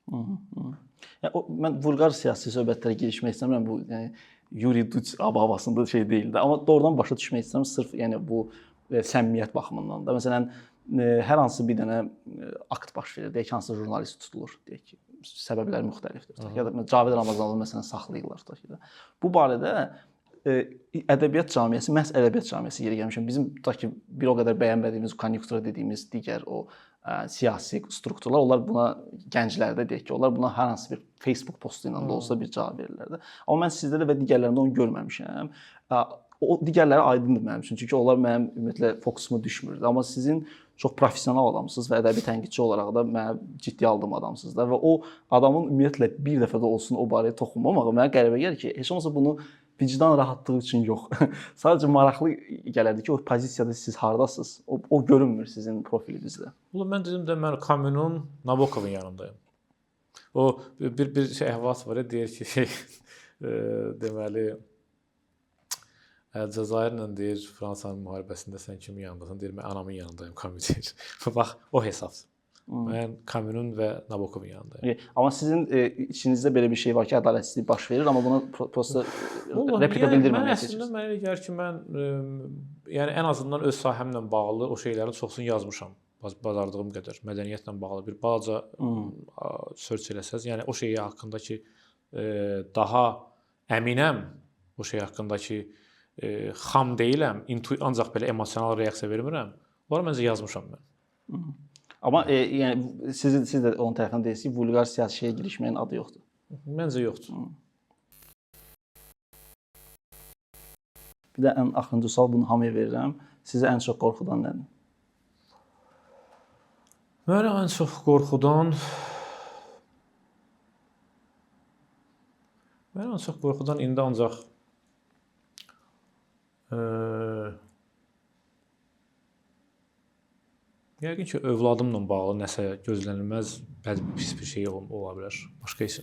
S1: Mən vulqar siyasi söhbətlərə girişmək istəmirəm. Bu yəni Yuri Duç havasında şey deyildi. Amma doğrudan başa düşmək istəyirəm sırf yəni bu səmimiyyət baxımından da. Məsələn, hər hansı bir dənə akt baş verir, deyək ki, hansı jurnalist tutulur, deyək ki, səbəblər müxtəlifdir. Ya da Cavid Ramazanlı məsələn saxlayırlar tutaq ki. Bu barədə ədəbiyyat cəmiyyəsi, məhz ədəbiyyat cəmiyyəsi yeri gəlmişəm. Bizim tutaq ki, bir o qədər bəyənmədiyimiz konjunktura dediyimiz digər o siyasi strukturlar, onlar buna gənclərdə deyək ki, onlar buna hər hansı bir Facebook postu ilə də olsa bir cavab verirlər də. Amma mən sizdə də və digərlərində onu görməmişəm. O digərləri aydındır mənim üçün. Çünki onlar mənim ümumiyyətlə fokusuma düşmürdü. Amma sizin çox professional adamsınız və ədəbi tənqidçi olaraq da mənə ciddi aldığım adamsınız da və o adamın ümumiyyətlə bir dəfə də olsun o barəyə toxunmamağı mənə qəribə gəlir ki, heç olmasa bunu vicdan rahatlığı üçün yox. Sadəcə maraqlı gələrdi ki, o pozisiyada siz hardasınız? O görünmür sizin profilinizdə.
S2: Mən dedim də mən Camus'un Nabokovun yanındayım. O bir şey əhvalat var, deyir ki, deməli Cəzairlə deyir Fransanın müharibəsində sən kimin yanındasan? Deyir mən anamın yanındayım, Camus deyir. Bax o hesabdır. Mən Camus'un və Nabokovun yanındayım.
S1: Amma sizin içinizdə belə bir şey var ki, ədalətsizlik baş verir, amma buna prosta replika bildirməməyə seçirsiniz.
S2: Əslində mənə elə gəlir ki, mən yəni ən azından öz sahəmlə bağlı o şeylərin çoxsunu yazmışam. Bacardığım qədər mədəniyyətlə bağlı bir balaca search eləsəz, yəni o şey haqqında ki, daha əminəm o şey haqqında ki, xam deyiləm, ancaq belə emosional reaksiya vermirəm. Onları məncə yazmışam mən.
S1: Amma yəni siz də onun tərəfindən deyirsiniz ki, vulqar siyasi şeyə girişməyin adı yoxdur.
S2: Məncə yoxdur.
S1: Bir də ən axırıncı sual, bunu hamıya verirəm. Sizə ən çox qorxudan nədir?
S2: Mənə ən çox qorxudan indi ancaq yəqin ki, övladımla bağlı nəsə gözlənilməz pis bir şey ola bilər. Başqa heç.